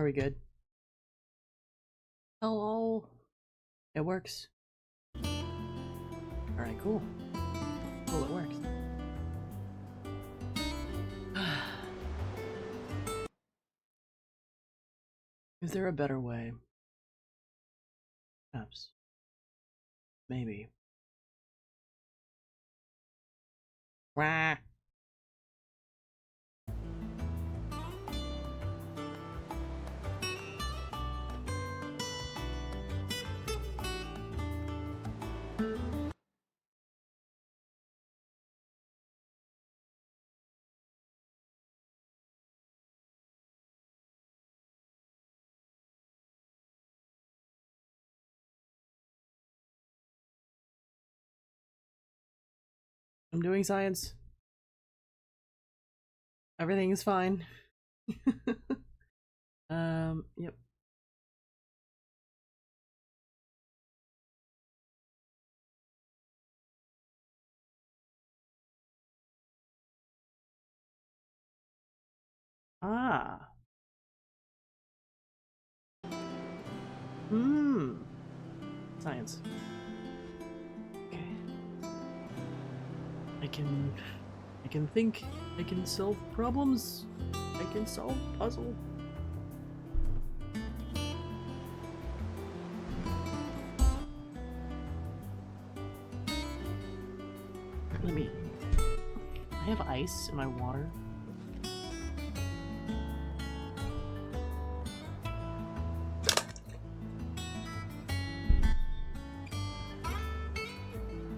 Are we good? Hello. It works. Alright, cool. Cool, it works. Is there a better way? Perhaps. Maybe. Wah. I'm doing science. Everything is fine. Yep. Ah. Hmm. Science. Okay. I can think. I can solve problems. I can solve puzzle. Let me. I have ice in my water.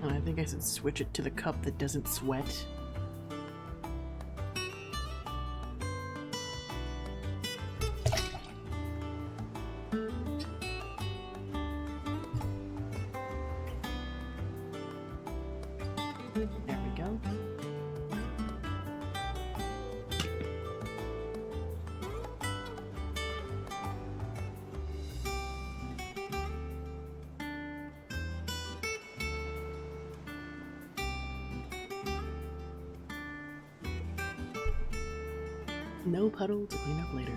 And I think I should switch it to the cup that doesn't sweat. There we go. No puddle to clean up later.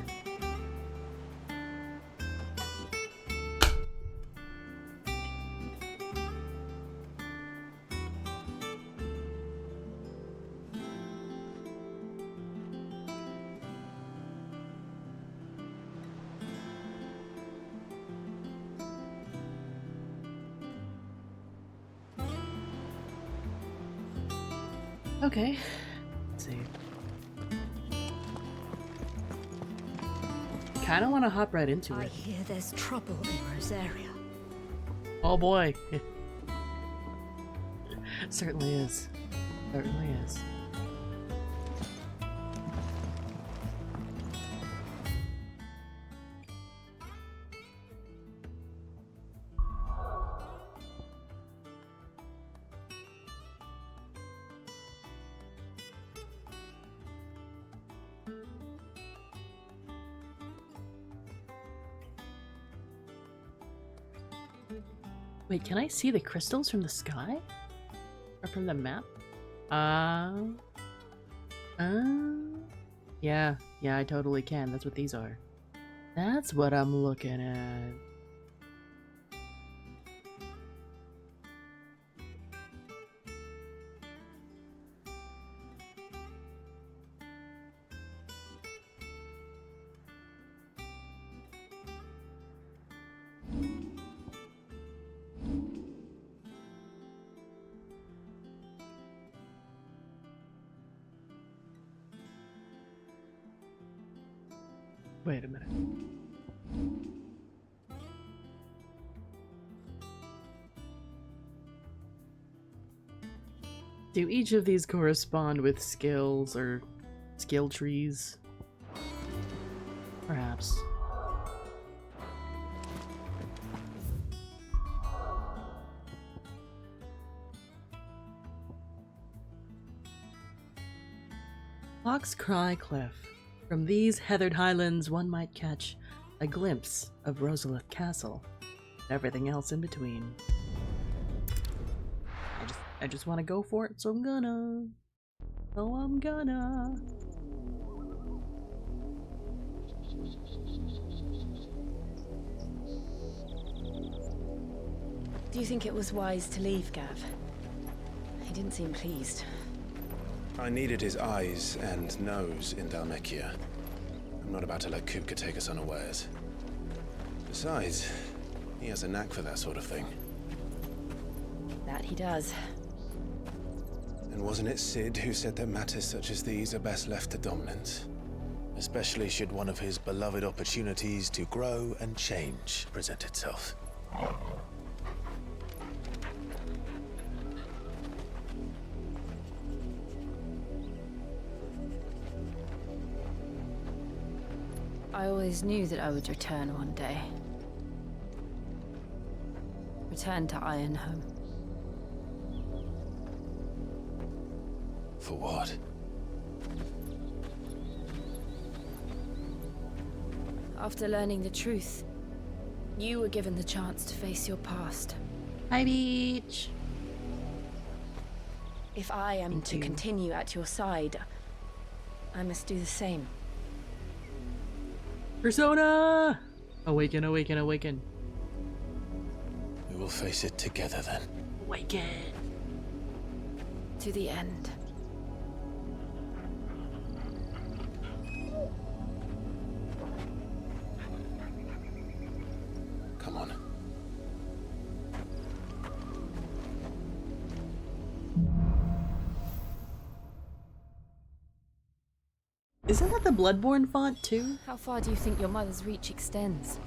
Okay, let's see. Kinda wanna hop right into I it. hear there's trouble in Rosaria. Oh boy. Certainly is. Certainly is. Wait, can I see the crystals from the sky? Or from the map? Yeah, I totally can. That's what these are. That's what I'm looking at. Wait a minute. Do each of these correspond with skills or skill trees? Perhaps. Hawk's Cry Cliff. From these heathered highlands one might catch a glimpse of Rosalith Castle, and everything else in between. I just want to go for it, so I'm gonna. So I'm gonna. Do you think it was wise to leave, Gav? He didn't seem pleased. I needed his eyes and nose in Dhalmekia. I'm not about to let Kupka take us unawares. Besides, he has a knack for that sort of thing. That he does. And wasn't it Sid who said that matters such as these are best left to dominance? Especially should one of his beloved opportunities to grow and change present itself. I always knew that I would return one day. Return to Ironhome. For what? After learning the truth, you were given the chance to face your past. Hi, Beach. If I am to continue at your side, I must do the same. Persona! Awaken, awaken, awaken. We will face it together then. Awaken. To the end. Come on. Isn't that the Bloodborne font too? How far do you think your mother's reach extends?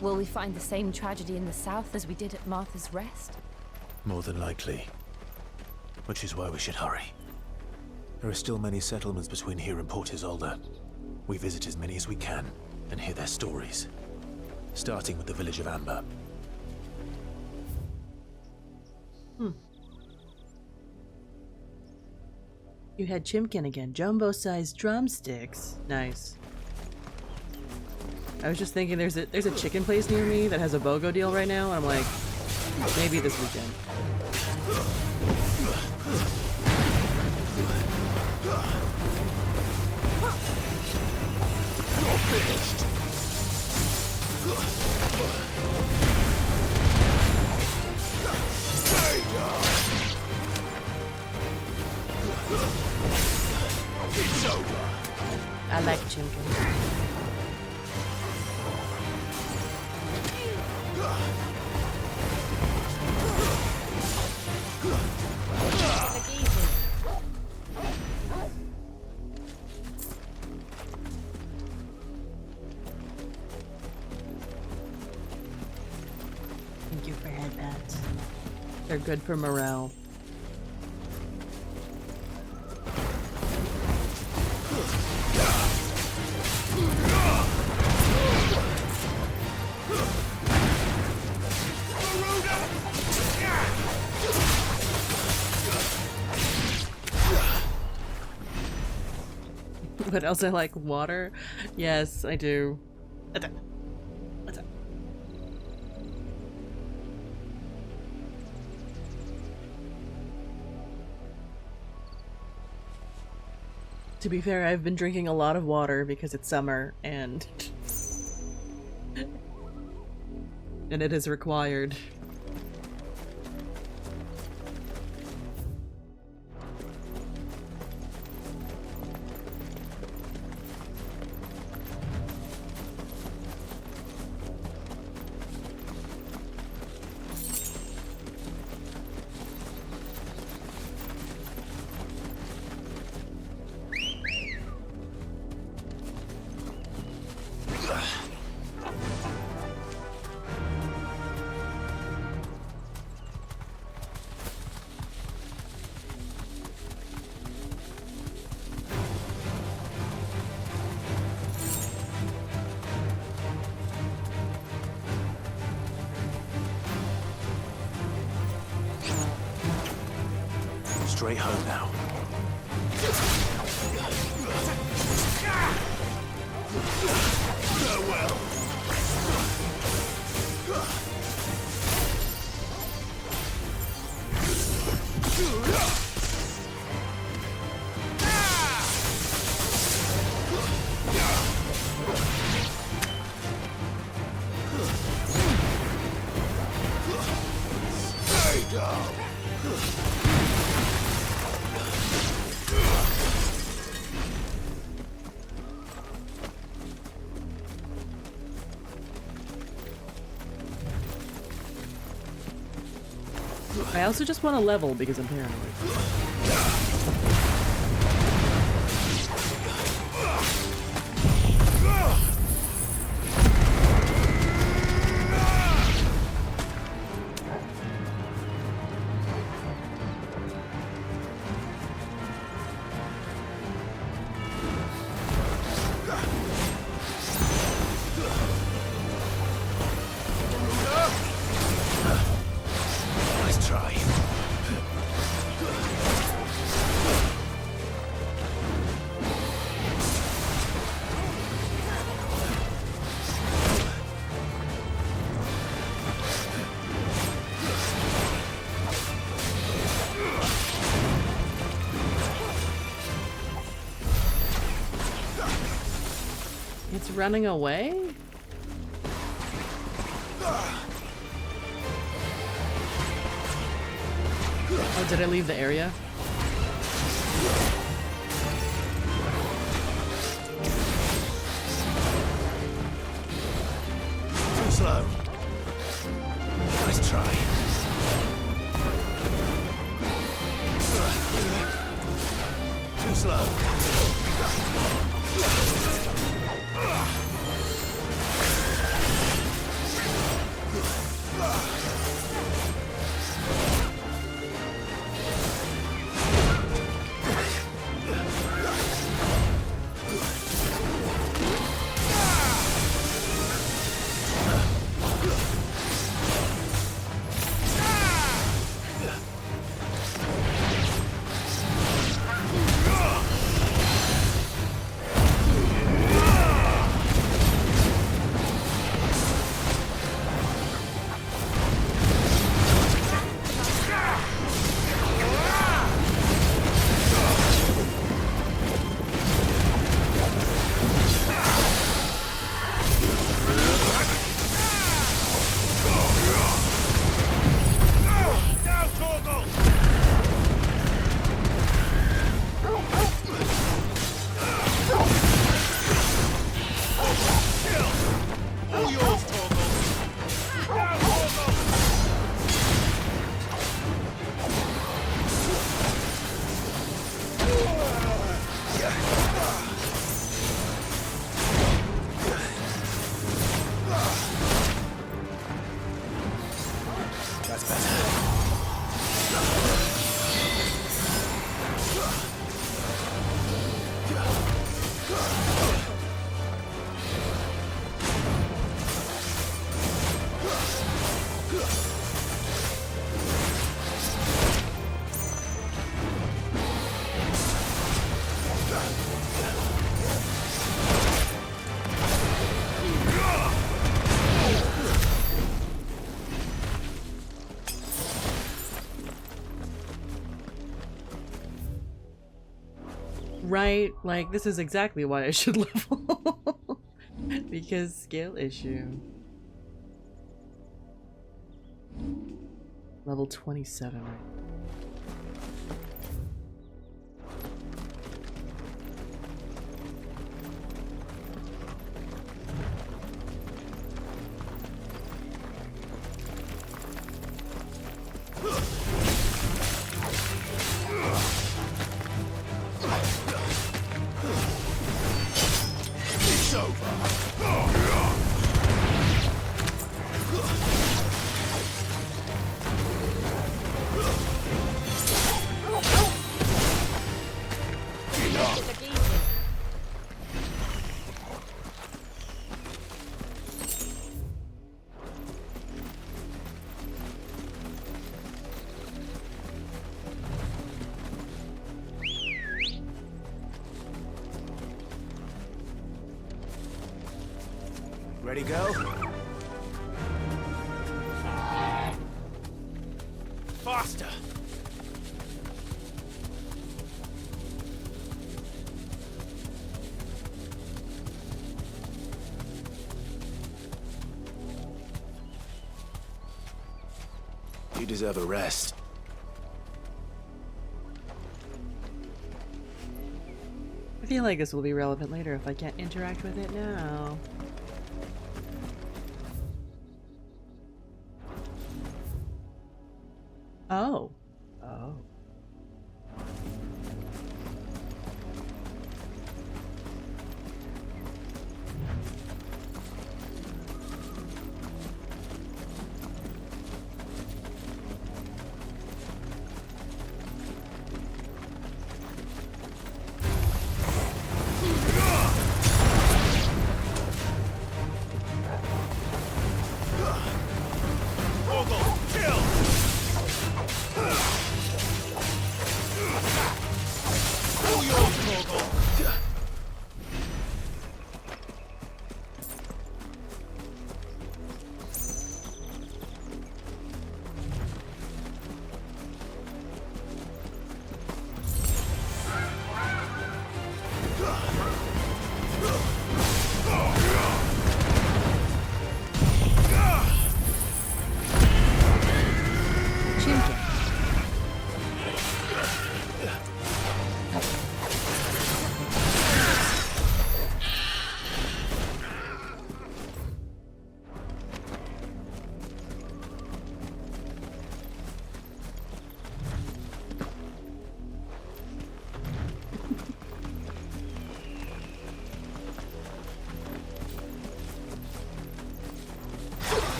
Will we find the same tragedy in the south as we did at Martha's Rest? More than likely. Which is why we should hurry. There are still many settlements between here and Port Isolde. We visit as many as we can and hear their stories. Starting with the village of Amber. You had Chimkin again. Jumbo-sized drumsticks. Nice. I was just thinking there's a chicken place near me that has a BOGO deal right now, and I'm like, maybe this weekend. I like Chimkin. Thank you for headbands. They're good for morale. What else I like? Water? Yes, I do. To be fair, I've been drinking a lot of water because it's summer and it is required. Straight home now. Farewell. I also just want to level because I'm paranoid. Nice try. It's running away? Oh, did I leave the area? Too slow. Nice try. Too slow. That's better. Right? Like, this is exactly why I should level. Because skill issue. Level 27, right? It's over. Ready, go? Faster! You deserve a rest. I feel like this will be relevant later if I can't interact with it now. Oh.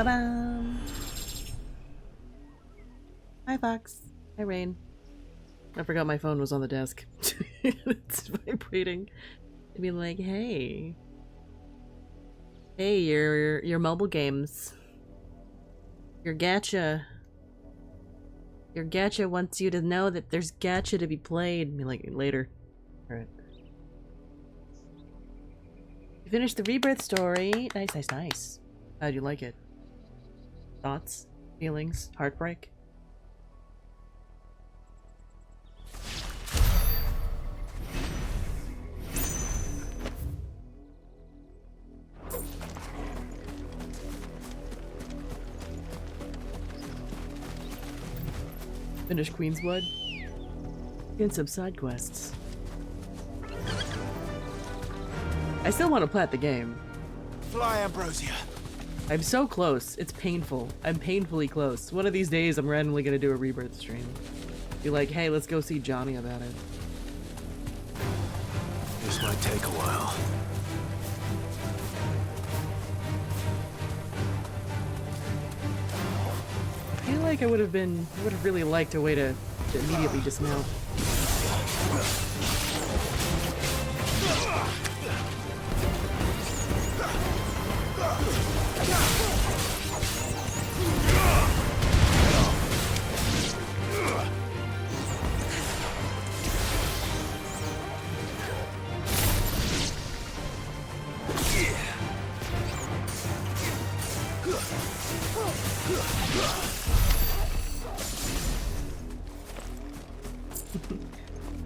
Ba-bam. Hi, Fox. Hi, Rain. I forgot my phone was on the desk. It's vibrating. I'd be like, hey. Hey, your mobile games. Your gacha. Your gacha wants you to know that there's gacha to be played. Be like, later. Alright. You finished the Rebirth story. Nice, nice, nice. How'd you like it? Thoughts? Feelings? Heartbreak? Finish Queenswood. And some side quests. I still want to plat the game. Fly, Ambrosia. I'm so close. It's painful. I'm painfully close. One of these days, I'm randomly gonna do a Rebirth stream. Be like, hey, let's go see Johnny about it. This might take a while. I feel like I would have really liked a way to immediately dismount.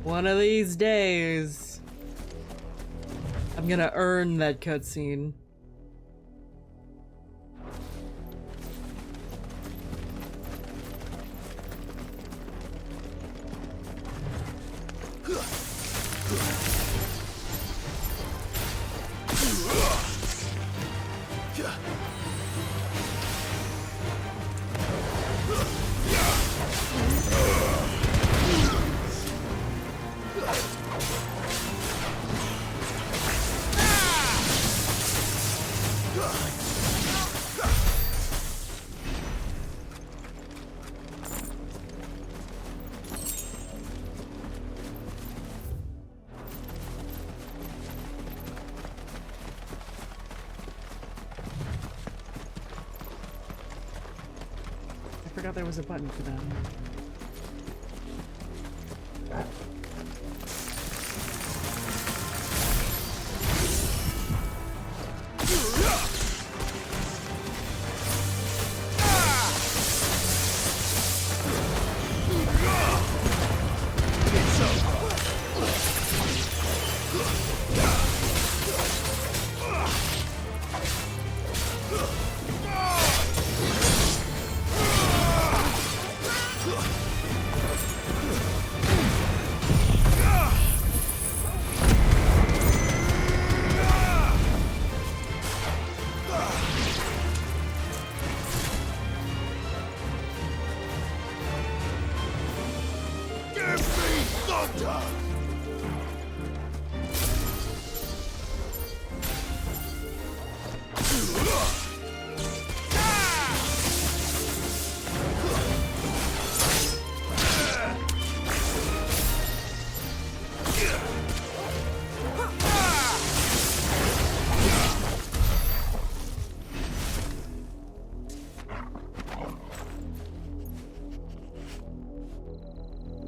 One of these days, I'm gonna earn that cutscene. I forgot there was a button for that.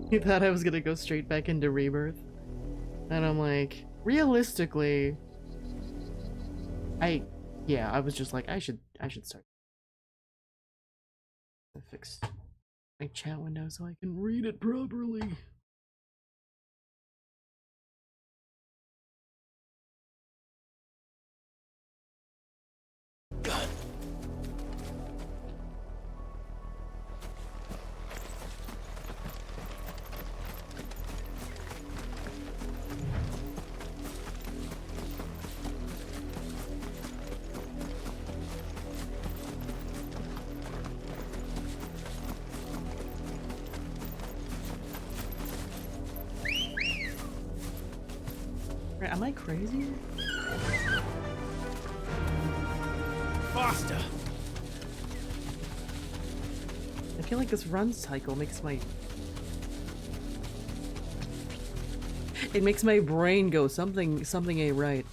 He thought I was gonna go straight back into Rebirth. And I'm like, realistically, I was just like, I should start. I fix my chat window so I can read it properly. Am I crazy? Faster! feel like this run cycle makes my... It makes my brain go something ain't right.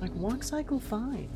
Like, walk cycle fine.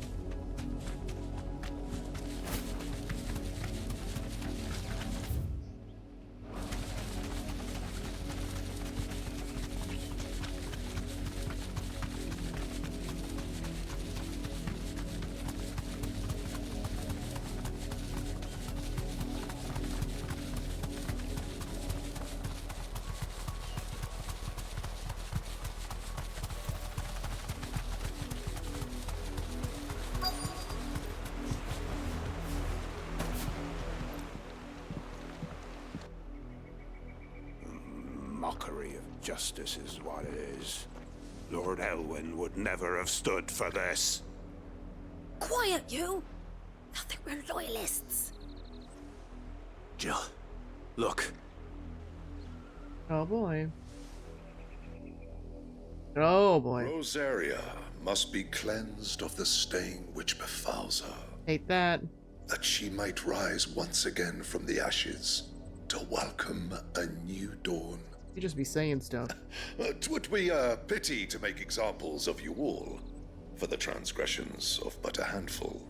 Mockery of justice is what it is. Lord Elwyn would never have stood for this. Quiet, you! Thought they were loyalists. Jill, look. Oh boy. Oh boy. Rosaria must be cleansed of the stain which befouls her, Hate that. that she might rise once again from the ashes to welcome a new dawn. You just be saying stuff. 'Twould be a pity to make examples of you all, for the transgressions of but a handful.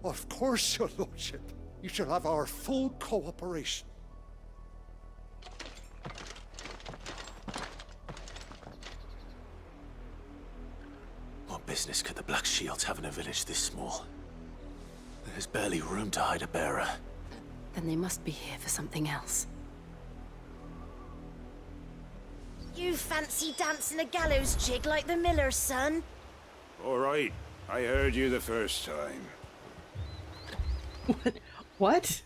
Of course, your lordship. You shall have our full cooperation. What business could the Black Shields have in a village this small? There's barely room to hide a bearer. Then they must be here for something else. You fancy dancing a gallows jig like the miller's son? All right, I heard you the first time. What?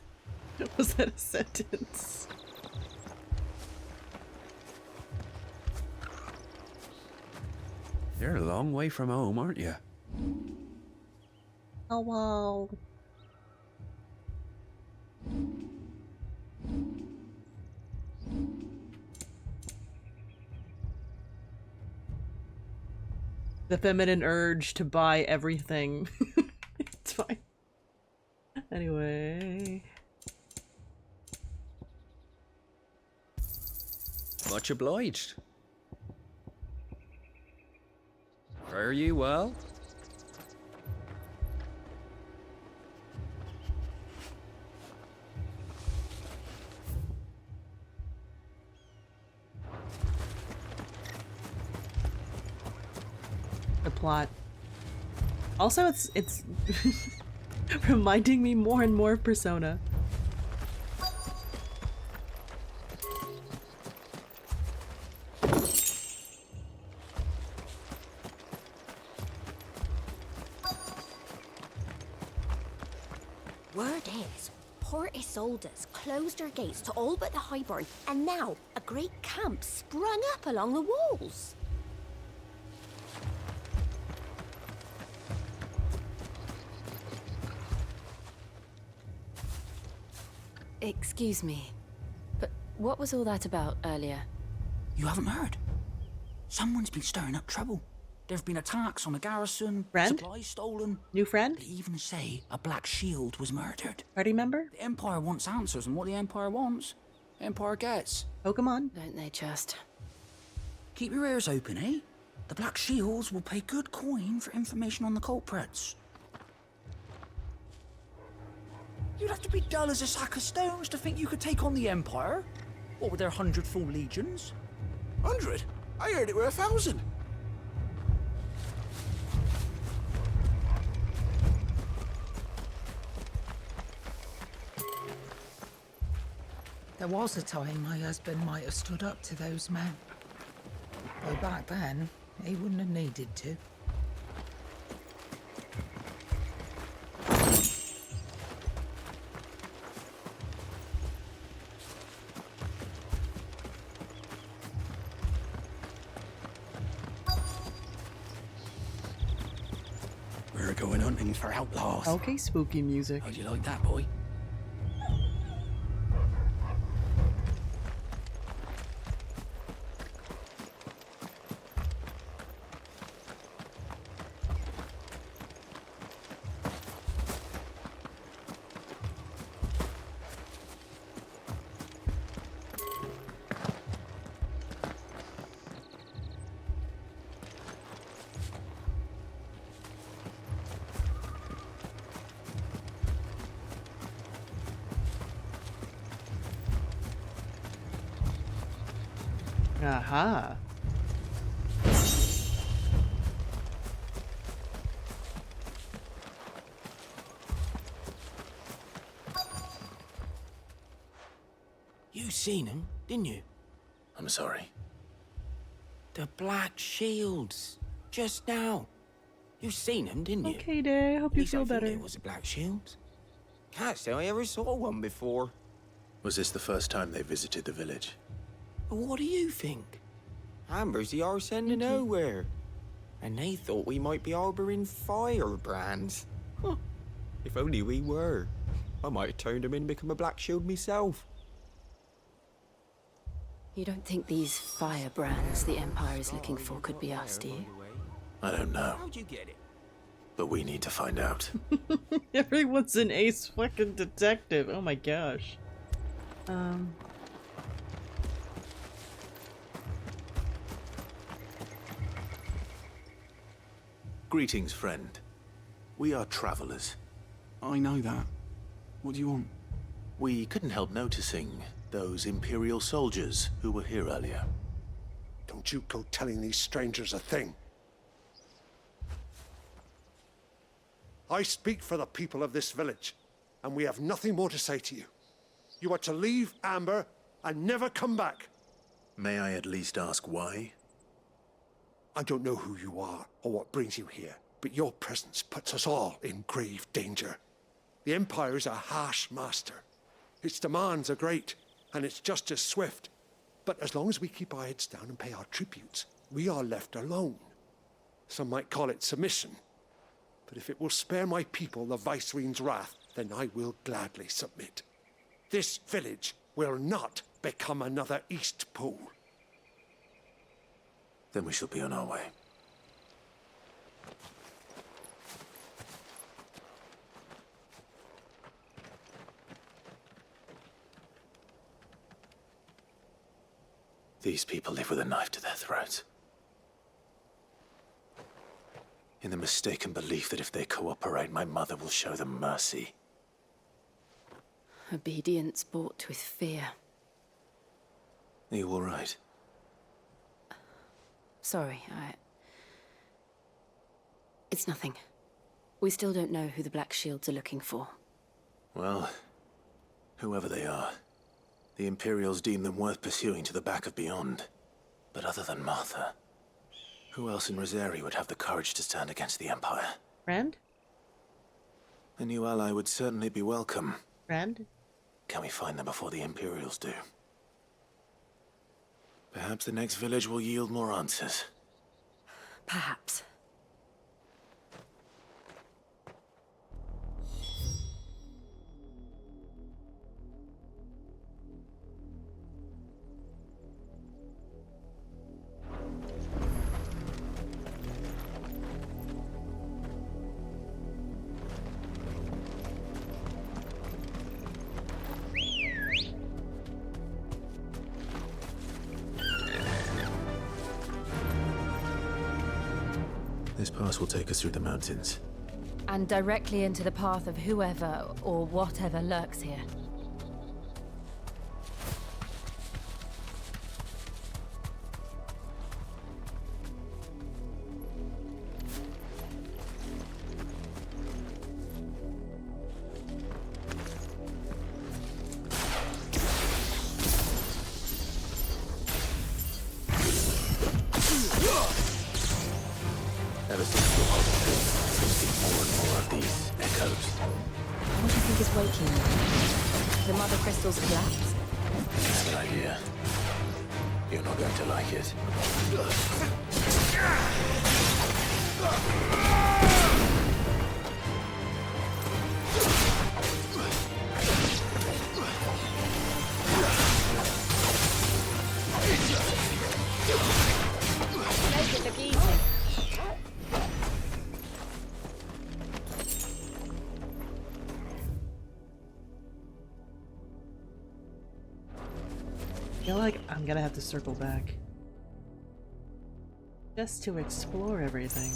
Was that a sentence? You're a long way from home, aren't you? Oh, wow. The feminine urge to buy everything. It's fine. Anyway. Much obliged. Fare you well? The plot. Also, it's reminding me more and more of Persona. Word is, Port Isolde's closed her gates to all but the Highborn, and now a great camp sprung up along the walls. Excuse me, but what was all that about earlier? You haven't heard? Someone's been stirring up trouble. There've been attacks on the garrison, Friend? supplies stolen. New friend? They even say a Black Shield was murdered. Party member? The Empire wants answers, and what the Empire wants, Empire gets. Pokemon? Don't they just? Keep your ears open, eh? The Black Shields will pay good coin for information on the culprits. You'd have to be dull as a sack of stones to think you could take on the Empire. What with their 100 full legions? 100? I heard it were 1,000. There was a time my husband might have stood up to those men. Though back then, he wouldn't have needed to. We're going hunting for outlaws. Okay, spooky music. How'd you like that, boy? Aha. You seen him, didn't you? I'm sorry. The Black Shields. Just now. You seen him, didn't you? Okay, Day. I hope you At least feel I think better. there was a Black Shield. Can't say I ever saw one before. Was this the first time they visited the village? But what do you think? Amber's the arse end of nowhere. And they thought we might be harboring firebrands. Huh. If only we were. I might have turned him in and become a Black Shield myself. You don't think these firebrands the Empire is looking for could be us, do you? I don't know, How'd you get it? but we need to find out. Everyone's an ace fucking detective. Oh my gosh. Greetings, friend. We are travelers. I know that. What do you want? We couldn't help noticing those Imperial soldiers who were here earlier. Don't you go telling these strangers a thing. I speak for the people of this village, and we have nothing more to say to you. You are to leave Amber and never come back. May I at least ask why? I don't know who you are or what brings you here, but your presence puts us all in grave danger. The Empire is a harsh master. Its demands are great, and its justice swift. But as long as we keep our heads down and pay our tributes, we are left alone. Some might call it submission. But if it will spare my people the Viceroy's wrath, then I will gladly submit. This village will not become another East Pool. Then we shall be on our way. These people live with a knife to their throats. In the mistaken belief that if they cooperate, my mother will show them mercy. Obedience bought with fear. Are you all right? Sorry, It's nothing. We still don't know who the Black Shields are looking for. Well, whoever they are, the Imperials deem them worth pursuing to the back of beyond. But other than Martha, who else in Rosari would have the courage to stand against the Empire? Friend? A new ally would certainly be welcome. Friend? Can we find them before the Imperials do? Perhaps the next village will yield more answers. Perhaps. This pass will take us through the mountains. And directly into the path of whoever or whatever lurks here. Ever since the whole thing, we've seen more and more of these echoes. What do you think is waking them? The mother crystal's collapse? I have an idea. You're not going to like it. Make it look easy. I feel like I'm gonna have to circle back. Just to explore everything.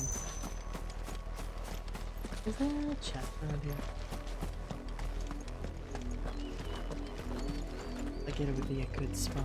Is there a chest around here? Like it would be a good spot.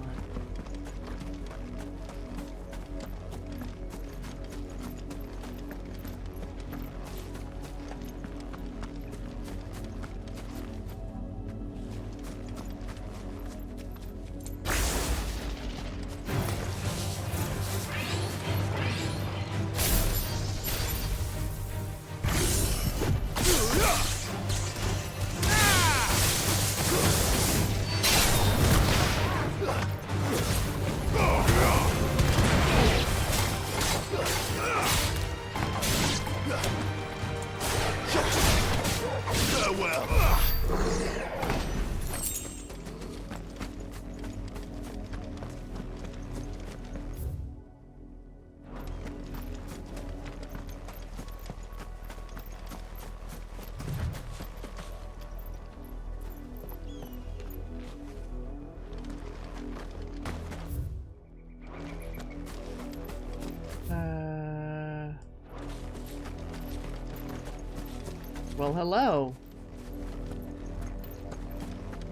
Well, hello.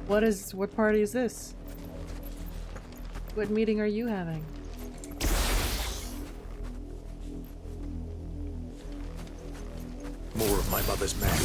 What party is this? What meeting are you having? More of my mother's men.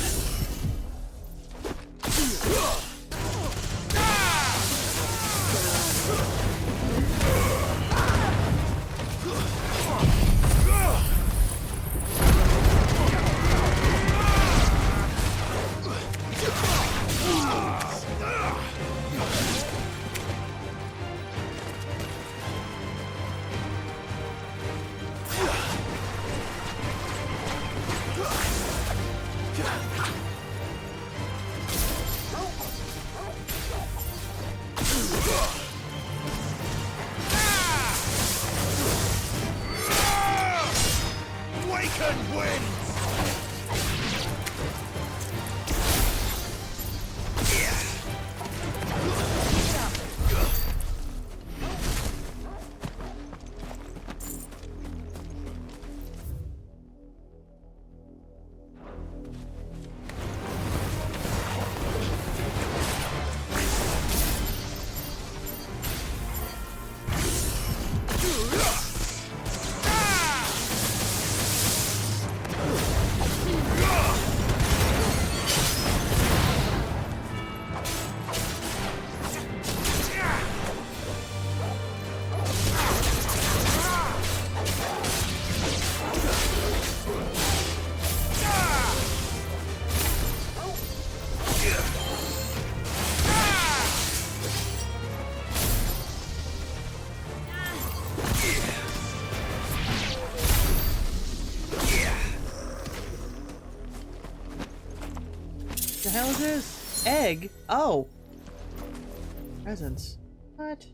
The hell is this? Egg? Oh. Presents. What?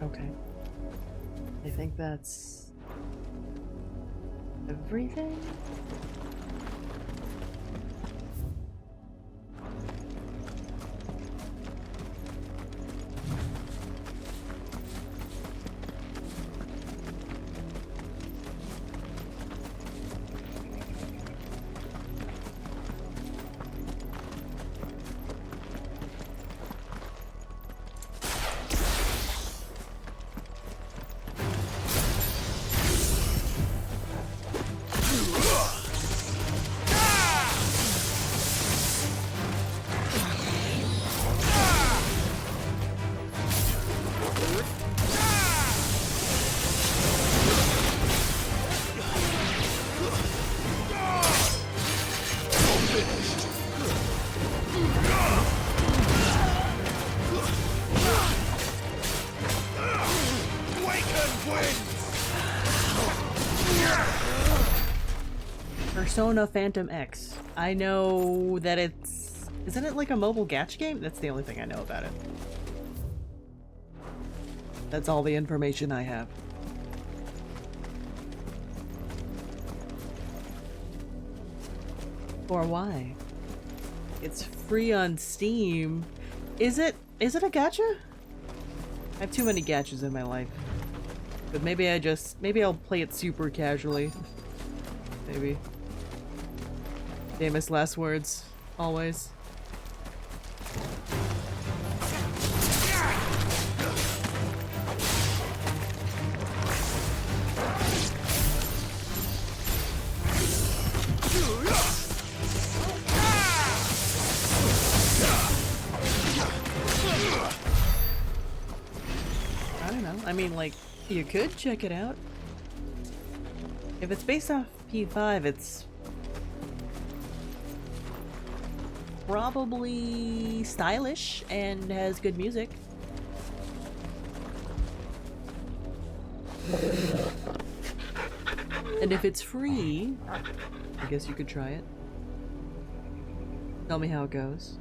Okay. I think that's everything? Persona Phantom X. I know that it's... Isn't it like a mobile gacha game? That's the only thing I know about it. That's all the information I have. Or why? It's free on Steam. Is it a gacha? I have too many gachas in my life. But maybe I'll play it super casually. Maybe. Famous last words. Always. I don't know. I mean, like, you could check it out. If it's based off P5, it's probably stylish and has good music. And if it's free, I guess you could try it. Tell me how it goes.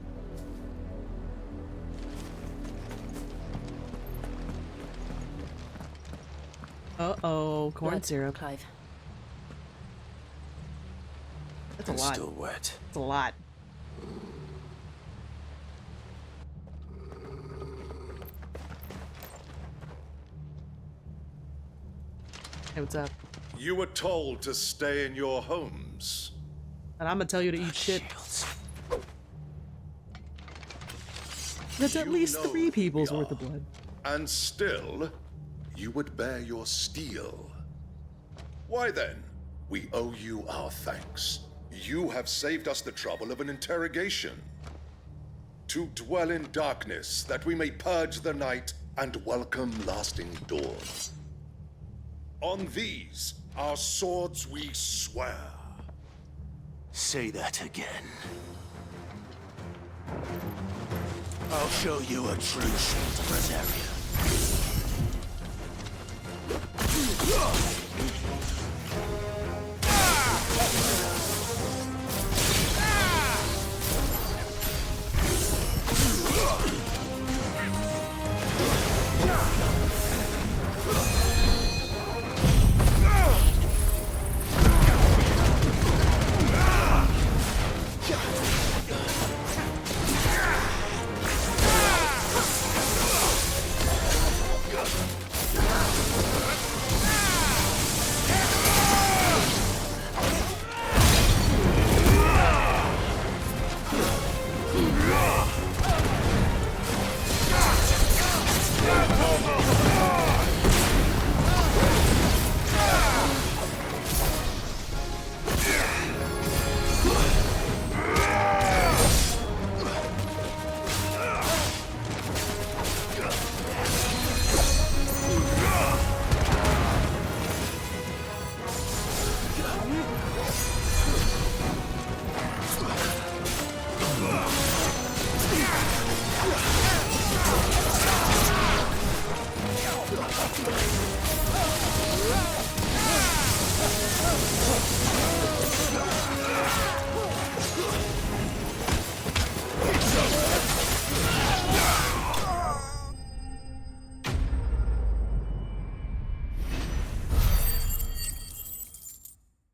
Uh-oh, corn Blood, syrup. Clive. That's a It's lot. still wet. That's a lot. Hey, what's up? You were told to stay in your homes. And I'm gonna tell you to eat shit. That's at least 3 people's worth of blood. And still, you would bear your steel. Why then, we owe you our thanks. You have saved us the trouble of an interrogation. To dwell in darkness, that we may purge the night and welcome lasting dawn. On these, our swords we swear. Say that again. I'll show you a true shield, Brazaria.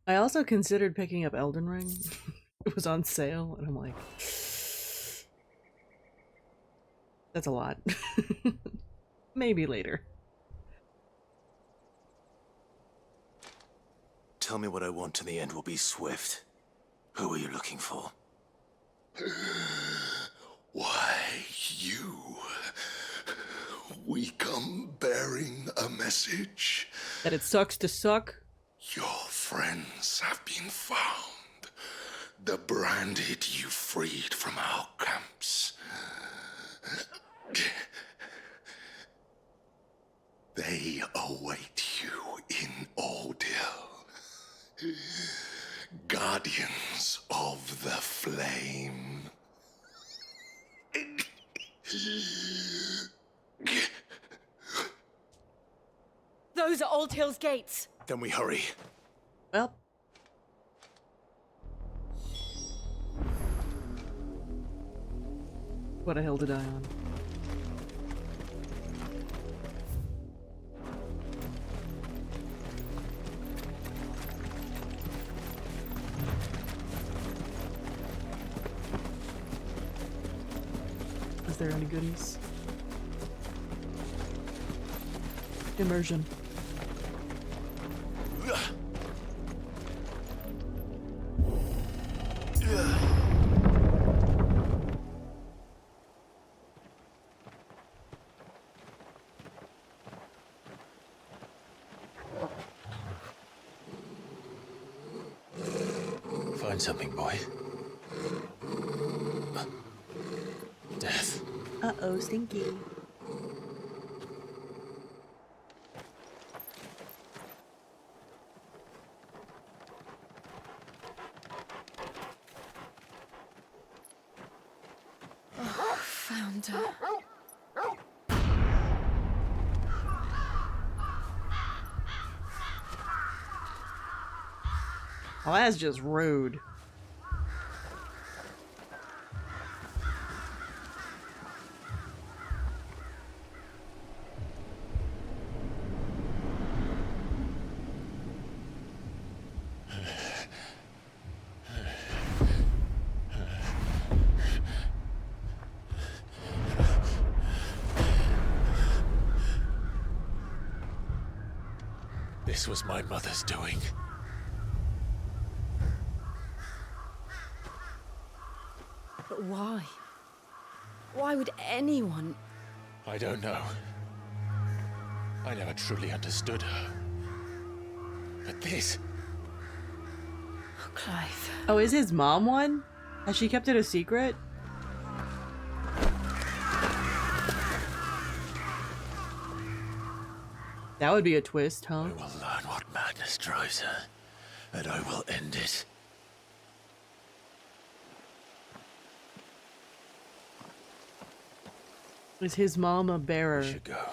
I also considered picking up Elden Ring. It was on sale, and I'm like, that's a lot. Maybe later. Tell me what I want and the end will be swift. Who are you looking for? Why, you. We come bearing a message. That it sucks to suck? Your friends have been found. The branded you freed from our camps. They await you in Odil. Guardians of the Flame. Those are Old Hill's gates. Then we hurry. Well. What a hill to die on. there any goodies? Immersion. Find something, boy. Death. Uh-oh, stinky. Found her. Oh, that's just rude. This was my mother's doing. But why? Why would anyone? I don't know. I never truly understood her. But this... Oh, Clive. Oh, is his mom one? Has she kept it a secret? That would be a twist, huh? I will learn what madness drives her, and I will end it. Is his mom a bearer? We should go.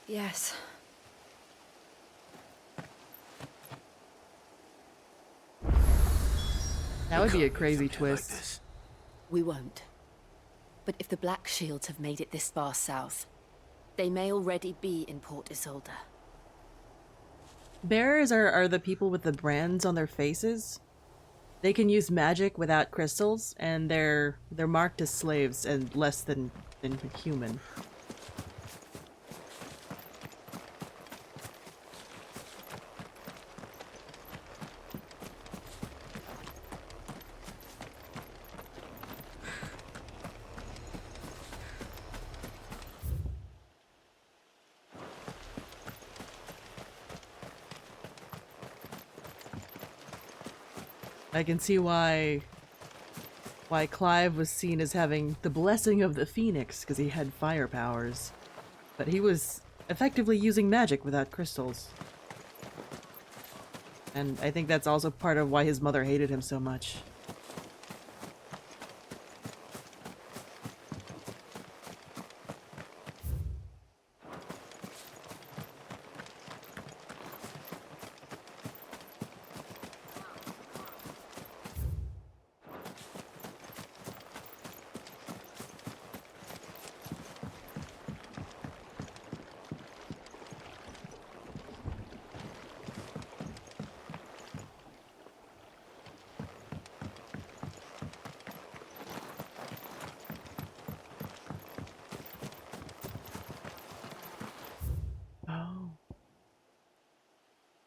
Yes. That would be a crazy twist. Like We won't. But if the Black Shields have made it this far south, they may already be in Port Isolde. Bearers are the people with the brands on their faces. They can use magic without crystals, and they're marked as slaves and less than human. I can see why Clive was seen as having the blessing of the Phoenix, because he had fire powers. But he was effectively using magic without crystals. And I think that's also part of why his mother hated him so much.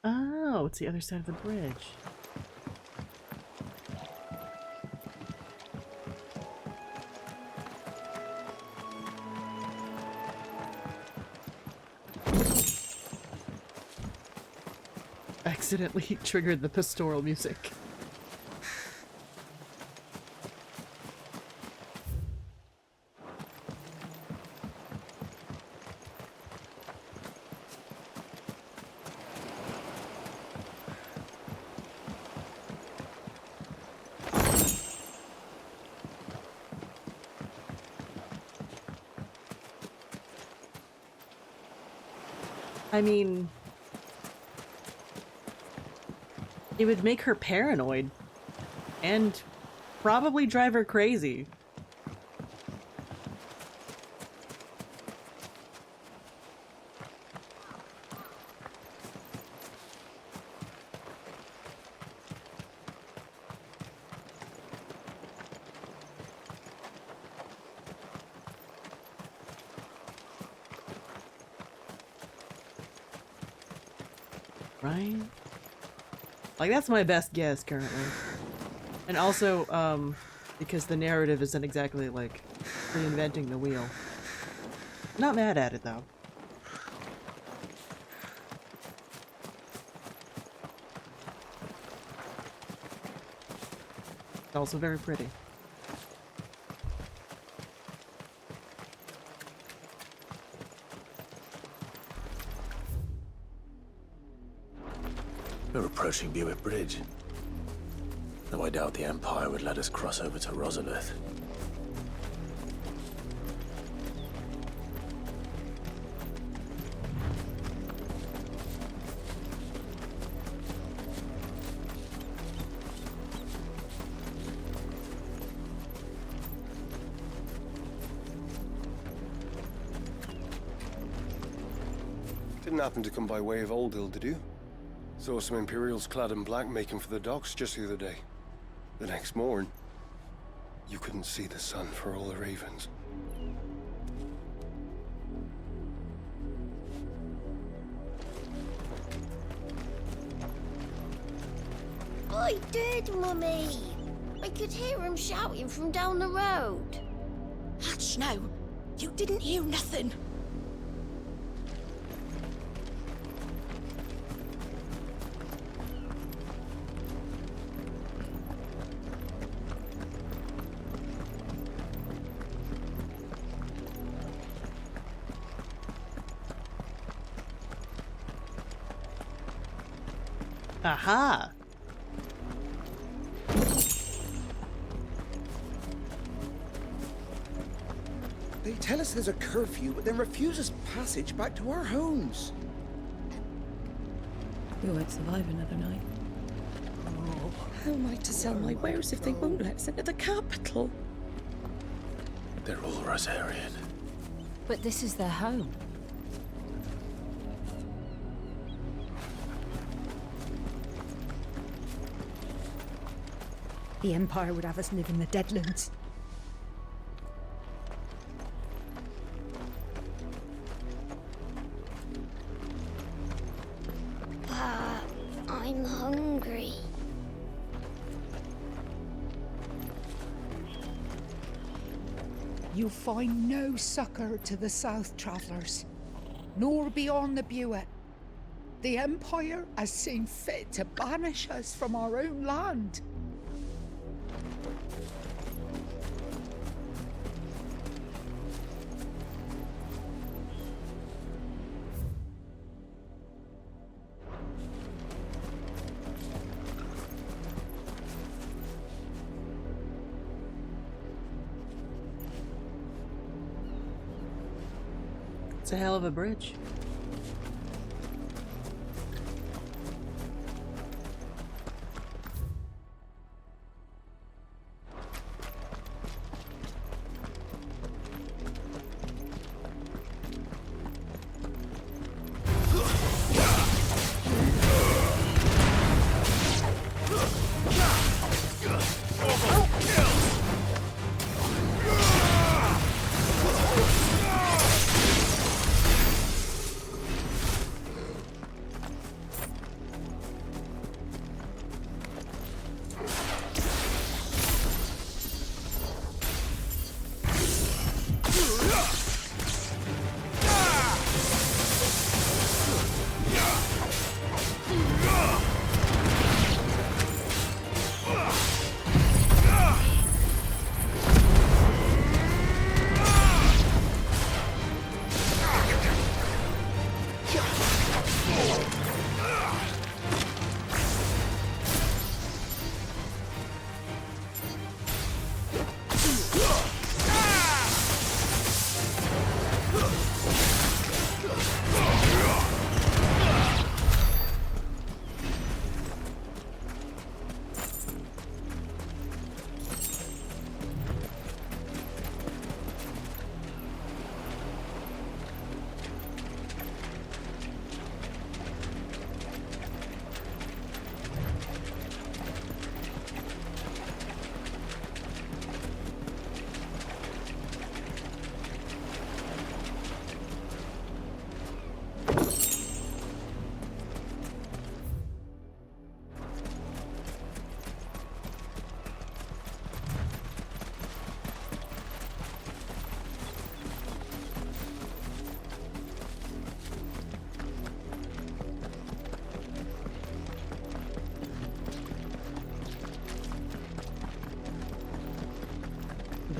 Oh, it's the other side of the bridge. Accidentally triggered the pastoral music. I mean, it would make her paranoid and probably drive her crazy. Right? Like, that's my best guess currently. And also, because the narrative isn't exactly, like, reinventing the wheel. Not mad at it, though. It's also very pretty. We're approaching Buick Bridge. Though I doubt the Empire would let us cross over to Rosalith. Didn't happen to come by way of Oldhill, did you? Saw some Imperials clad in black making for the docks just the other day. The next morn, you couldn't see the sun for all the ravens. I did, Mummy. I could hear him shouting from down the road. Hush now. You didn't hear nothing. Aha! They tell us there's a curfew, but then refuse us passage back to our homes. We won't survive another night. Oh, how am I to sell my wares if they won't let us into the capital? They're all Rosarian. But this is their home. The Empire would have us live in the Deadlands. I'm hungry. You find no succor to the South Travellers, nor beyond the Buet. The Empire has seen fit to banish us from our own land. It's a hell of a bridge.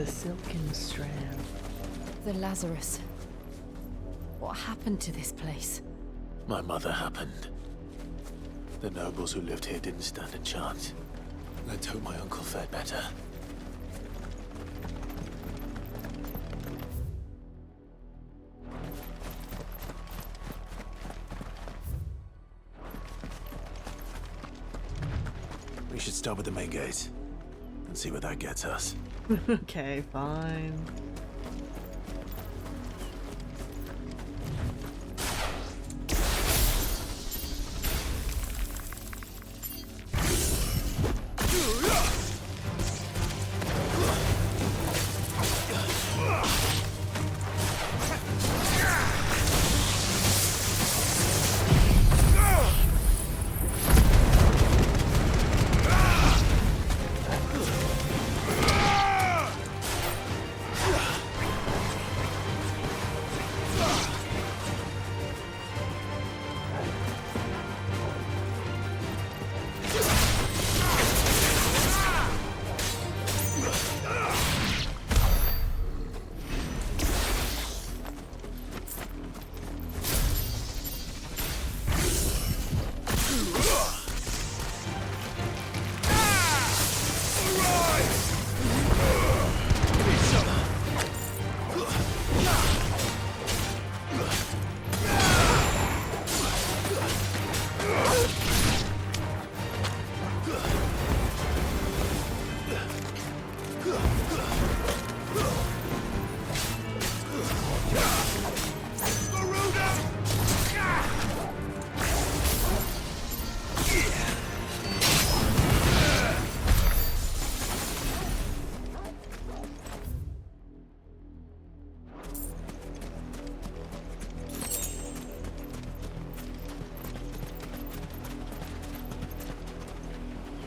The silken strand. The Lazarus. What happened to this place? My mother happened. The nobles who lived here didn't stand a chance. Let's hope my uncle fared better. We should start with the main gate and see where that gets us. Okay, fine.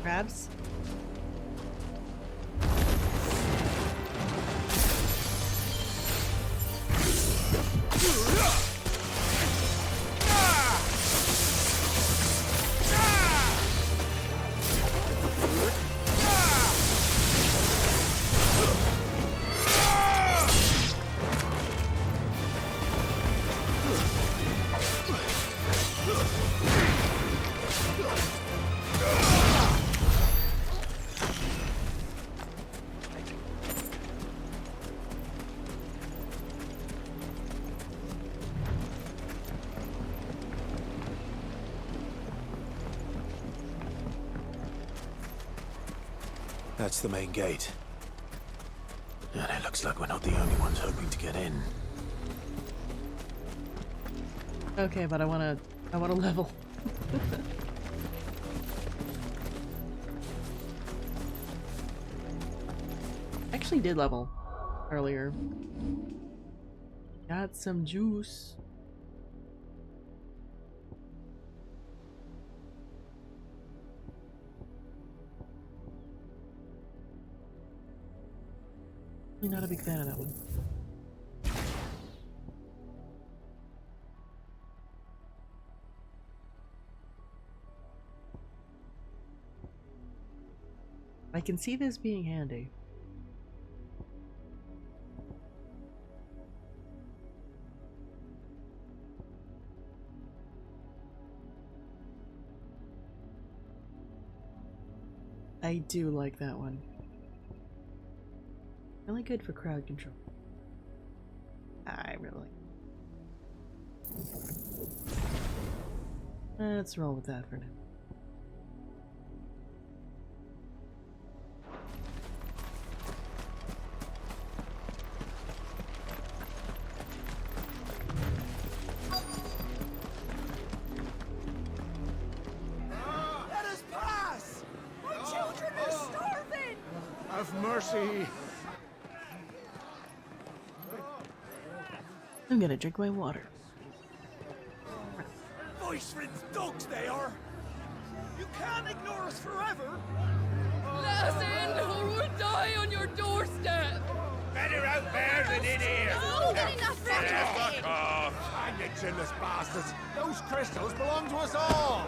Crabs? That's the main gate. And it looks like we're not the only ones hoping to get in. Okay, but I wanna level. Actually did level earlier. Got some juice. Not a big fan of that one. I can see this being handy. I do like that one. Really good for crowd control. I really like. Let's roll with that for now. Let us pass! My children are starving! Have mercy! I'm gonna drink my water. Voice-ridden dogs they are! You can't ignore us forever! Let us in or we'll die on your doorstep! Better out there than in here! No, good enough for Fuck off! And the sinless bastards! Those crystals belong to us all!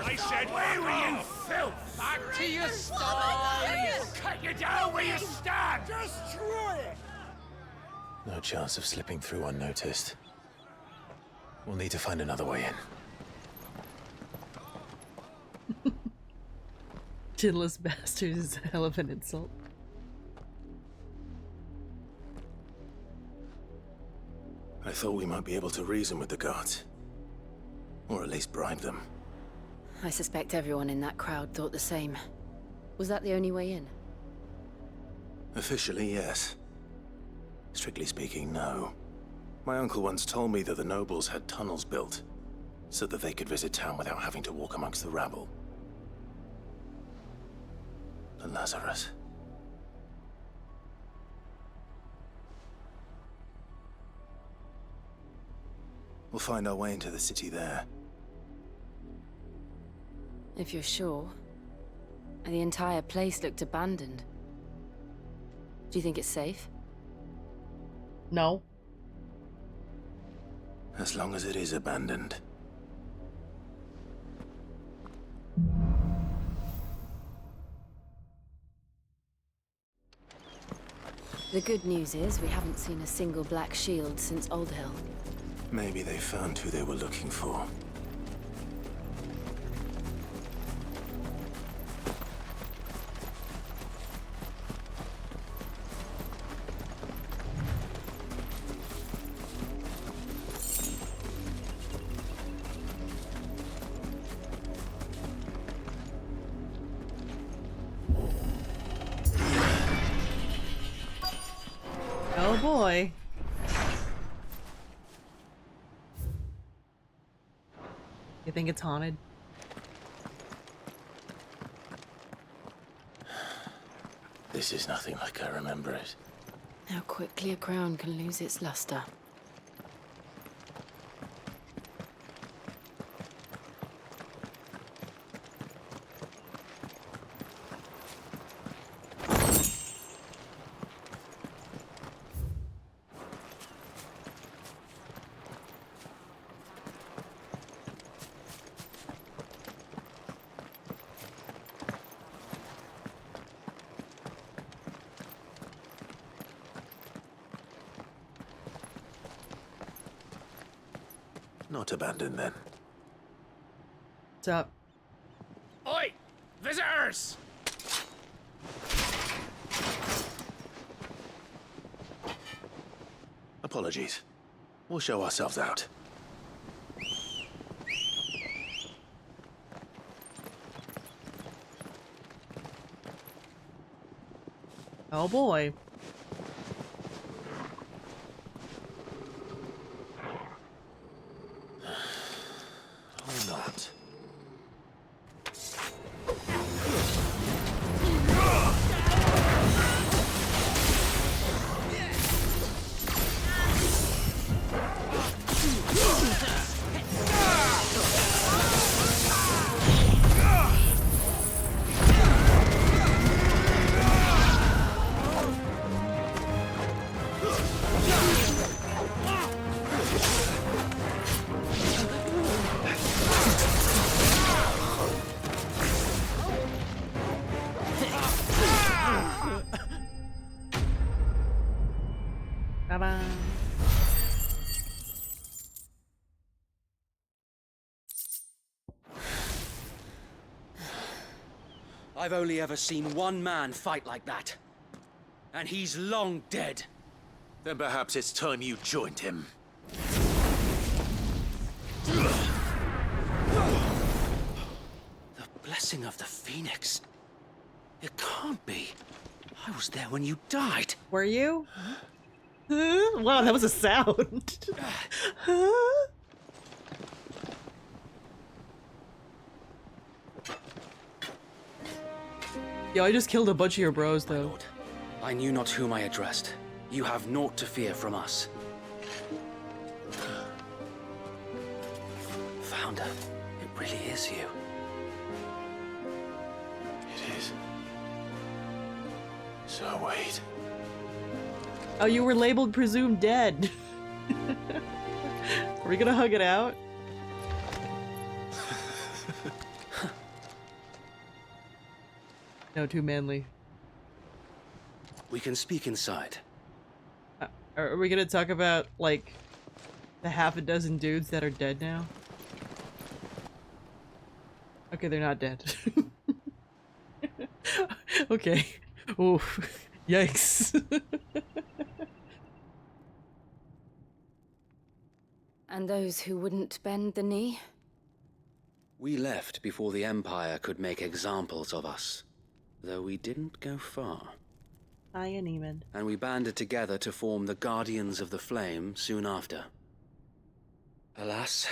I said, where were you, filth? Back to your sties! Cut you down where you stand! Destroy it! No chance of slipping through unnoticed. We'll need to find another way in. Chinless bastard is a hell of an insult. I thought we might be able to reason with the guards. Or at least bribe them. I suspect everyone in that crowd thought the same. Was that the only way in? Officially, yes. Strictly speaking, no. My uncle once told me that the nobles had tunnels built, so that they could visit town without having to walk amongst the rabble. The Lazarus. We'll find our way into the city there. If you're sure. The entire place looked abandoned. Do you think it's safe? No. As long as it is abandoned. The good news is we haven't seen a single black shield since Old Hill. Maybe they found who they were looking for. Oh boy. You think it's haunted? This is nothing like I remember it. How quickly a crown can lose its luster. Not abandoned then. What's up? Oi! Visitors! Apologies. We'll show ourselves out. Oh boy. Or not. Bye-bye. I've only ever seen one man fight like that. And he's long dead. Then perhaps it's time you joined him. The blessing of the Phoenix. It can't be. I was there when you died. Were you? Huh? Wow, that was a sound. Huh? Yo, I just killed a bunch of your bros, though. Lord, I knew not whom I addressed. You have naught to fear from us. Founder, it really is you. It is. So wait. Oh, you were labeled presumed dead. Are we gonna hug it out? No, too manly. We can speak inside. Are we gonna talk about, like, the half a dozen dudes that are dead now? Okay, they're not dead. Okay. Oh, yikes. And those who wouldn't bend the knee? We left before the Empire could make examples of us, though we didn't go far. Neiman. And we banded together to form the Guardians of the Flame soon after. Alas,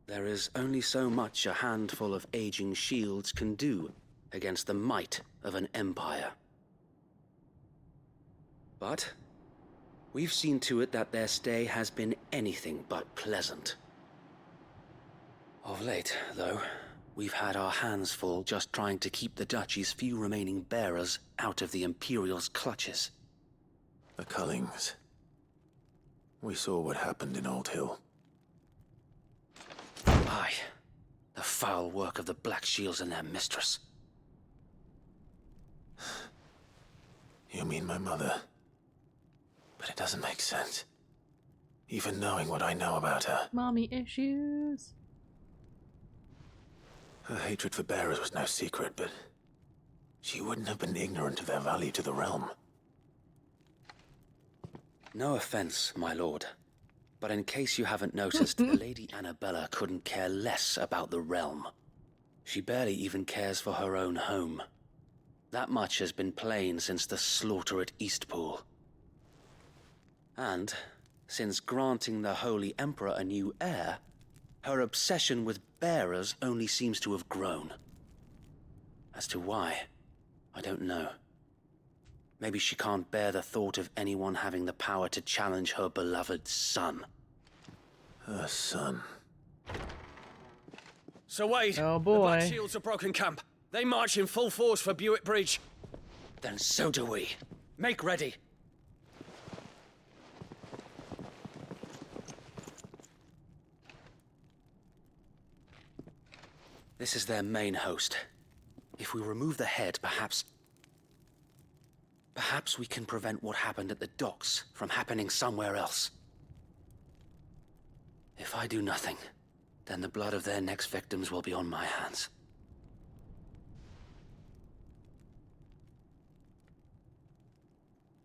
there is only so much a handful of aging shields can do against the might of an empire. But we've seen to it that their stay has been anything but pleasant. Of late, though, we've had our hands full just trying to keep the Duchy's few remaining bearers out of the Imperial's clutches. The Cullings. We saw what happened in Old Hill. Aye. The foul work of the Black Shields and their mistress. You mean my mother? But it doesn't make sense. Even knowing what I know about her. Mommy issues. Her hatred for bearers was no secret, but she wouldn't have been ignorant of their value to the realm. No offense, my lord, but in case you haven't noticed, the Lady Annabella couldn't care less about the realm. She barely even cares for her own home. That much has been plain since the slaughter at Eastpool. And, since granting the Holy Emperor a new heir, her obsession with bearers only seems to have grown. As to why, I don't know. Maybe she can't bear the thought of anyone having the power to challenge her beloved son. Her son. Sir Wade, oh boy. The Black Shields have broken camp. They march in full force for Buick Bridge. Then so do we. Make ready. This is their main host. If we remove the head, perhaps we can prevent what happened at the docks from happening somewhere else. If I do nothing, then the blood of their next victims will be on my hands.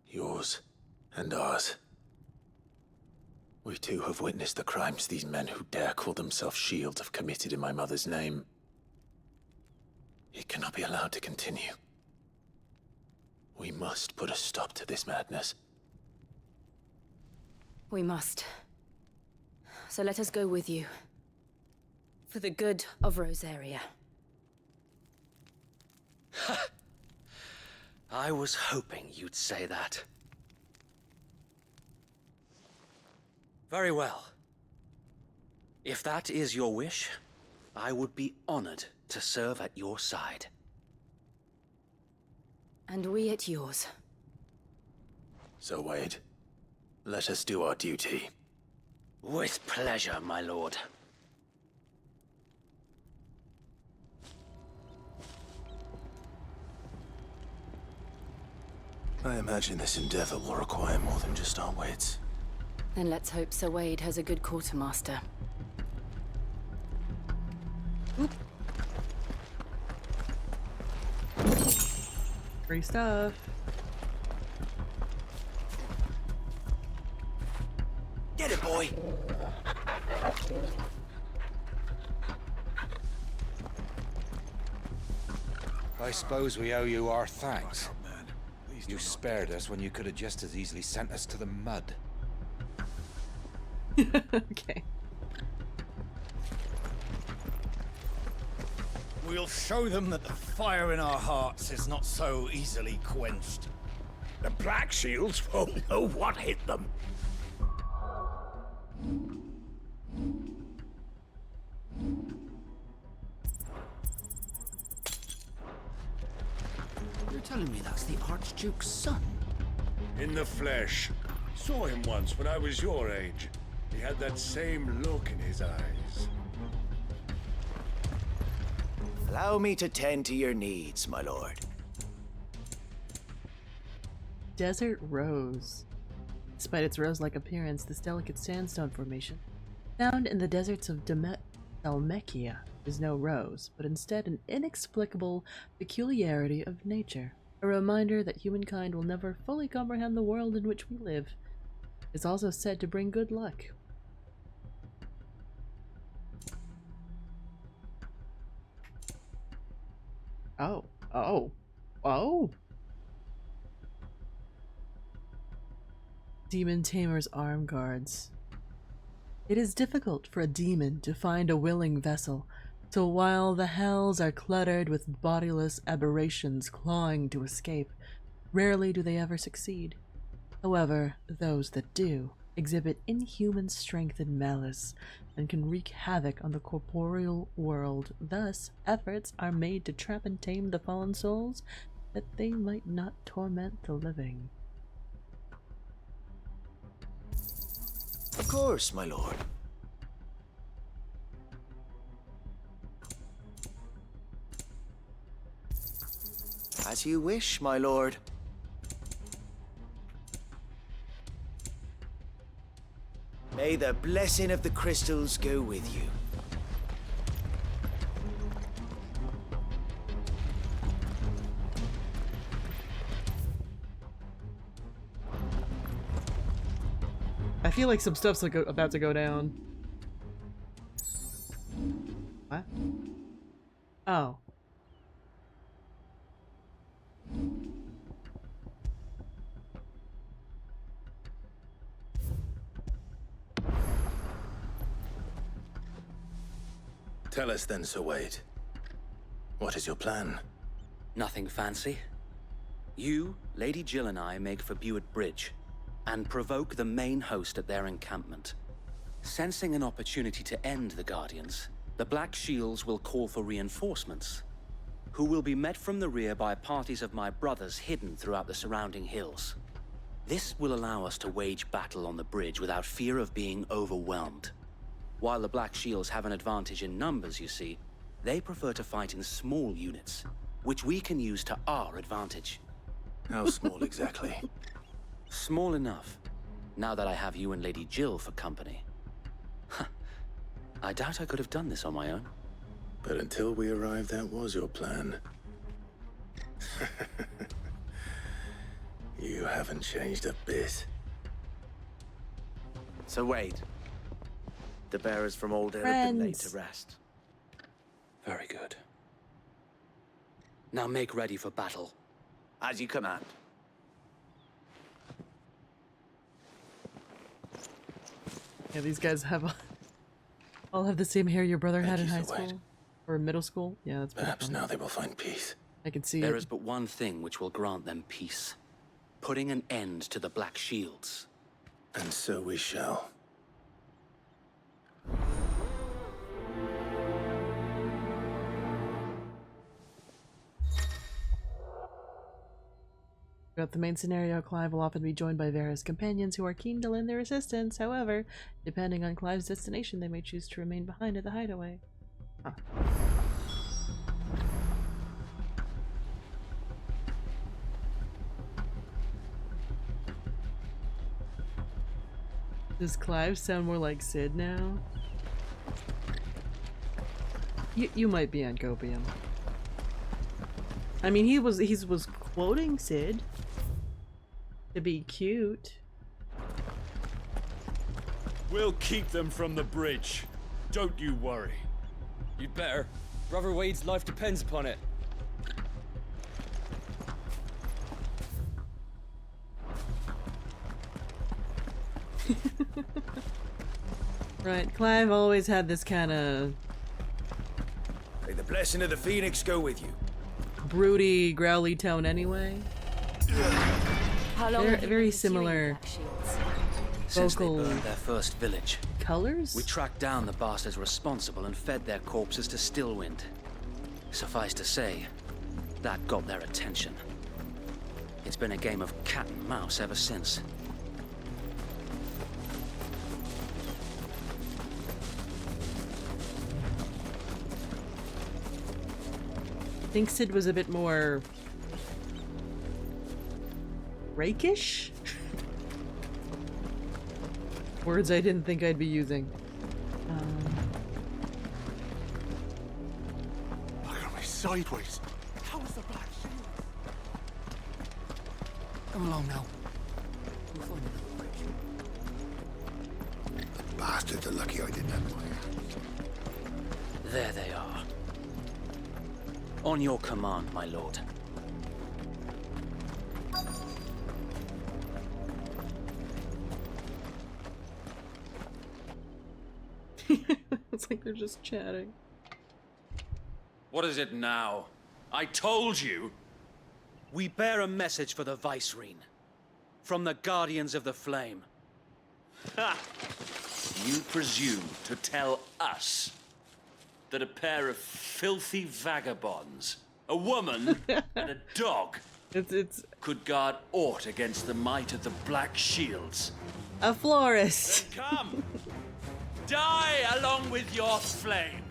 Yours and ours. We too have witnessed the crimes these men who dare call themselves shields have committed in my mother's name. It cannot be allowed to continue. We must put a stop to this madness. We must. So let us go with you. For the good of Rosaria. I was hoping you'd say that. Very well. If that is your wish, I would be honored to serve at your side. And we at yours. So, Wade, let us do our duty. With pleasure, my lord. I imagine this endeavor will require more than just our wits. Then let's hope Sir Wade has a good quartermaster. Free stuff. Get it, boy! I suppose we owe you our thanks. You spared us when you could have just as easily sent us to the mud. Okay. We'll show them that the fire in our hearts is not so easily quenched. The Black Shields won't know what hit them. You're telling me that's the Archduke's son? In the flesh. Saw him once when I was your age. He had that same look in his eyes. Allow me to tend to your needs, my lord. Desert rose. Despite its rose-like appearance, this delicate sandstone formation, found in the deserts of Dalmekia, is no rose, but instead an inexplicable peculiarity of nature. A reminder that humankind will never fully comprehend the world in which we live. It's also said to bring good luck. Oh. Demon Tamer's arm guards. It is difficult for a demon to find a willing vessel, so while the hells are cluttered with bodiless aberrations clawing to escape, rarely do they ever succeed. However, those that do exhibit inhuman strength and malice, and can wreak havoc on the corporeal world. Thus, efforts are made to trap and tame the fallen souls, that they might not torment the living. Of course, my lord. As you wish, my lord. May the blessing of the crystals go with you. I feel like some stuff's about to go down. What? Oh. Tell us then, Sir Wade. What is your plan? Nothing fancy. You, Lady Jill and I make for Buett Bridge and provoke the main host at their encampment. Sensing an opportunity to end the Guardians, the Black Shields will call for reinforcements, who will be met from the rear by parties of my brothers hidden throughout the surrounding hills. This will allow us to wage battle on the bridge without fear of being overwhelmed. While the Black Shields have an advantage in numbers, you see, they prefer to fight in small units, which we can use to our advantage. How small exactly? Small enough, now that I have you and Lady Jill for company. I doubt I could have done this on my own. But until we arrived, that was your plan. You haven't changed a bit. So wait. The bearers from Old Hill have been laid to rest. Very good. Now make ready for battle. As you command. Yeah, these guys have all have the same hair your brother had in high school or middle school. Yeah, that's perhaps now they will find peace. I can see There is but one thing which will grant them peace: putting an end to the Black Shields. And so we shall. Throughout the main scenario, Clive will often be joined by various companions who are keen to lend their assistance. However, depending on Clive's destination, they may choose to remain behind at the hideaway. Huh. Does Clive sound more like Sid now? You might be on copium. I mean, he was quoting Sid to be cute. We'll keep them from the bridge. Don't you worry. You'd better. Brother Wade's life depends upon it. Right, Clive always had this kind of May the blessing of the Phoenix go with you. broody, growly tone anyway. How long They're have you very been similar pursuing Black Shields? Since they vocal burned their first village. colors? We tracked down the bastards responsible and fed their corpses to Stillwind. Suffice to say, that got their attention. It's been a game of cat and mouse ever since. think Sid was a bit more rakish? Words I didn't think I'd be using. Look at me sideways. How was the black shield? Come along now. Bastards are lucky I didn't have my hand. There they are. On your command, my lord. It's like they're just chatting. What is it now? I told you! We bear a message for the Vicereine. From the Guardians of the Flame. Ha! You presume to tell us that a pair of filthy vagabonds, a woman and a dog, could guard aught against the might of the Black Shields? A florist. Then come! Die along with your flame!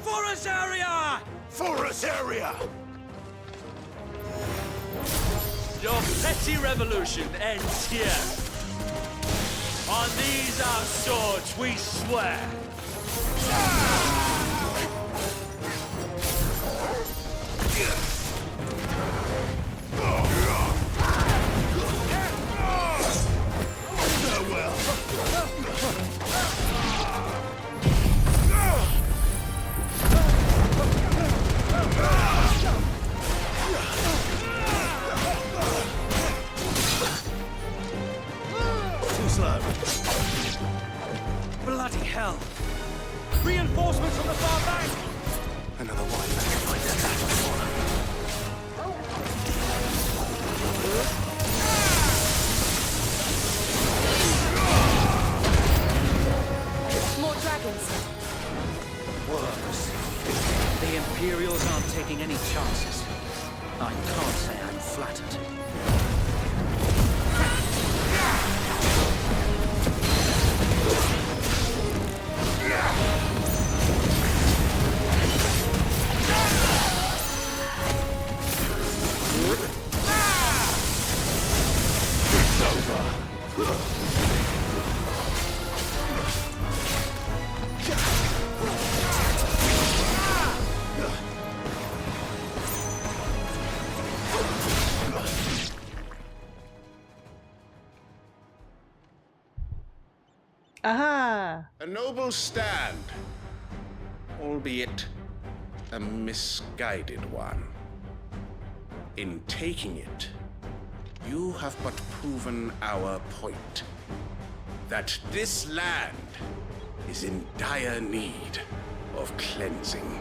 For Azaria! For Azaria! Your petty revolution ends here. On these our swords we swear. Too slow. Bloody hell! Reinforcements from the far bank! Another white man like More dragons. Worse. The Imperials aren't taking any chances. I can't say I'm flattered. Aha! A noble stand, albeit a misguided one. In taking it, you have but proven our point. That this land is in dire need of cleansing.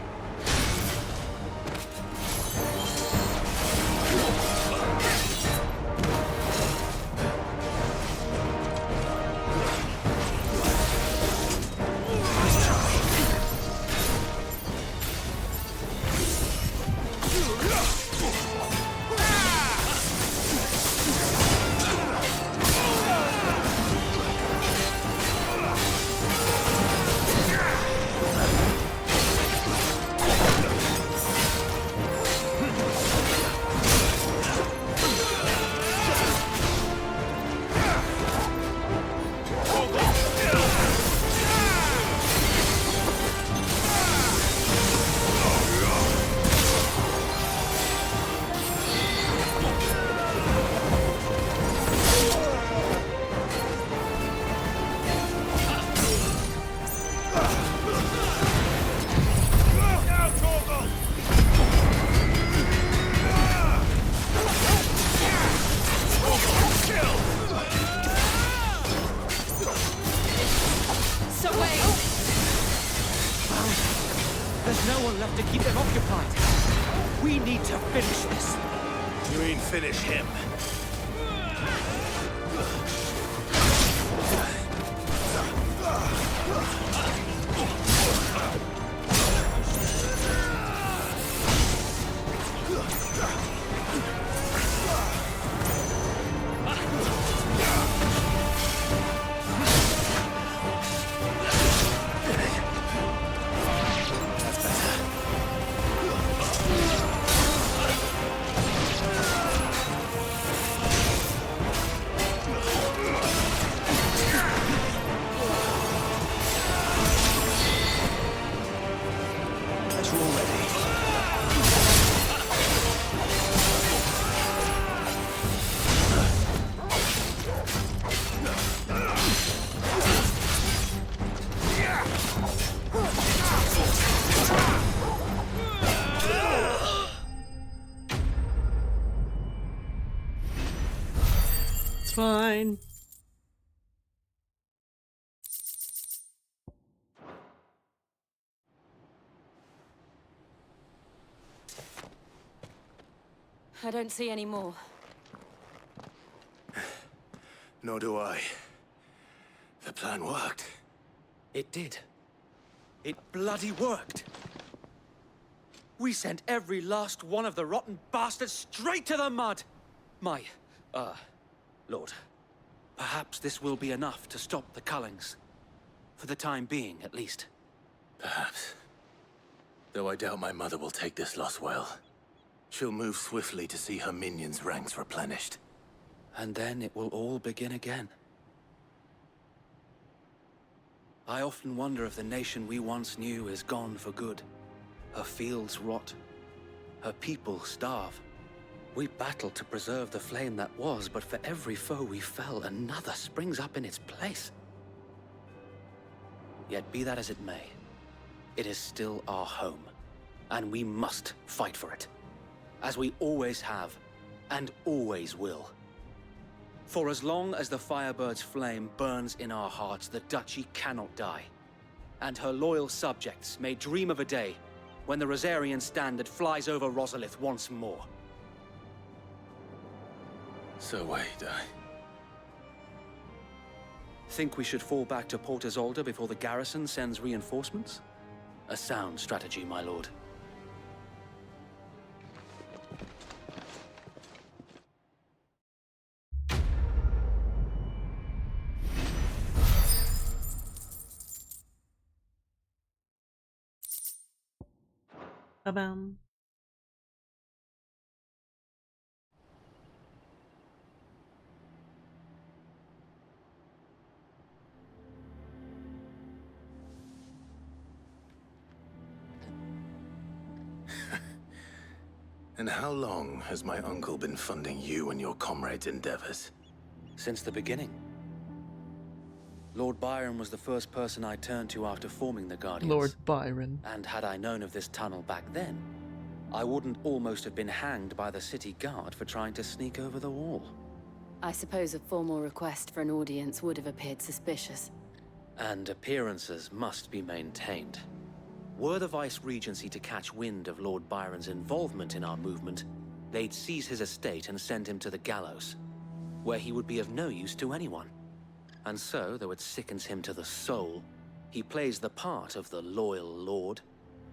There's no one left to keep them occupied. We need to finish this. You mean finish him? better already. It's fine. I don't see any more. Nor do I. The plan worked. It did. It bloody worked. We sent every last one of the rotten bastards straight to the mud! Lord, perhaps this will be enough to stop the Cullings. For the time being, at least. Perhaps. Though I doubt my mother will take this loss well. She'll move swiftly to see her minions' ranks replenished. And then it will all begin again. I often wonder if the nation we once knew is gone for good. Her fields rot. Her people starve. We battled to preserve the flame that was, but for every foe we fell, another springs up in its place. Yet be that as it may, it is still our home, and we must fight for it. As we always have, and always will. For as long as the Firebird's flame burns in our hearts, the Duchy cannot die. And her loyal subjects may dream of a day when the Rosarian standard flies over Rosalith once more. So wait, Think we should fall back to Port Isolde before the garrison sends reinforcements? A sound strategy, my lord. Ba-bam. And how long has my uncle been funding you and your comrades' endeavors? Since the beginning. Lord Byron was the first person I turned to after forming the Guardians. Lord Byron. And had I known of this tunnel back then, I wouldn't almost have been hanged by the city guard for trying to sneak over the wall. I suppose a formal request for an audience would have appeared suspicious. And appearances must be maintained. Were the Vice-Regency to catch wind of Lord Byron's involvement in our movement, they'd seize his estate and send him to the gallows, where he would be of no use to anyone. And so, though it sickens him to the soul, he plays the part of the loyal lord,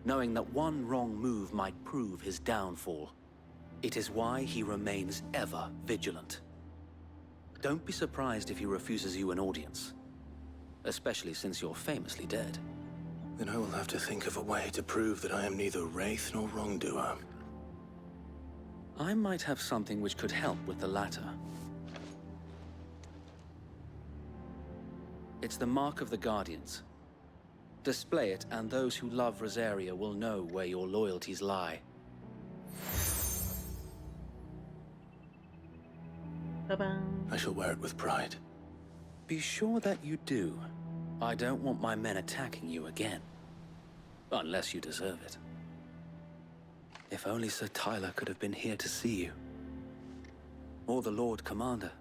knowing that one wrong move might prove his downfall. It is why he remains ever vigilant. Don't be surprised if he refuses you an audience, especially since you're famously dead. Then I will have to think of a way to prove that I am neither wraith nor wrongdoer. I might have something which could help with the latter. It's the mark of the Guardians. Display it, and those who love Rosaria will know where your loyalties lie. Ba-bam. I shall wear it with pride. Be sure that you do. I don't want my men attacking you again. Unless you deserve it. If only Sir Tyler could have been here to see you. Or the Lord Commander.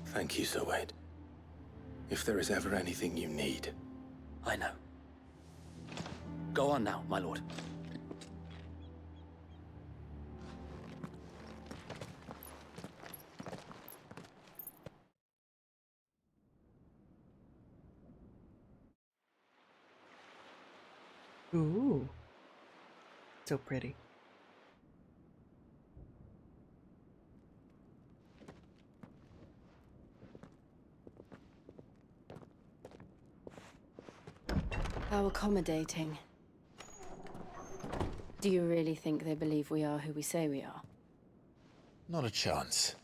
Thank you, Sir Wade. If there is ever anything you need. I know. Go on now, my lord. Ooh. So pretty. How accommodating. Do you really think they believe we are who we say we are? Not a chance.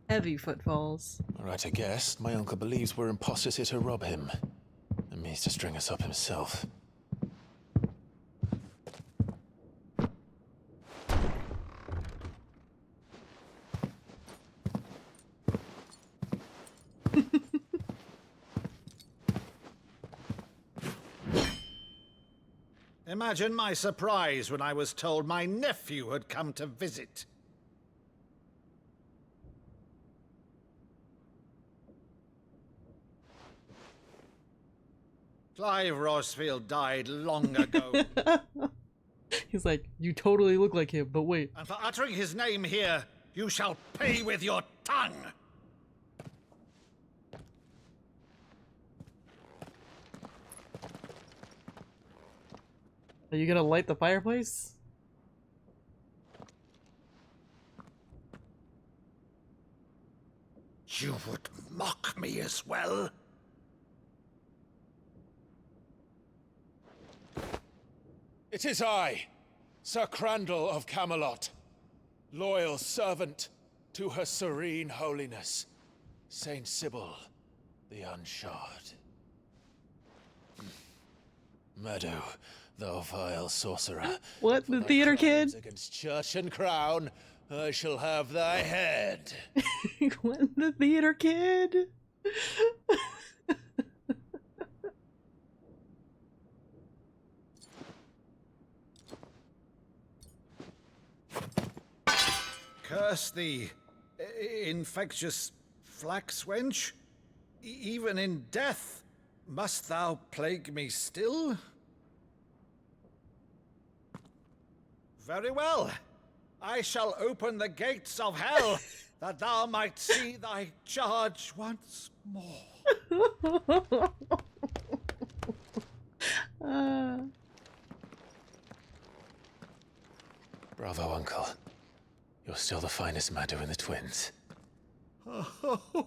Heavy footfalls. Alright, I guess. My uncle believes we're imposters here to rob him. And means to string us up himself. Imagine my surprise when I was told my nephew had come to visit. Clive Rossfield died long ago. He's like, you totally look like him, but wait. And for uttering his name here, you shall pay with your tongue. Are you gonna light the fireplace? You would mock me as well? It is I, Sir Crandall of Camelot, loyal servant to Her Serene Holiness, Saint Sybil the Unshod. Meadow, thou vile sorcerer. What? The theater kid? Against church and crown, I shall have thy head. What? The theater kid? Curse thee, infectious flax wench. Even in death, must thou plague me still? Very well. I shall open the gates of hell, that thou might see thy charge once more. Bravo, Uncle. You're still the finest Meadow in the twins. Oh,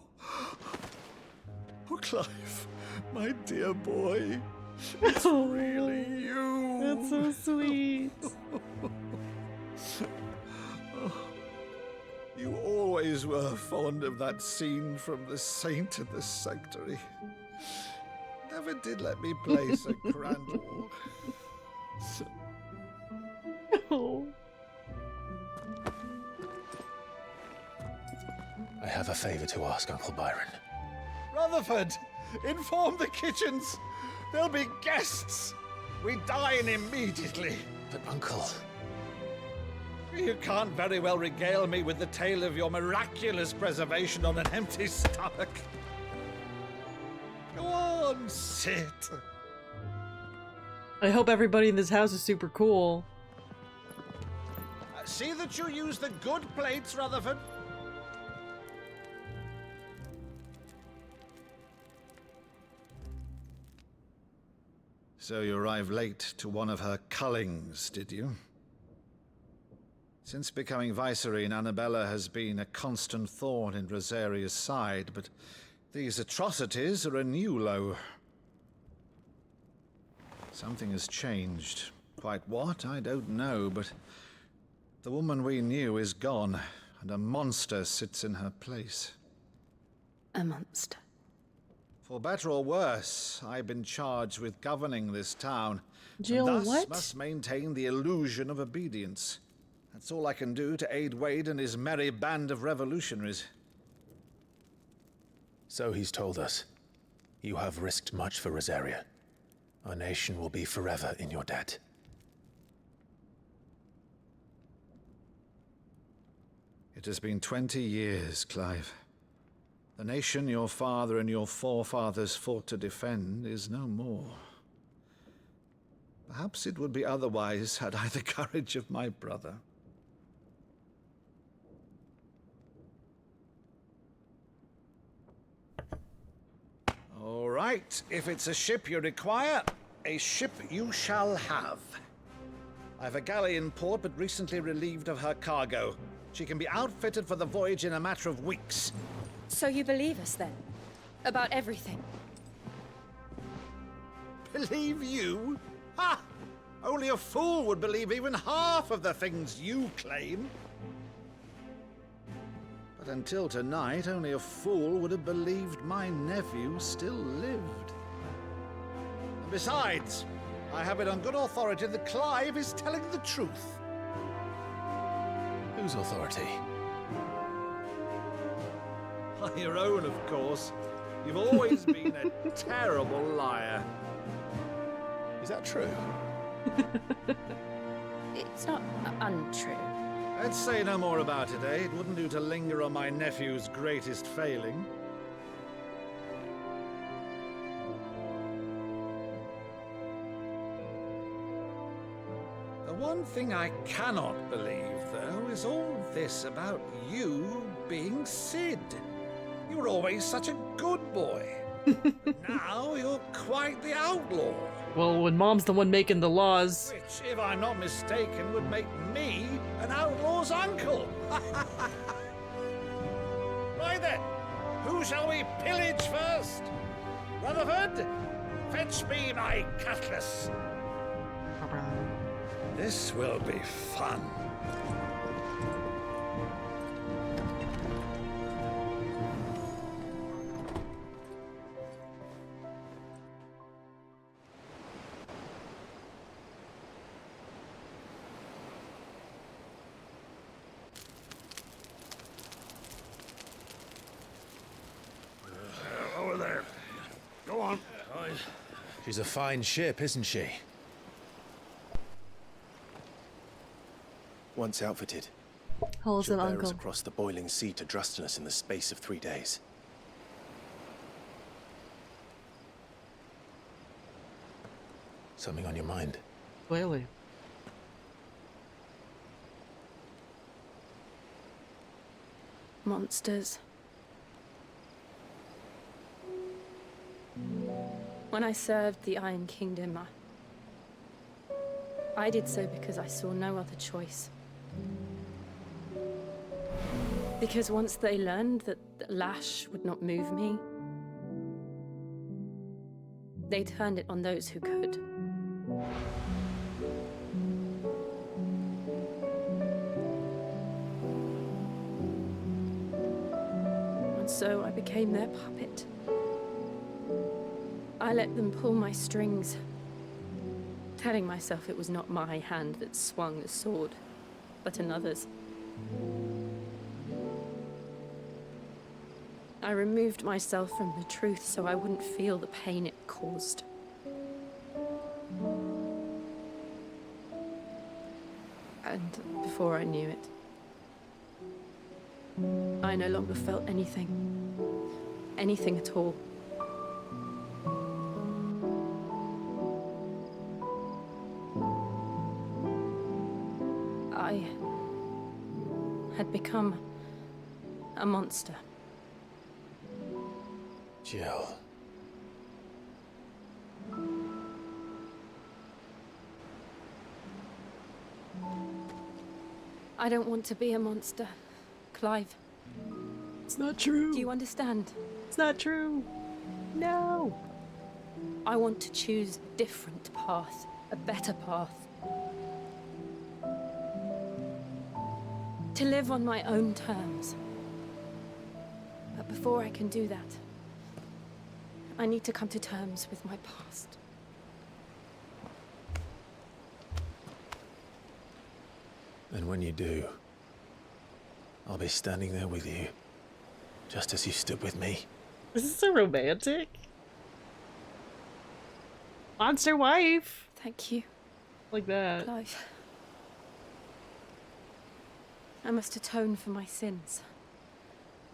Clive, my dear boy. It's really you. That's so sweet. You always were fond of that scene from The Saint in the Sanctuary. Never did let me play Sir Crandall. Oh. I have a favor to ask, Uncle Byron. Rutherford, inform the kitchens. There'll be guests. We dine immediately. But, Uncle... You can't very well regale me with the tale of your miraculous preservation on an empty stomach. Go on, sit. I hope everybody in this house is super cool. See that you use the good plates, Rutherford. So you arrived late to one of her cullings, did you? Since becoming Vicereine, Annabella has been a constant thorn in Rosaria's side, but these atrocities are a new low. Something has changed. Quite what, I don't know, but the woman we knew is gone, and a monster sits in her place. A monster. For better or worse, I've been charged with governing this town, Jill, and thus what? must maintain the illusion of obedience. That's all I can do to aid Wade and his merry band of revolutionaries. So he's told us. You have risked much for Rosaria. Our nation will be forever in your debt. It has been 20 years, Clive. The nation your father and your forefathers fought to defend is no more. Perhaps it would be otherwise had I the courage of my brother. All right, if it's a ship you require, a ship you shall have. I've a galley in port, but recently relieved of her cargo. She can be outfitted for the voyage in a matter of weeks. So you believe us, then? About everything? Believe you? Ha! Only a fool would believe even half of the things you claim. But until tonight, only a fool would have believed my nephew still lived. And besides, I have it on good authority that Clive is telling the truth. Whose authority? Your own, of course. You've always been a terrible liar. Is that true? It's not untrue. Let's say no more about it, eh? It wouldn't do to linger on my nephew's greatest failing. The one thing I cannot believe, though, is all this about you being Sid. You were always such a good boy. But now you're quite the outlaw. Well, when Mom's the one making the laws. Which, if I'm not mistaken, would make me an outlaw's uncle. Right then, who shall we pillage first? Rutherford, fetch me my cutlass. This will be fun. Over there. Go on. She's a fine ship, isn't she? Once outfitted, Holes she'll of bear us uncle. across the boiling sea to Drustinus in the space of 3 days. Something on your mind? Clearly. Monsters. When I served the Iron Kingdom, I did so because I saw no other choice. Because once they learned that the lash would not move me, they turned it on those who could. And so I became their puppet. I let them pull my strings, telling myself it was not my hand that swung the sword, but another's. I removed myself from the truth so I wouldn't feel the pain it caused. And before I knew it, I no longer felt anything. Anything at all. I had become a monster. Jill. I don't want to be a monster, Clive. It's not true. Do you understand? It's not true. No. I want to choose a different path, a better path. To live on my own terms. But before I can do that, I need to come to terms with my past. And when you do, I'll be standing there with you, just as you stood with me. This is so romantic. Monster wife. Thank you. Like that. Clive. I must atone for my sins.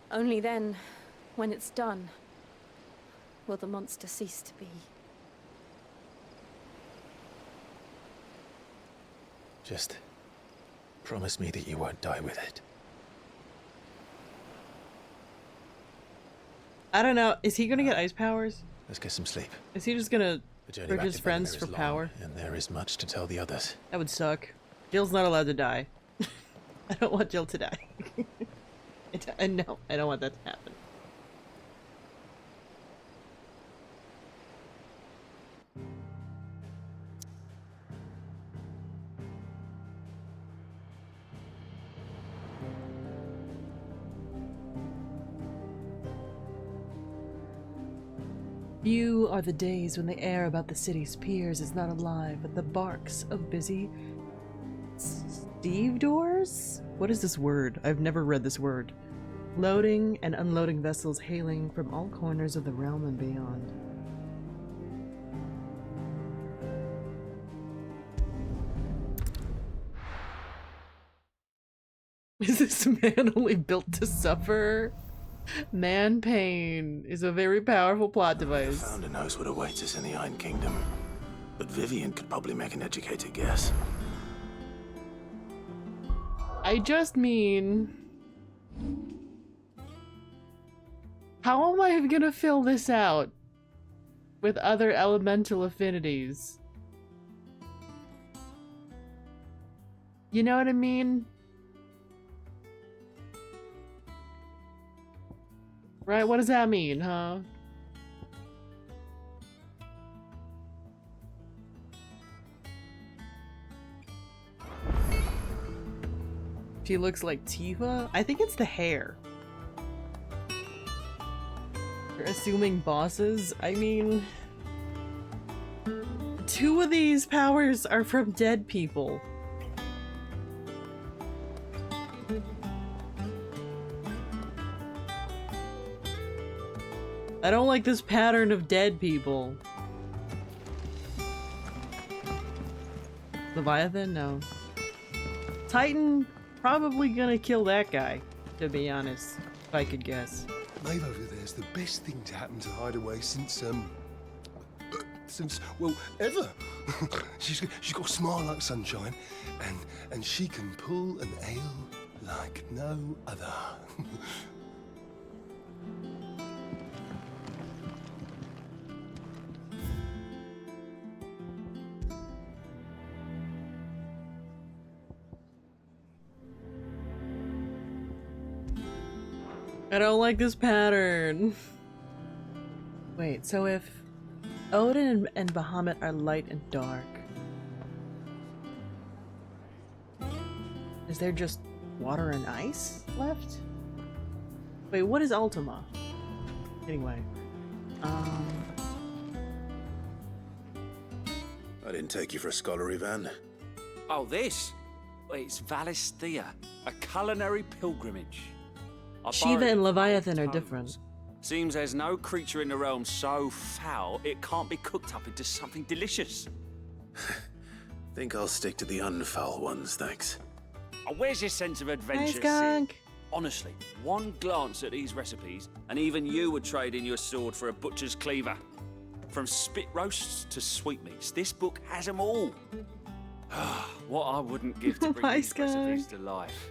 Only then, when it's done, will the monster cease to be. Just promise me that you won't die with it. I don't know. Is he gonna get ice powers? Let's get some sleep. Is he just gonna The journey bring back his to friends Vladimir for is long, power? and there is much to tell the others. That would suck. Jill's not allowed to die. I don't want Jill to die. No, I don't want that to happen. Few are the days when the air about the city's piers is not alive with the barks of busy stevedores? What is this word? I've never read this word. Loading and unloading vessels hailing from all corners of the realm and beyond. Is this man only built to suffer? Man pain is a very powerful plot device. The founder knows what awaits us in the Iron Kingdom, but Vivian could probably make an educated guess. I just mean, how am I gonna fill this out with other elemental affinities? You know what I mean? Right, what does that mean, huh? She looks like Tifa? I think it's the hair. You're assuming bosses? I mean, 2 of these powers are from dead people. I don't like this pattern of dead people. Leviathan? No. Titan? Probably gonna kill that guy, to be honest, if I could guess. Maeve over there's the best thing to happen to Hideaway since, well, ever. she's got a smile like sunshine, and she can pull an ale like no other. I don't like this pattern. Wait, so if Odin and Bahamut are light and dark, is there just water and ice left? Wait, what is Ultima? Anyway, I didn't take you for a scholar, Ivan. Oh, this? Well, it's Valisthea, a culinary pilgrimage. I Shiva borrowed and it from Leviathan old are different. tomes. Seems there's no creature in the realm so foul it can't be cooked up into something delicious. Think I'll stick to the unfoul ones, thanks. Oh, where's your sense of adventure? Nice Sid? gunk. Honestly, one glance at these recipes, and even you would trade in your sword for a butcher's cleaver. From spit roasts to sweetmeats, this book has them all. What I wouldn't give to bring Nice these recipes guy. to life.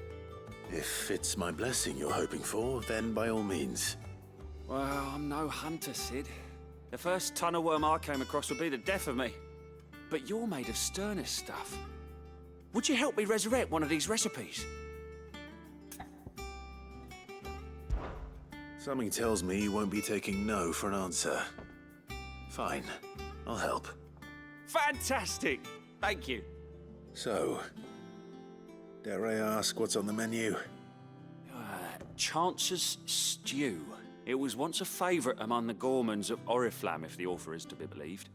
If it's my blessing you're hoping for, then by all means. Well, I'm no hunter, Sid. The first ton of worm I came across would be the death of me. But you're made of sterner stuff. Would you help me resurrect one of these recipes? Something tells me you won't be taking no for an answer. Fine, I'll help. Fantastic! Thank you. So, dare I ask what's on the menu? Chance's Stew. It was once a favourite among the gourmands of Oriflamme, if the author is to be believed.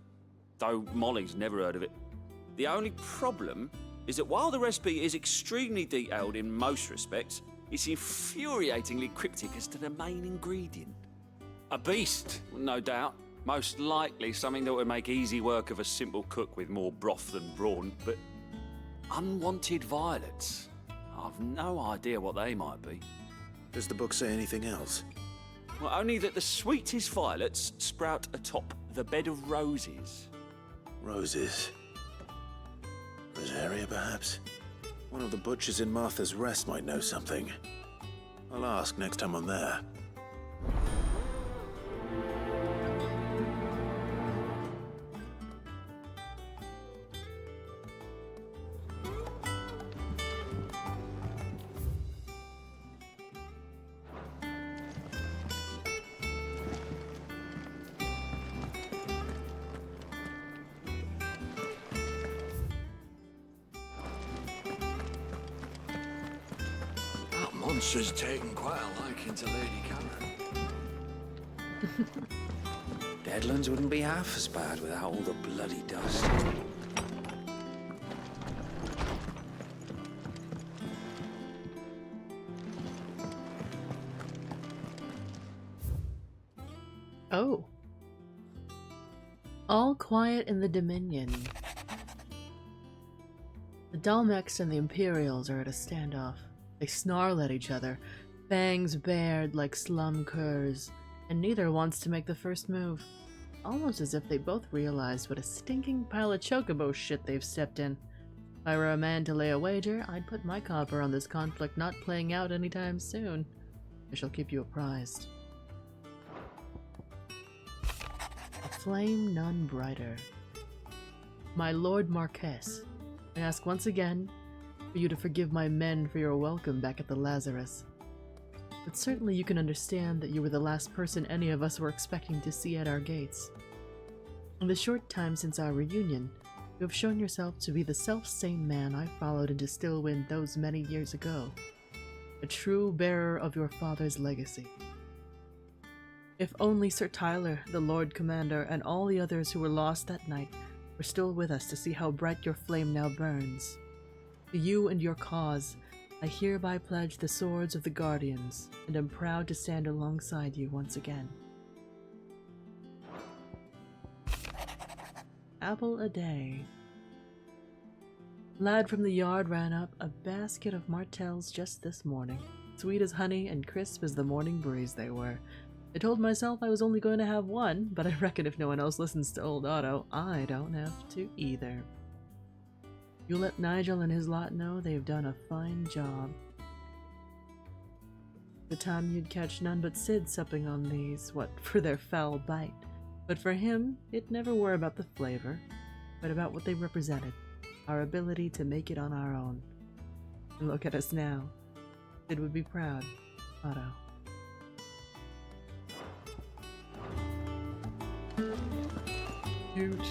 Though Molly's never heard of it. The only problem is that while the recipe is extremely detailed in most respects, it's infuriatingly cryptic as to the main ingredient. A beast, no doubt. Most likely something that would make easy work of a simple cook with more broth than brawn, but unwanted violets. I've no idea what they might be. Does the book say anything else? Well, only that the sweetest violets sprout atop the bed of roses. Roses. Rosaria, perhaps? One of the butchers in Martha's Rest might know something. I'll ask next time I'm there. That monster's taken quite a liking to Lady Cameron. Deadlands wouldn't be half as bad without all the bloody dust. Oh. All quiet in the Dominion. The Dalmex and the Imperials are at a standoff. They snarl at each other, fangs bared like slum curs, and neither wants to make the first move. Almost as if they both realized what a stinking pile of chocobo shit they've stepped in. If I were a man to lay a wager, I'd put my copper on this conflict not playing out anytime soon. I shall keep you apprised. A flame none brighter. My Lord Marquess, I ask once again for you to forgive my men for your welcome back at the Lazarus. But certainly you can understand that you were the last person any of us were expecting to see at our gates. In the short time since our reunion, you have shown yourself to be the self-same man I followed into Stillwind those many years ago, a true bearer of your father's legacy. If only Sir Tyler, the Lord Commander, and all the others who were lost that night were still with us to see how bright your flame now burns. To you and your cause, I hereby pledge the swords of the Guardians, and am proud to stand alongside you once again. Apple a day. Lad from the yard ran up a basket of martels just this morning. Sweet as honey and crisp as the morning breeze they were. I told myself I was only going to have one, but I reckon if no one else listens to old Otto, I don't have to either. You let Nigel and his lot know they've done a fine job. The time you'd catch none but Sid supping on these, what, for their foul bite. But for him, it never were about the flavor, but about what they represented, our ability to make it on our own. And look at us now. Sid would be proud, Otto. Cute.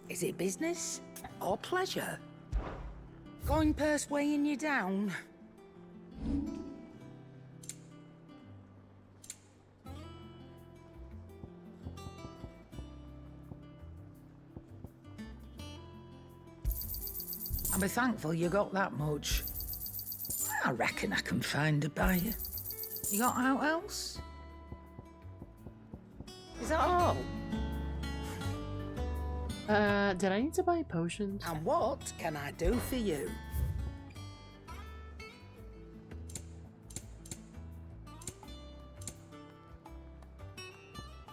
Is it business or pleasure? Going purse weighing you down? I'll be thankful you got that much. I reckon I can find a buyer. You got out else? Is that all? Did I need to buy potions? And what can I do for you?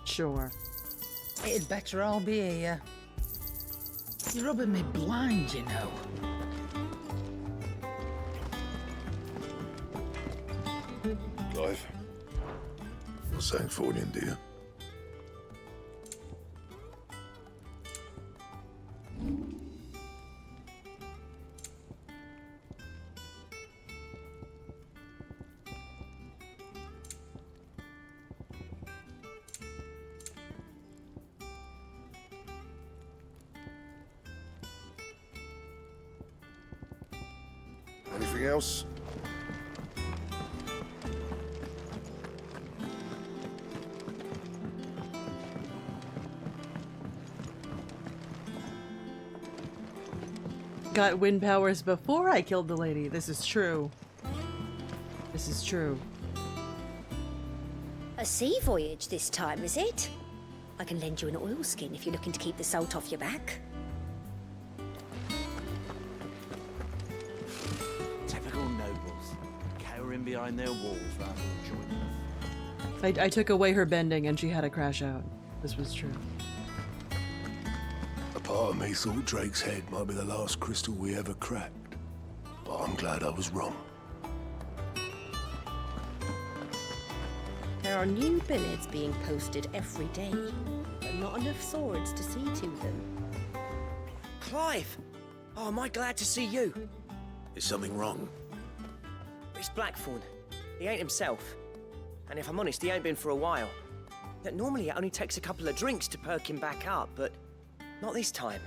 Sure. It'd better all be here. You're rubbing me blind, you know. Clive. You're saying Fornian, do you? Anything else? Got wind powers before I killed the lady. This is true. This is true. A sea voyage this time, is it? I can lend you an oilskin if you're looking to keep the salt off your back. Typical nobles, cowering behind their walls rather than joining them. I took away her bending and she had a crash out. This was true. A part of me thought Drake's head might be the last crystal we ever cracked. but I'm glad I was wrong. There are new billets being posted every day, but not enough swords to see to them. Clive! Oh, am I glad to see you? Is something wrong? It's Blackthorn. He ain't himself. And if I'm honest, he ain't been for a while. Yet normally it only takes a couple of drinks to perk him back up, but not this time.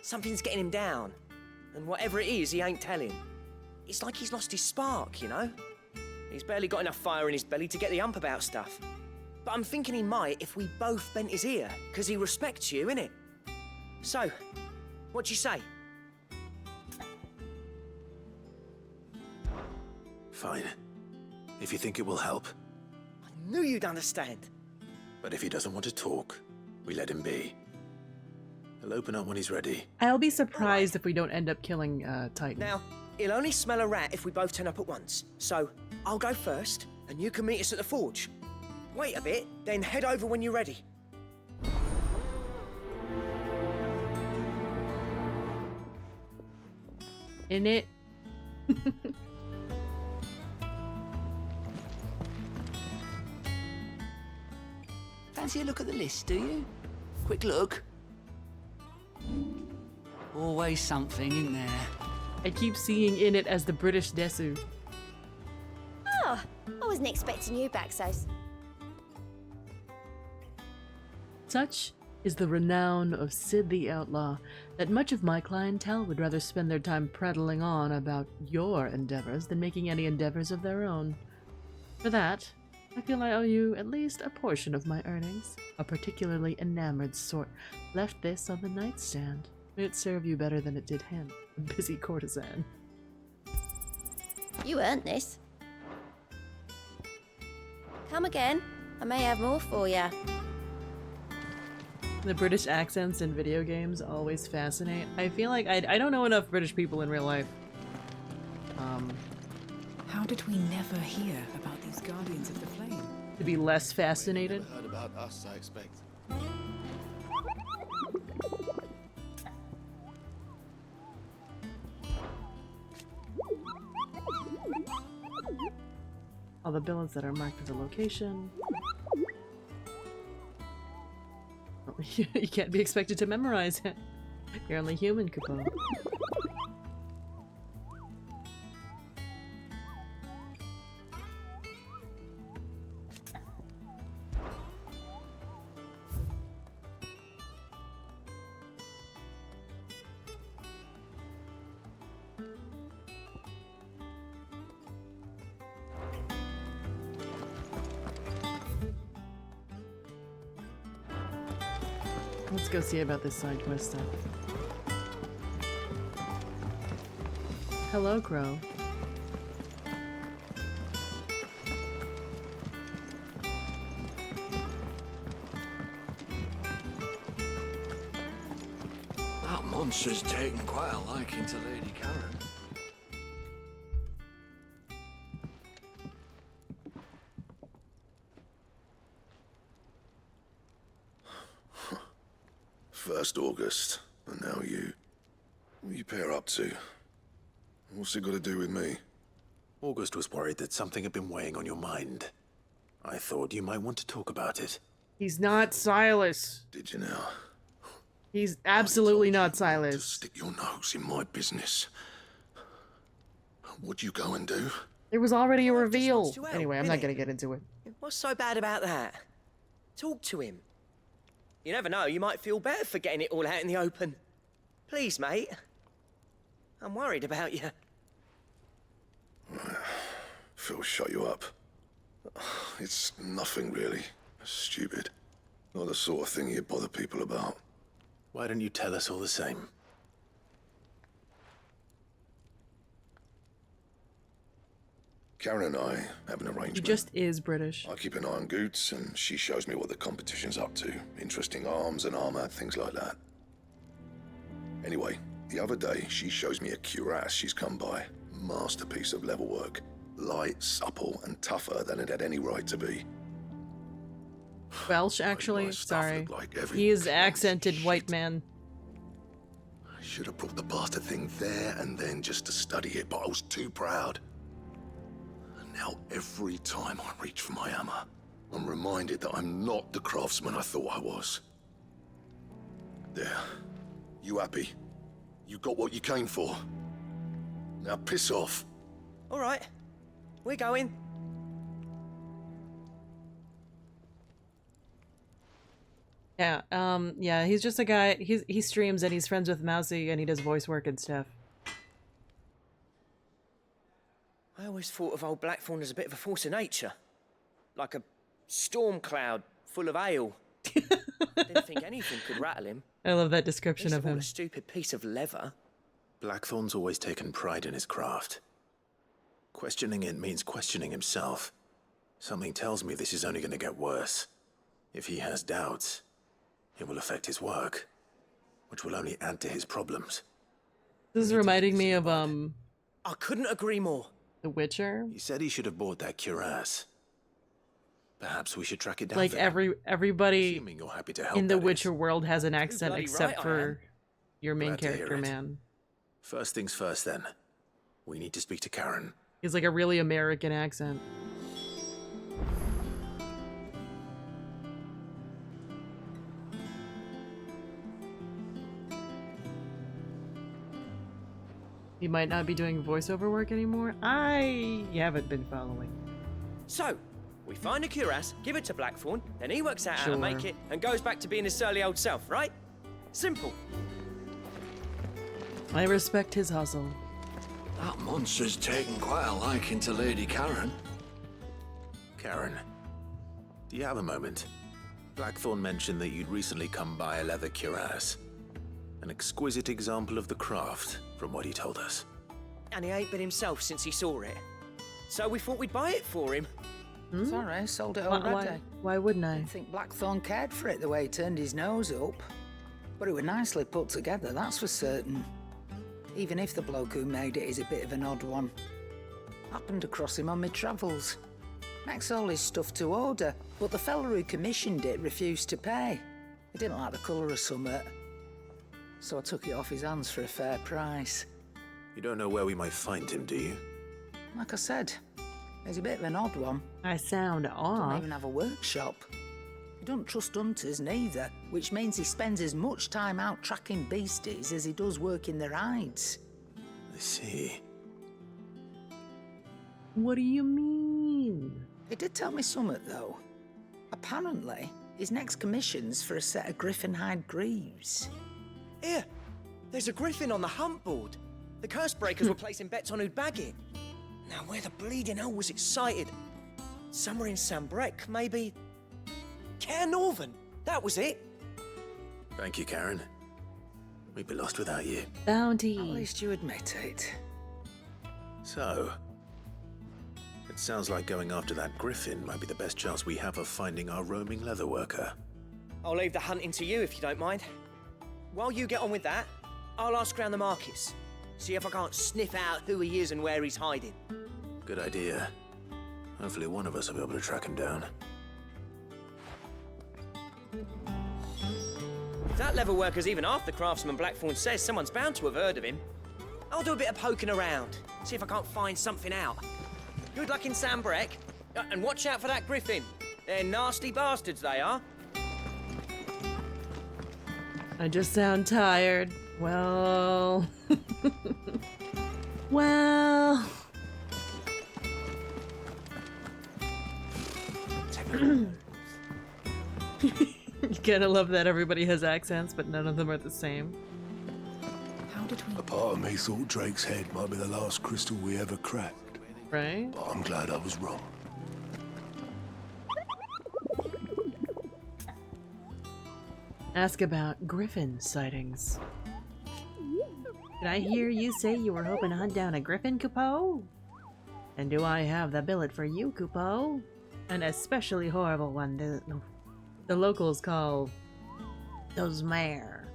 Something's getting him down. And whatever it is, he ain't telling. It's like he's lost his spark, you know? He's barely got enough fire in his belly to get the ump about stuff. But I'm thinking he might if we both bent his ear, because he respects you, innit? So, what do you say? Fine. If you think it will help. I knew you'd understand. But if he doesn't want to talk, we let him be. He'll open up when he's ready. I'll be surprised if we don't end up killing Titan. Now, he'll only smell a rat if we both turn up at once. So, I'll go first, and you can meet us at the forge. Wait a bit, then head over when you're ready. In it. Fancy a look at the list, do you? Quick look. Always something in there. I keep seeing in it as the British Desu. Oh, I wasn't expecting you back, Sos. Such is the renown of Sid the Outlaw that much of my clientele would rather spend their time prattling on about your endeavors than making any endeavors of their own. For that, I feel I owe you at least a portion of my earnings. A particularly enamored sort left this on the nightstand. May it serve you better than it did him, a busy courtesan. You earned this. Come again. I may have more for you. The British accents in video games always fascinate. I feel like I don't know enough British people in real life. How did we never hear about these Guardians of the Flame? To be less fascinated. Heard about us, I expect. All the billets that are marked as a location. You can't be expected to memorize it. You're only human, Capone. Let's go see about this side quest stuff. Hello, Crow. That monster's taken quite a liking to Lady Karen. First August, and now you. What are you pair up to? What's it got to do with me? August was worried that something had been weighing on your mind. I thought you might want to talk about it. He's not Silas. Did you now? He's absolutely not Silas. Stick your nose in my business. What'd you go and do? There was already a reveal. to help, Anyway, I'm not innit? gonna get into it. What's so bad about that? Talk to him. You never know, you might feel better for getting it all out in the open. Please, mate. I'm worried about you. Phil shut you up. It's nothing really. Stupid. Not the sort of thing you bother people about. Why don't you tell us all the same? Karen and I have an arrangement. He just is British. I keep an eye on Goots, and she shows me what the competition's up to. Interesting arms and armor, things like that. Anyway, the other day, she shows me a cuirass she's come by. Masterpiece of level work. Light, supple, and tougher than it had any right to be. Welsh, actually. Sorry. like every He is accented white man. Should have brought the bastard thing there and then just to study it, but I was too proud. And now every time I reach for my hammer, I'm reminded that I'm not the craftsman I thought I was. There. You happy? You got what you came for. Now piss off. All right. We're going. Yeah, yeah, he's just a guy, he streams and he's friends with Mousy and he does voice work and stuff. I always thought of old Blackthorn as a bit of a force of nature. Like a storm cloud full of ale. Didn't think anything could rattle him. I love that description Least of all him. a stupid piece of leather. Blackthorn's always taken pride in his craft. Questioning it means questioning himself. Something tells me this is only going to get worse. If he has doubts, it will affect his work, which will only add to his problems. This is reminding me of, I couldn't agree more. The Witcher. He said he should have bought that cuirass. Perhaps we should track it down. Like for him. everybody Assuming you're happy to help, in the that is. Witcher world has an accent bloody except right I for your main Glad to hear character, it. man. First things first, then. We need to speak to Karen. He's like a really American accent. He might not be doing voiceover work anymore. I haven't been following. So, we find a cuirass, give it to Blackthorn, then he works out how to Sure. make it, and goes back to being his surly old self, right? Simple. I respect his hustle. That monster's taken quite a liking to Lady Karen. Karen, do you have a moment? Blackthorn mentioned that you'd recently come by a leather cuirass. An exquisite example of the craft, from what he told us. And he ain't been himself since he saw it. So we thought we'd buy it for him. Sorry, sold it Why- already. why wouldn't I? Didn't think Blackthorn cared for it the way he turned his nose up. But it was nicely put together, that's for certain. Even if the bloke who made it is a bit of an odd one. Happened across him on my travels. Makes all his stuff to order, but the fella who commissioned it refused to pay. He didn't like the colour of summit. So I took it off his hands for a fair price. You don't know where we might find him, do you? Like I said, he's a bit of an odd one. I sound Doesn't off. even have a workshop. He don't trust hunters neither, which means he spends as much time out tracking beasties as he does working their hides. I see. What do you mean? He did tell me something, though. Apparently, his next commission's for a set of griffin hide greaves. Here, there's a griffin on the hunt board. The curse breakers were placing bets on who'd bag it. Now, where the bleeding hell was it sighted? Somewhere in Sambrec, maybe. Care Northern, that was it. Thank you, Karen. We'd be lost without you. Bounty. At least you admit it. So, it sounds like going after that griffin might be the best chance we have of finding our roaming leather worker. I'll leave the hunting to you if you don't mind. While you get on with that, I'll ask around the markets. See if I can't sniff out who he is and where he's hiding. Good idea. Hopefully one of us will be able to track him down. If that leather worker's even half the craftsman Blackthorn says, someone's bound to have heard of him. I'll do a bit of poking around, see if I can't find something out. Good luck in Sambrec, and watch out for that griffin. They're nasty bastards, they are. I just sound tired. Well... well... You gotta love that everybody has accents, but none of them are the same. How did we... A part of me thought Drake's head might be the last crystal we ever cracked. Right? But I'm glad I was wrong. Ask about griffin sightings. Did I hear you say you were hoping to hunt down a griffin, Coupeau? And do I have the billet for you, Coupeau? An especially horrible one the locals call those mare.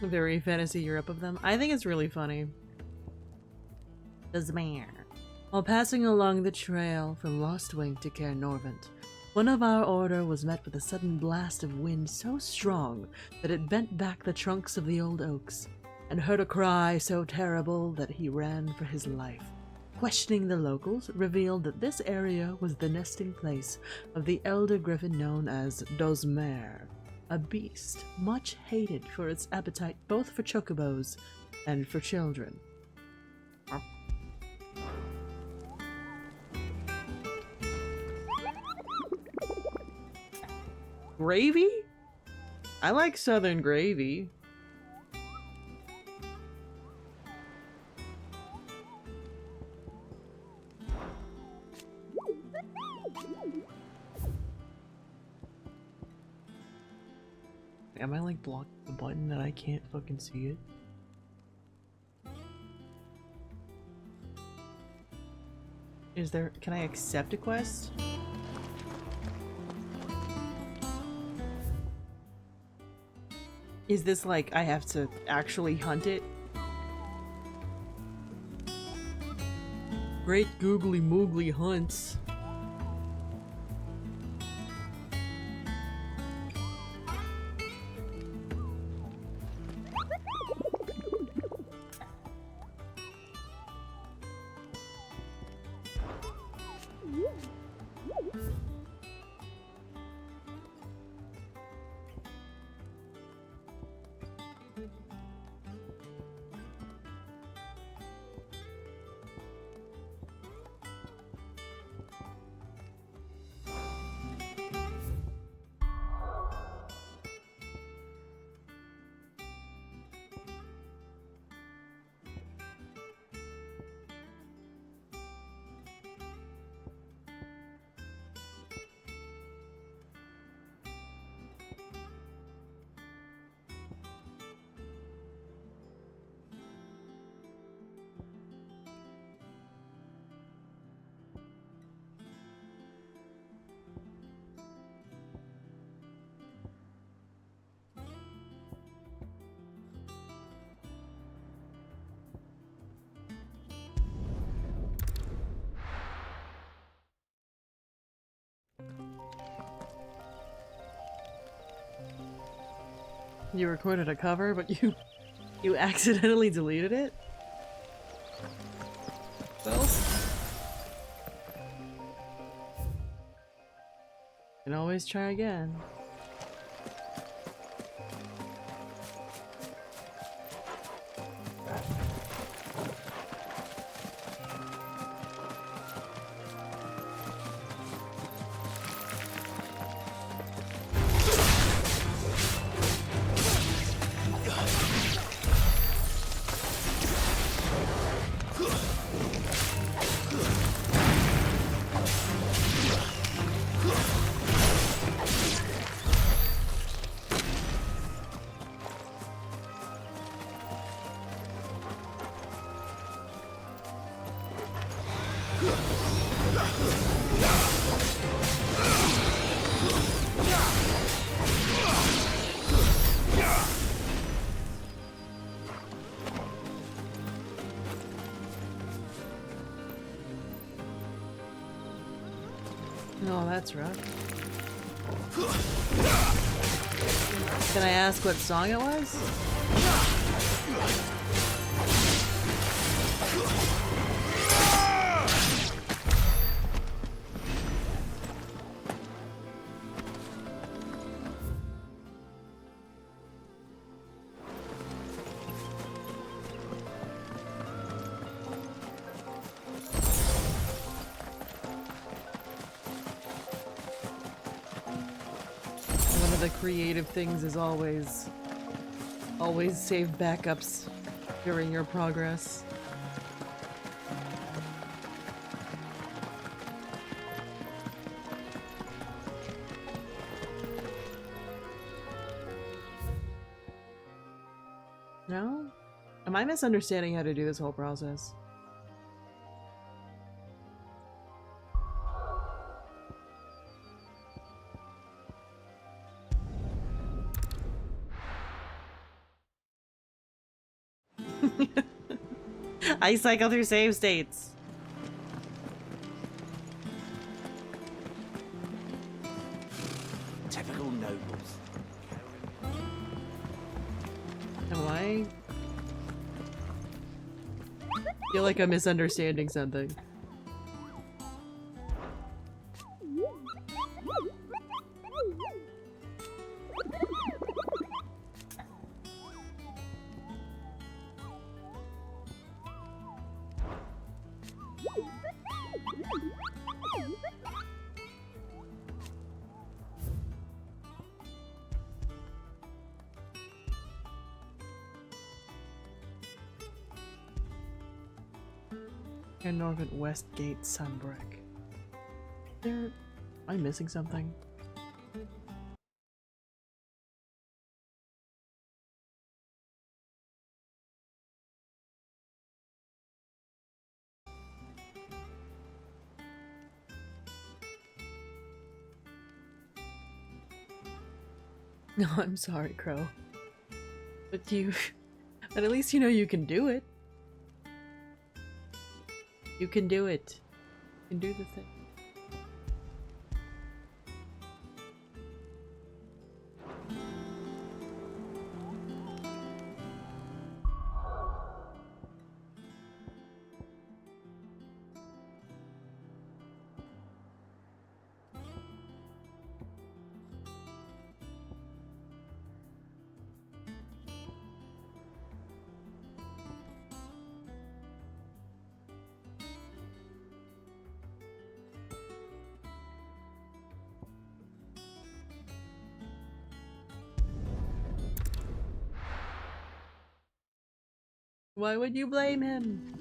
Very fantasy Europe of them. I think it's really funny. Those mare. While passing along the trail from Lost Wing to Caer Norvent, One of our order was met with a sudden blast of wind so strong that it bent back the trunks of the old oaks, and heard a cry so terrible that he ran for his life. Questioning the locals revealed that this area was the nesting place of the elder griffin known as Dozmer, a beast much hated for its appetite both for chocobos and for children. Gravy? I like southern gravy. Am I like blocking the button that I can't fucking see it? Is there, can I accept a quest? Is this like I have to actually hunt it? Great googly moogly hunts. You recorded a cover, but you accidentally deleted it? Well, can always try again. Oh, that's rough. Can I ask what song it was? Creative things is always save backups during your progress. No? Am I misunderstanding how to do this whole process? I cycle through save states. typical nobles. Am I? Feel like I'm misunderstanding something. Northern Westgate Sunbrick. Am I missing something? No, I'm sorry, Crow. But but at least you know you can do it. You can do it. You can do the thing. Why would you blame him?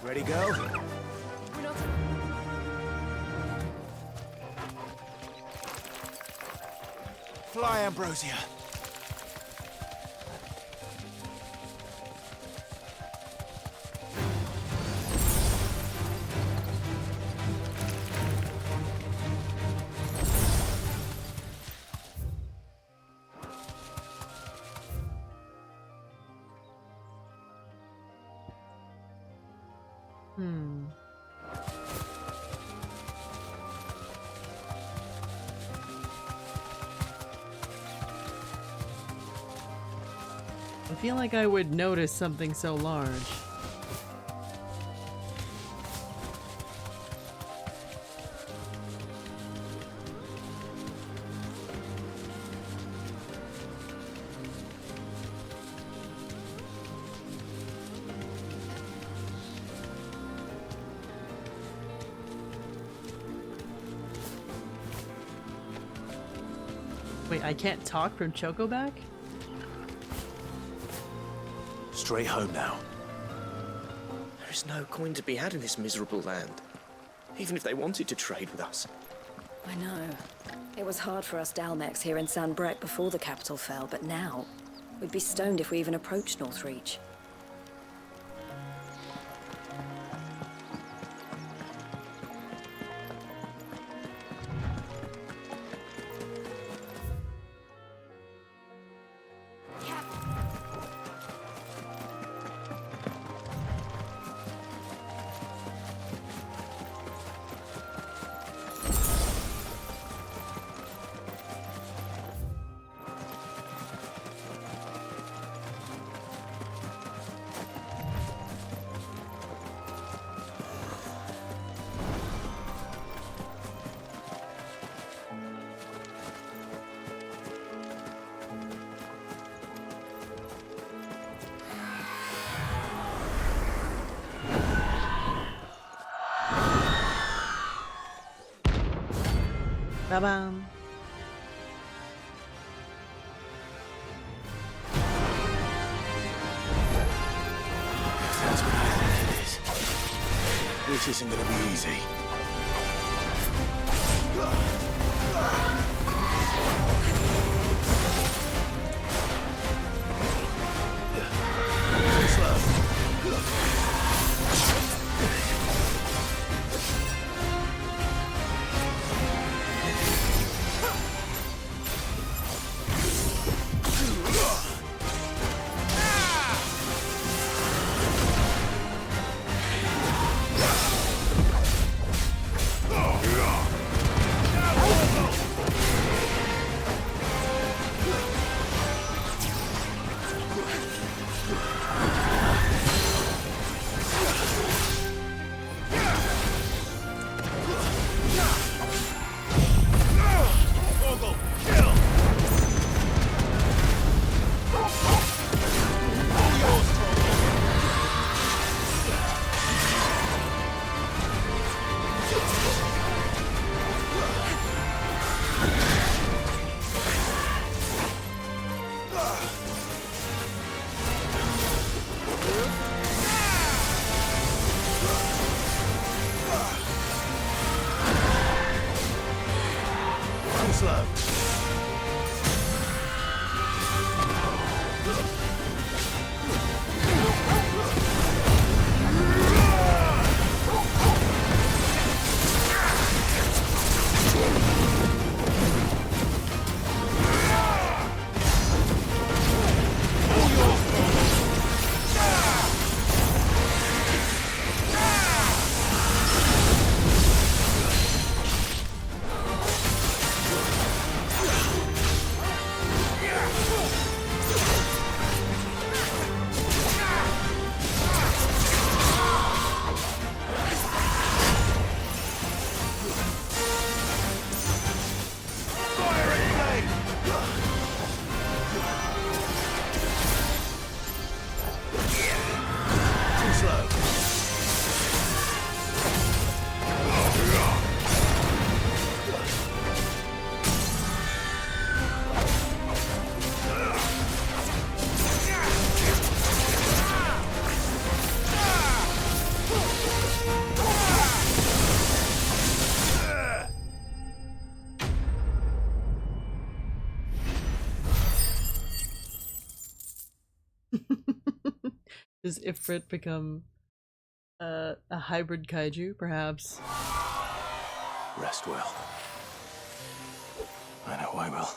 Ready, go? Fly, Ambrosia. I feel like I would notice something so large. Wait, I can't talk from Chocoback? Straight home now. There is no coin to be had in this miserable land. Even if they wanted to trade with us. I know. It was hard for us Dalmex here in Sanbreque before the capital fell, but now we'd be stoned if we even approached Northreach. Ba-bam. That's what I think it is. This isn't gonna be easy. Does Ifrit become a hybrid kaiju, perhaps? Rest well. I know I will.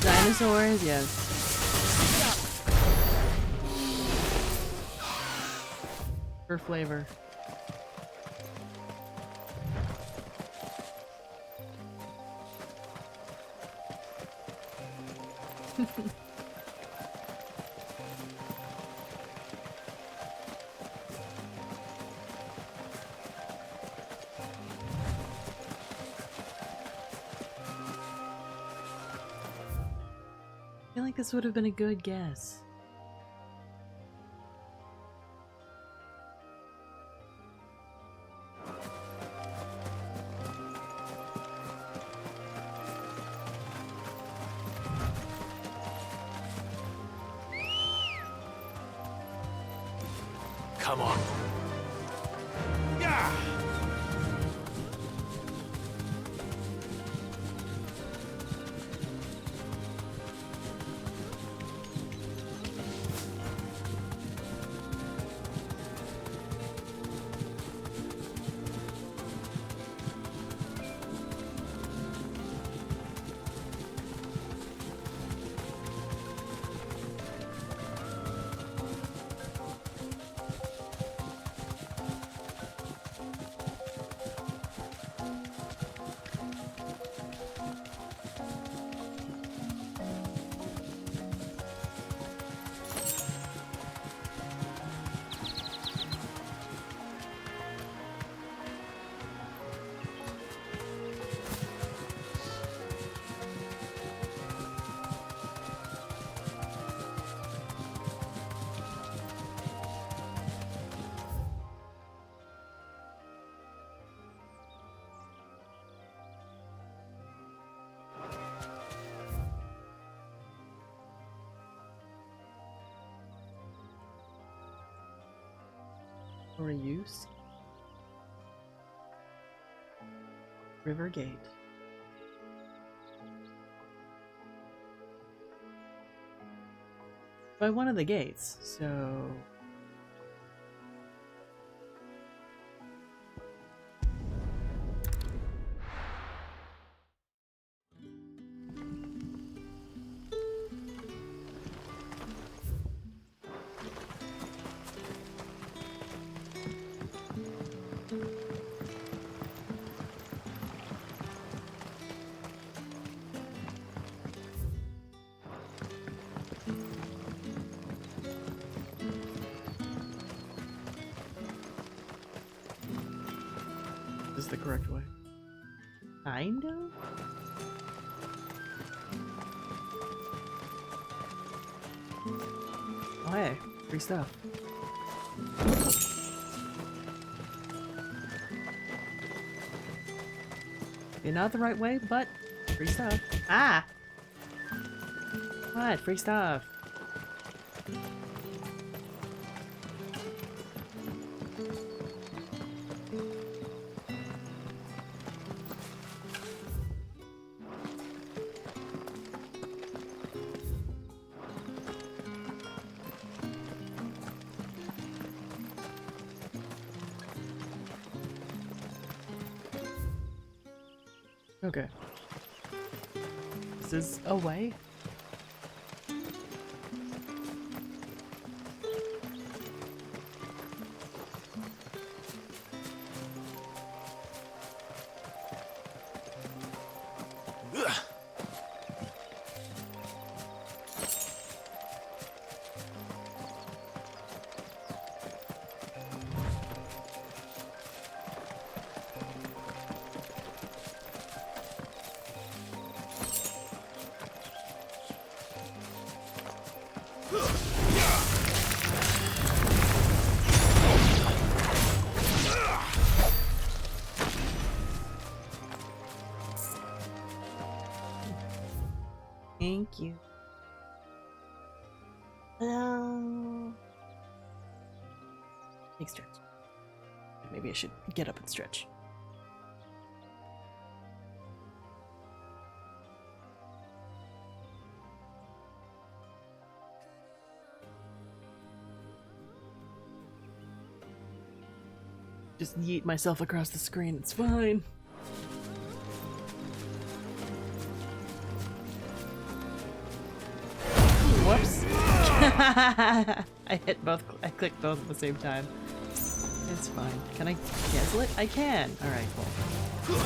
Dinosaurs, yes. For flavor. I feel like this would have been a good guess. Come on. Yeah. For a use. River Gate. By one of the gates, so... This is the correct way. Kind of? Oh hey, free stuff. You're not the right way, but free stuff. Ah! What? Free stuff. Okay. This is a way. Thank you. Big stretch. Maybe I should get up and stretch. Just yeet myself across the screen, it's fine. Whoops. I hit both, I clicked both at the same time. It's fine. Can I cancel it? I can! Alright, cool.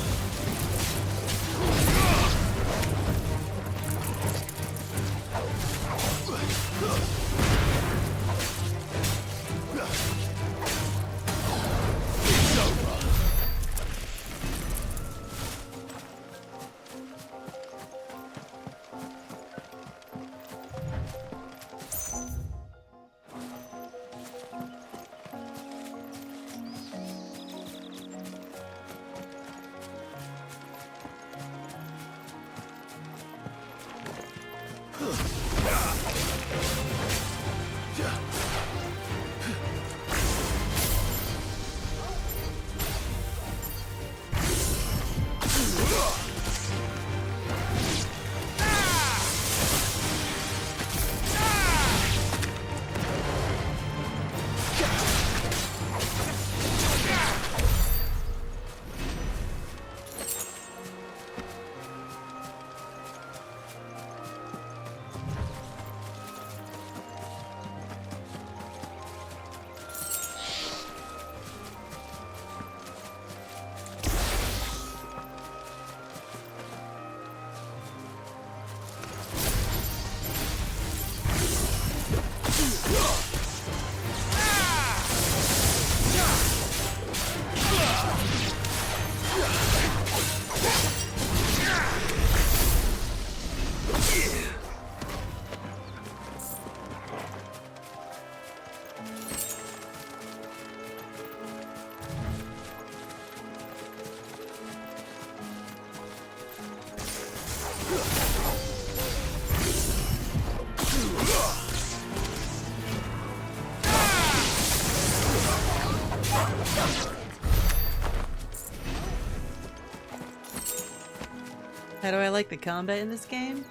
like the combat in this game?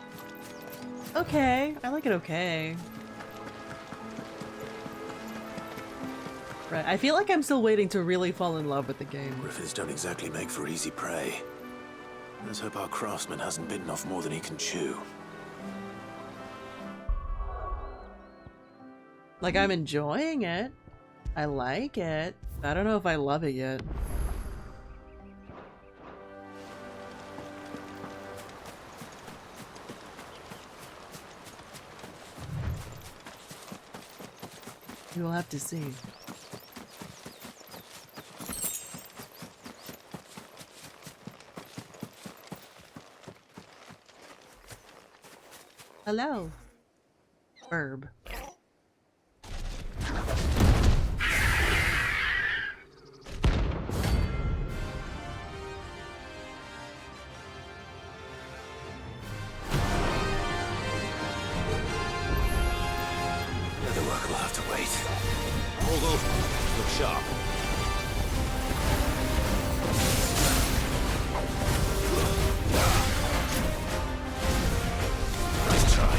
Okay, I like it okay. Right, I feel like I'm still waiting to really fall in love with the game. Griffins don't exactly make for easy prey. Let's hope our craftsman hasn't bitten off more than he can chew. Like, I'm enjoying it. I like it. I don't know if I love it yet. You will have to see. Hello. Verb. The work will have to wait. Hold on. Look sharp. Nice try.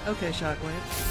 Okay, Shockwave.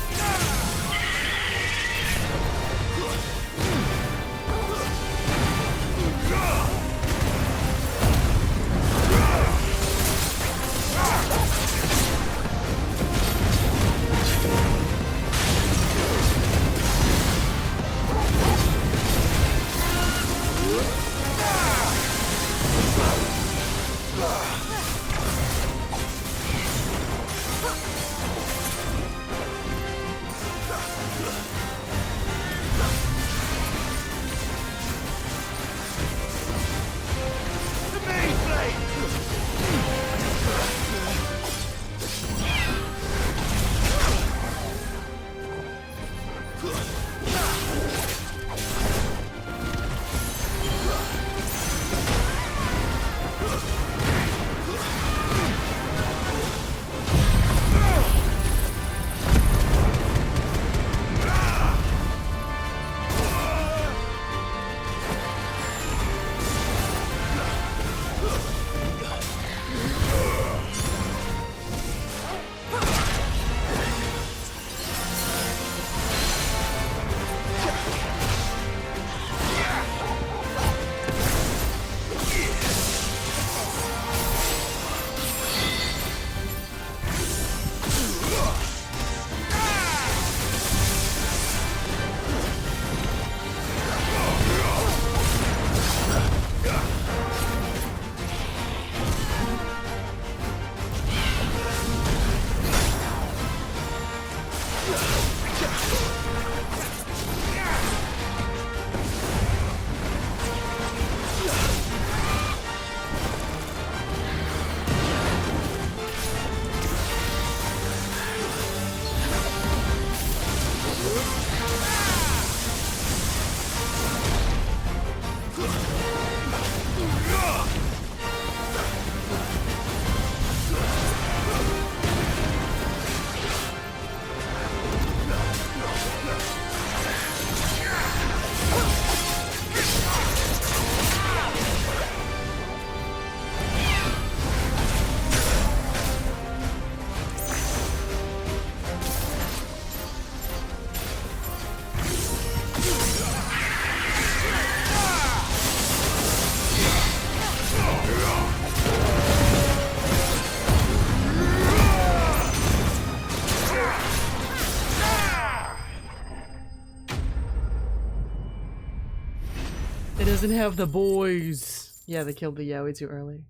doesn't have the boys. Yeah, they killed the Yowie too early.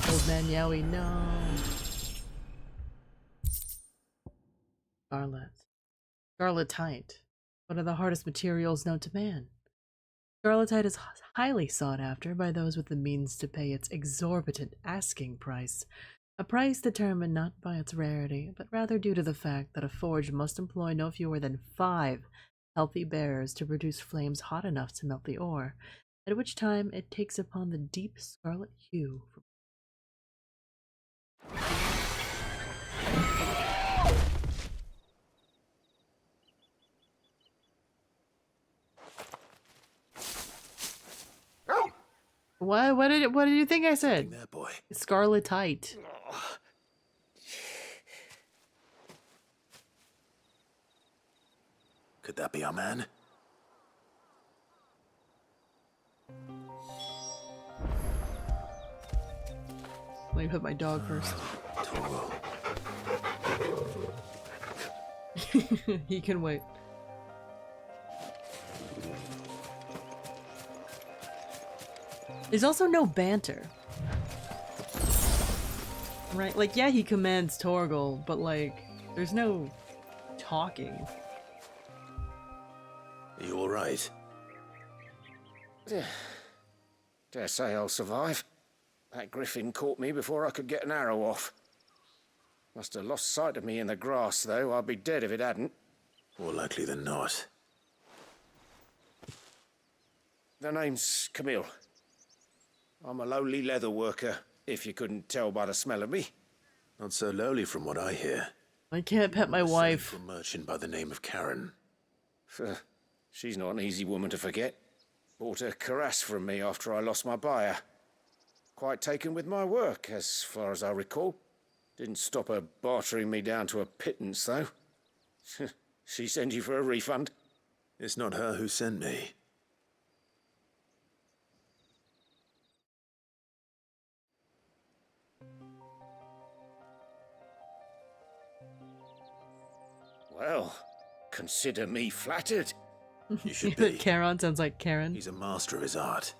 Old man Yowie, no. Scarlet. Scarletite. One of the hardest materials known to man. Scarletite is highly sought after by those with the means to pay its exorbitant asking price. A price determined not by its rarity, but rather due to the fact that a forge must employ no fewer than 5 healthy bearers to produce flames hot enough to melt the ore, at which time it takes upon the deep scarlet hue. What did you think I said? That boy. Scarletite. Could that be our man? Let me put my dog first. He can wait. There's also no banter. Right? Like, yeah, he commands Torgal, but like, there's no talking. Are you alright? Dare say I'll survive. That griffin caught me before I could get an arrow off. Must have lost sight of me in the grass, though. I'd be dead if it hadn't. More likely than not. The name's Camille. I'm a lowly leather worker, if you couldn't tell by the smell of me. Not so lowly from what I hear. I can't pet my wife. A merchant by the name of Karen. She's not an easy woman to forget. Bought a cuirass from me after I lost my buyer. Quite taken with my work, as far as I recall. Didn't stop her bartering me down to a pittance, though. She sent you for a refund? It's not her who sent me. Well, consider me flattered. You should be. Charon sounds like Karen. He's a master of his art,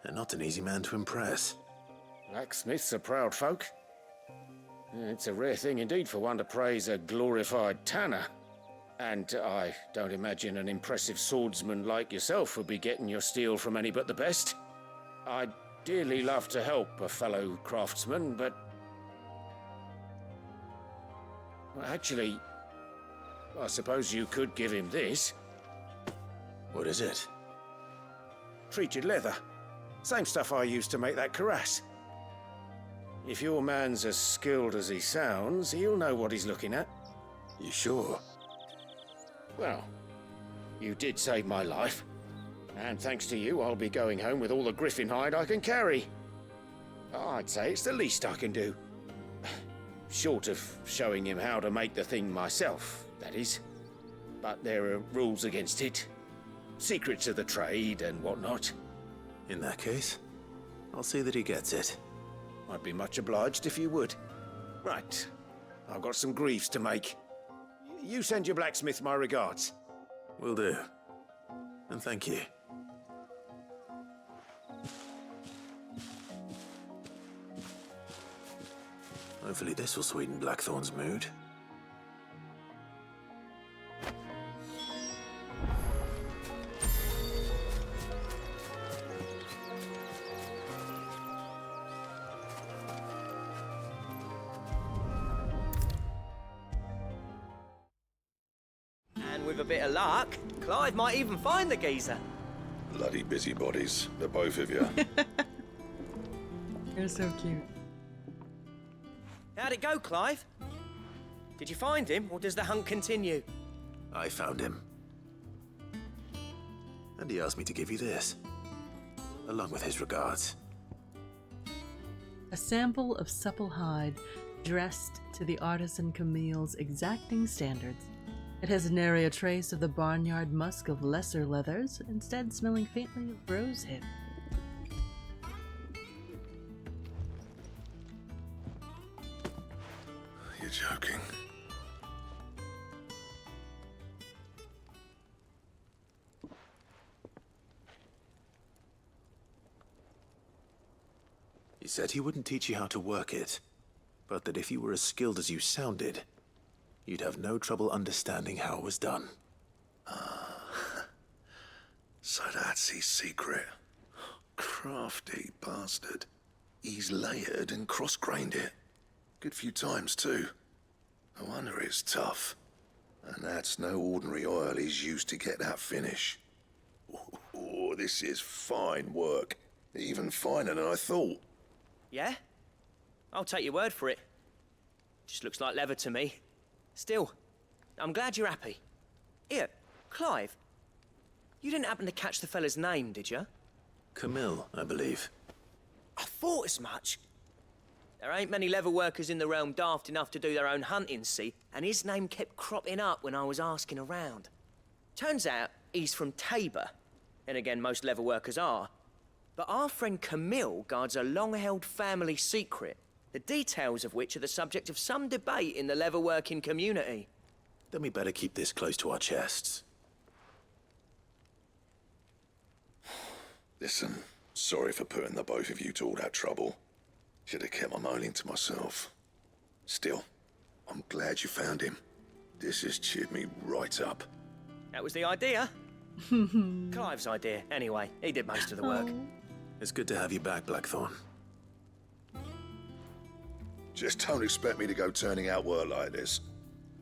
and not an easy man to impress. Blacksmiths are proud folk. It's a rare thing indeed for one to praise a glorified tanner. And I don't imagine an impressive swordsman like yourself would be getting your steel from any but the best. I'd dearly love to help a fellow craftsman, but... Well, actually, I suppose you could give him this. What is it? Treated leather. Same stuff I used to make that cuirass. If your man's as skilled as he sounds, he'll know what he's looking at. You sure? Well, you did save my life. And thanks to you, I'll be going home with all the griffin hide I can carry. I'd say it's the least I can do. Short of showing him how to make the thing myself, that is. But there are rules against it. Secrets of the trade and whatnot. In that case, I'll see that he gets it. I'd be much obliged if you would. Right. I've got some greaves to make. You send your blacksmith my regards. Will do. And thank you. Hopefully this will sweeten Blackthorn's mood. And with a bit of luck, Clive might even find the geezer. Bloody busybodies, the both of you. You're so cute. How'd it go, Clive? Did you find him, or does the hunt continue? I found him. And he asked me to give you this, along with his regards. A sample of supple hide, dressed to the artisan Camille's exacting standards. It has nary a trace of the barnyard musk of lesser leathers, instead smelling faintly of rosehip. You're joking. said he wouldn't teach you how to work it, but that if you were as skilled as you sounded, you'd have no trouble understanding how it was done. So that's his secret. Crafty bastard. He's layered and cross-grained it. Good few times, too. No wonder it's tough. And that's no ordinary oil he's used to get that finish. Oh, this is fine work. Even finer than I thought. Yeah? I'll take your word for it. Just looks like leather to me. Still, I'm glad you're happy. Here, Clive. You didn't happen to catch the fella's name, did you? Camille, I believe. I thought as much. There ain't many leather workers in the realm daft enough to do their own hunting, see? And his name kept cropping up when I was asking around. Turns out he's from Tabor. And again, most leather workers are. But our friend Camille guards a long-held family secret, the details of which are the subject of some debate in the leather-working community. Then we better keep this close to our chests. Listen, sorry for putting the both of you to all that trouble. Should have kept my moaning to myself. Still, I'm glad you found him. This has cheered me right up. That was the idea. Clive's idea, anyway. He did most of the work. It's good to have you back, Blackthorn. Just don't expect me to go turning out work like this.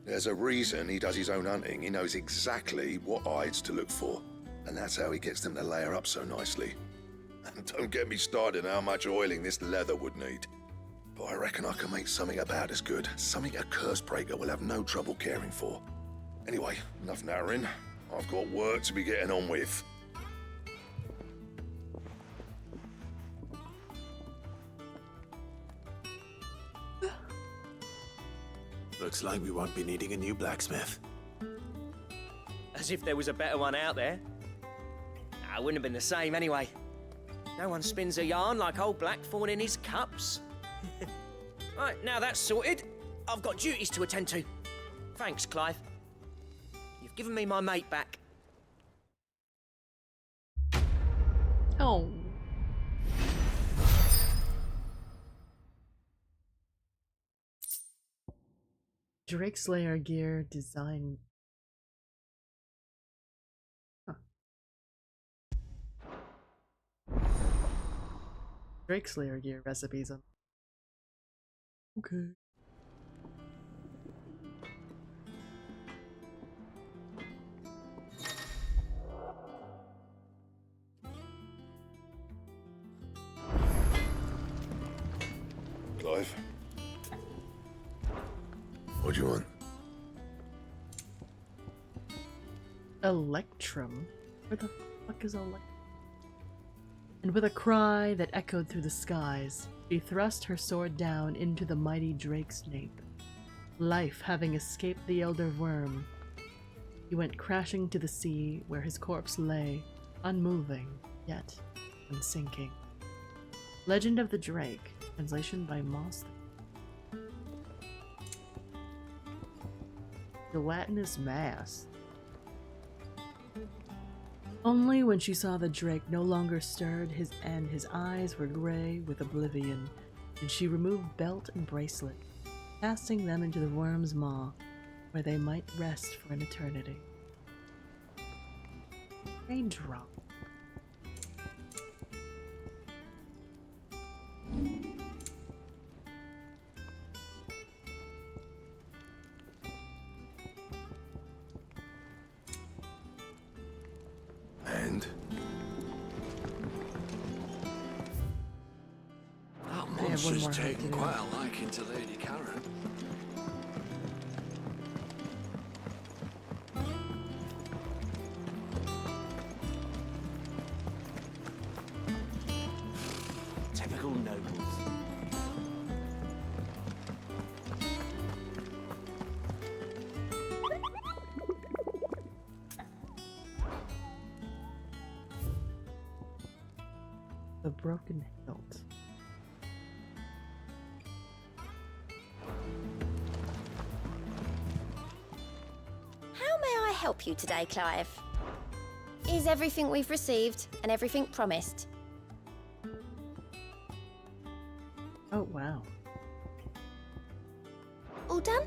There's a reason he does his own hunting. He knows exactly what hides to look for. And that's how he gets them to layer up so nicely. And don't get me started on how much oiling this leather would need. But I reckon I can make something about as good. Something a curse breaker will have no trouble caring for. Anyway, enough narrowing. I've got work to be getting on with. Looks like we won't be needing a new blacksmith. As if there was a better one out there. Nah, it wouldn't have been the same anyway. No one spins a yarn like old Blackthorn in his cups. Right, now that's sorted, I've got duties to attend to. Thanks, Clive. You've given me my mate back. Oh. Drake Slayer gear design. Huh. Drake Slayer gear recipes. Okay. Clive? What do you want? Electrum? Where the fuck is Electrum? And with a cry that echoed through the skies, she thrust her sword down into the mighty drake's nape. Life having escaped the elder worm, he went crashing to the sea where his corpse lay, unmoving, yet unsinking. Legend of the Drake, translation by Moss. Gelatinous mass. Only when she saw the drake no longer stirred and his eyes were gray with oblivion did she remove belt and bracelet, casting them into the worm's maw, where they might rest for an eternity. Raindrop. And? That monster's taken quite a liking to Lady Karen. Typical nobles. The broken hilt. How may I help you today, Clive? Is everything we've received and everything promised? Oh, wow. All done?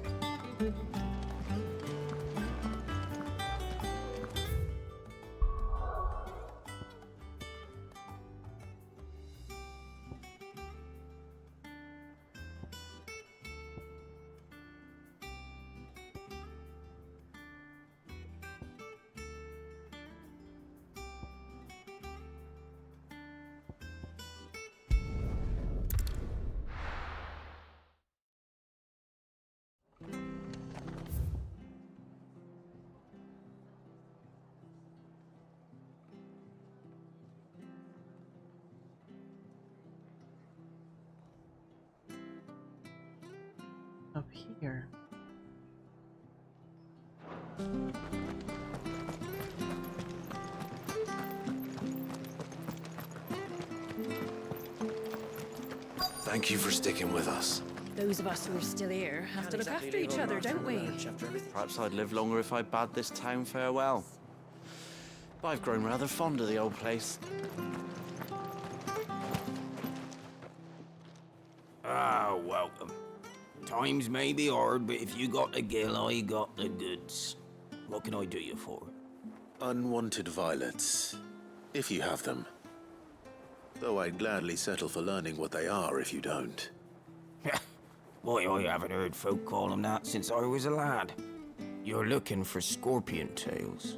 Up here. Thank you for sticking with us. Those of us who are still here have to look after each other, don't we? Perhaps I'd live longer if I bade this town farewell. But I've grown rather fond of the old place. Ah, welcome. Times may be hard, but if you got the gill, I got the goods. What can I do you for? Unwanted violets, if you have them. Though I'd gladly settle for learning what they are if you don't. Why, I haven't heard folk call them that since I was a lad. You're looking for scorpion tails.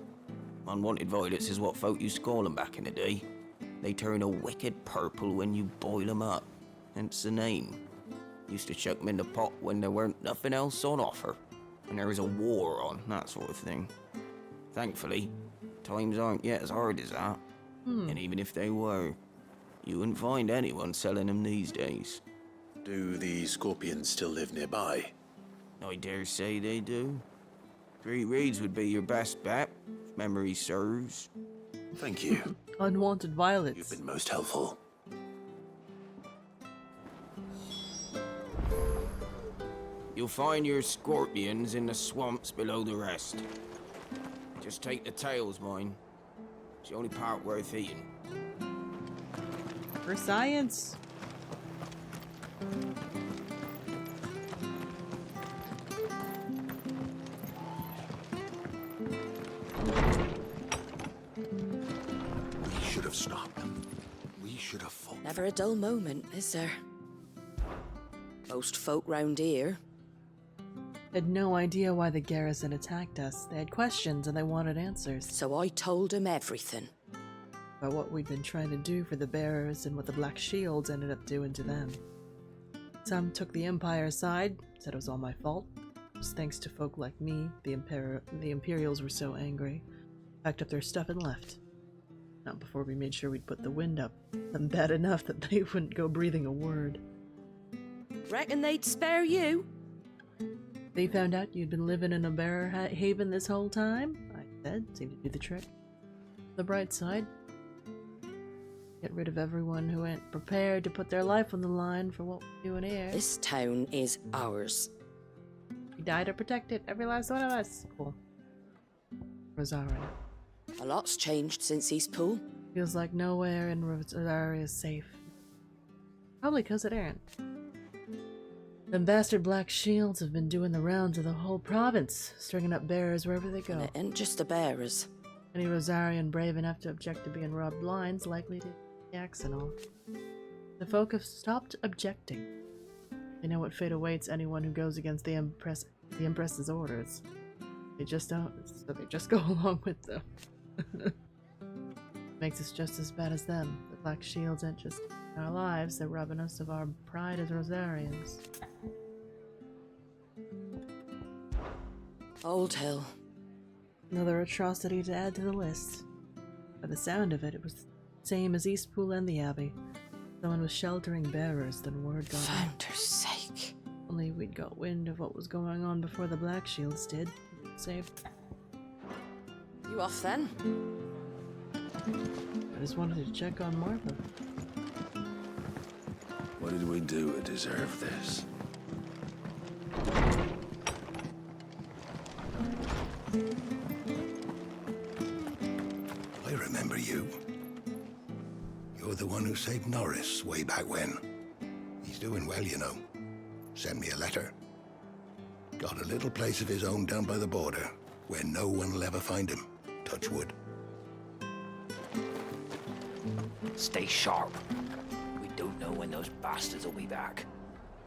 Unwanted violets is what folk used to call them back in the day. They turn a wicked purple when you boil them up, hence the name. Used to chuck them in the pot when there weren't nothing else on offer, and there was a war on, that sort of thing. Thankfully, times aren't yet as hard as that. And even if they were, you wouldn't find anyone selling them these days. Do the scorpions still live nearby? I dare say they do. 3 Reeds would be your best bet, if memory serves. Thank you. Unwanted violets. You've been most helpful. You'll find your scorpions in the swamps below the rest. Just take the tails, mind. It's the only part worth eating. For science. We should have stopped them. We should have fought. Never a dull moment, is there? Most folk round here Had no idea why the garrison attacked us. They had questions and they wanted answers. So I told them everything. About what we'd been trying to do for the bearers and what the Black Shields ended up doing to them. Some took the Empire's side, said it was all my fault. It was thanks to folk like me, the Imperials were so angry. Packed up their stuff and left. Not before we made sure we'd put the wind up. Them bad enough that they wouldn't go breathing a word. Reckon they'd spare you? They found out you'd been living in a bearer haven this whole time? I said, seemed to do the trick. The bright side. Get rid of everyone who ain't prepared to put their life on the line for what we're doing here. This town is ours. We died to protect it, every last one of us. Cool. Rosaria. A lot's changed since Eastpool. Feels like nowhere in Rosaria is safe. Probably because it ain't. Them bastard Black Shields have been doing the rounds of the whole province, stringing up bearers wherever they go. And it ain't just the bearers. Any Rosarian brave enough to object to being robbed blind's likely to the axe and all. The folk have stopped objecting. They know what fate awaits anyone who goes against the Empress's orders. They just don't, so they just go along with them. Makes us just as bad as them. The Black Shields ain't just in our lives, they're robbing us of our pride as Rosarians. Old Hill. Another atrocity to add to the list. By the sound of it, it was the same as Eastpool and the Abbey. Someone was sheltering bearers, then word got out. Founder's sake. Only we'd got wind of what was going on before the Black Shields did. Saved. You off then? I just wanted to check on Martha. What did we do to deserve this? I remember you. You're the one who saved Norris way back when. He's doing well, you know. Sent me a letter. Got a little place of his own down by the border, where no one will ever find him. Touch wood. Stay sharp. We don't know when those bastards will be back.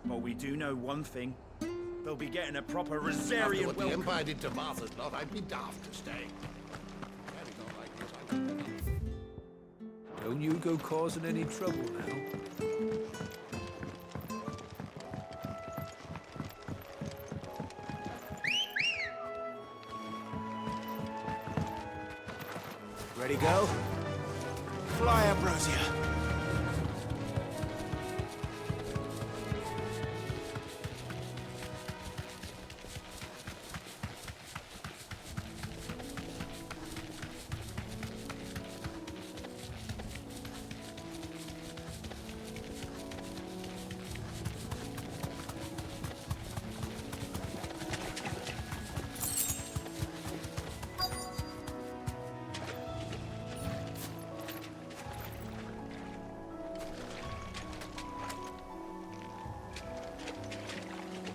Well, we do know one thing. They'll be getting a proper After Rosarian what the welcome. Empire did to Martha's lot, I'd be daft to stay. Don't you go causing any trouble now. Ready, go? Fly, Ambrosia.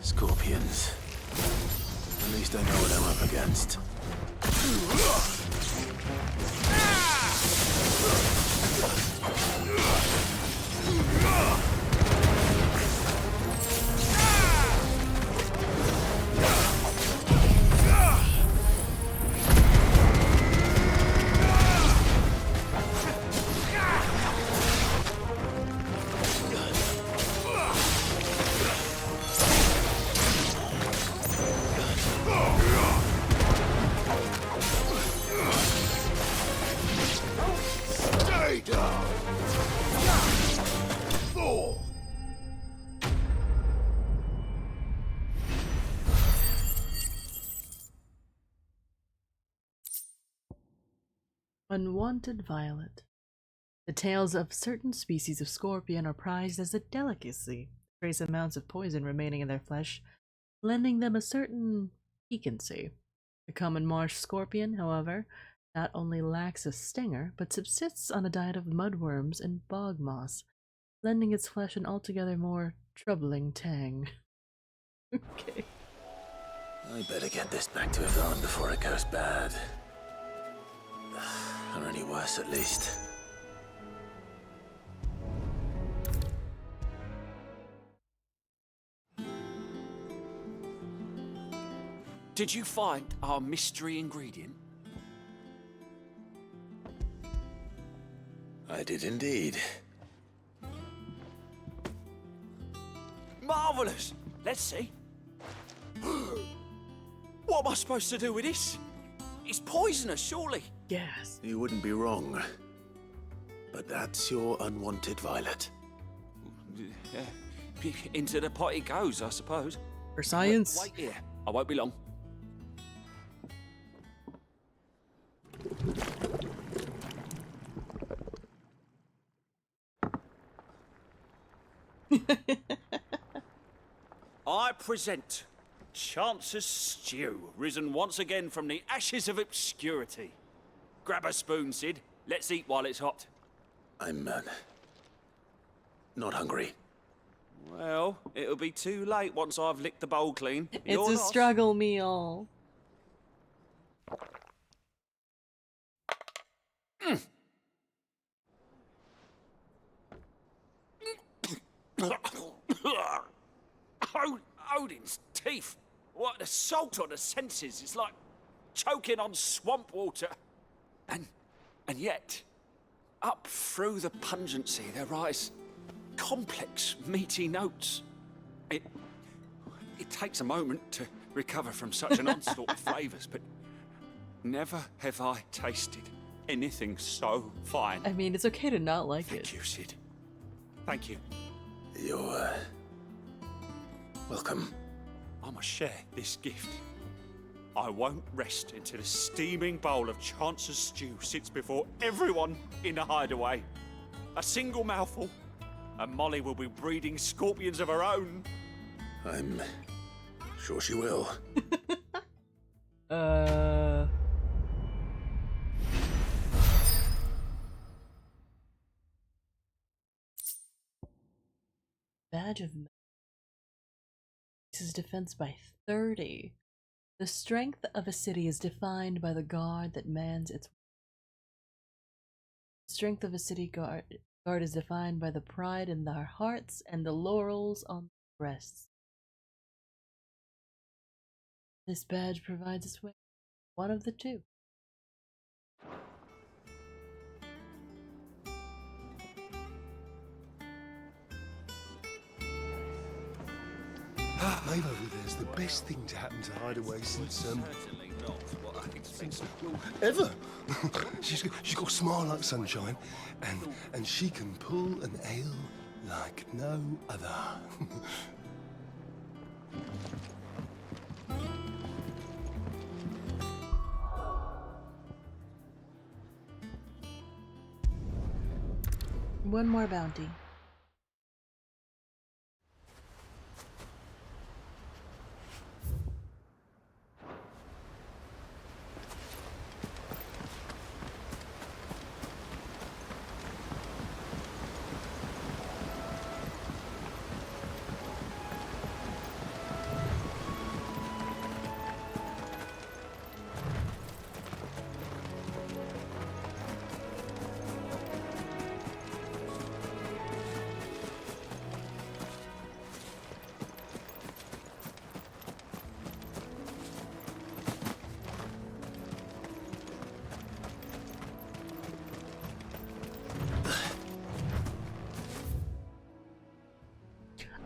Scorpions. At least I know what I'm up against. Stay down! Thor! Unwanted violet. The tails of certain species of scorpion are prized as a delicacy. Trace amounts of poison remaining in their flesh, lending them a certain piquancy. The common marsh scorpion, however, not only lacks a stinger, but subsists on a diet of mudworms and bog moss, lending its flesh an altogether more troubling tang. Okay. I better get this back to Yvonne before it goes bad. Or any worse, at least. Did you find our mystery ingredient? I did indeed. Marvellous! Let's see. What am I supposed to do with this? It's poisonous, surely. Yes. You wouldn't be wrong. But that's your unwanted violet. Into the pot it goes, I suppose. For science. Wait here. I won't be long. I present Chance's Stew, risen once again from the ashes of obscurity. Grab a spoon, Sid. Let's eat while it's hot. I'm, not hungry. Well, it'll be too late once I've licked the bowl clean. It's Your a loss. struggle meal. Odin's teeth. What an assault on the senses. It's like choking on swamp water. And yet, up through the pungency, there rise complex, meaty notes. It takes a moment to recover from such an onslaught of flavours, but never have I tasted anything so fine. I mean, it's okay to not like it. Thank you, Sid. Thank you. You're, welcome. I must share this gift. I won't rest until a steaming bowl of Chance's stew sits before everyone in the hideaway. A single mouthful, and Molly will be breeding scorpions of her own. I'm sure she will. Badge of increases defense by 30. The strength of a city is defined by the guard that mans its. The strength of a city guard is defined by the pride in their hearts and the laurels on their breasts. This badge provides us with one of the two. Maybe there's the best thing to happen to Hideaway since ever. she's got a smile like sunshine, and she can pull an ale like no other. One more bounty.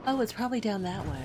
Oh, it's probably down that way.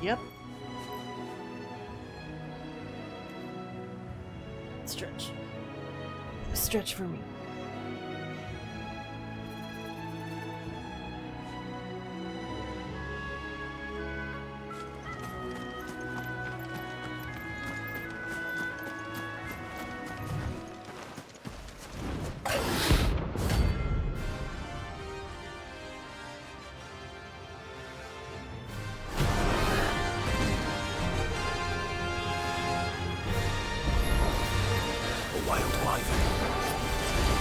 Yep. Stretch. Stretch for me. A wild wyvern.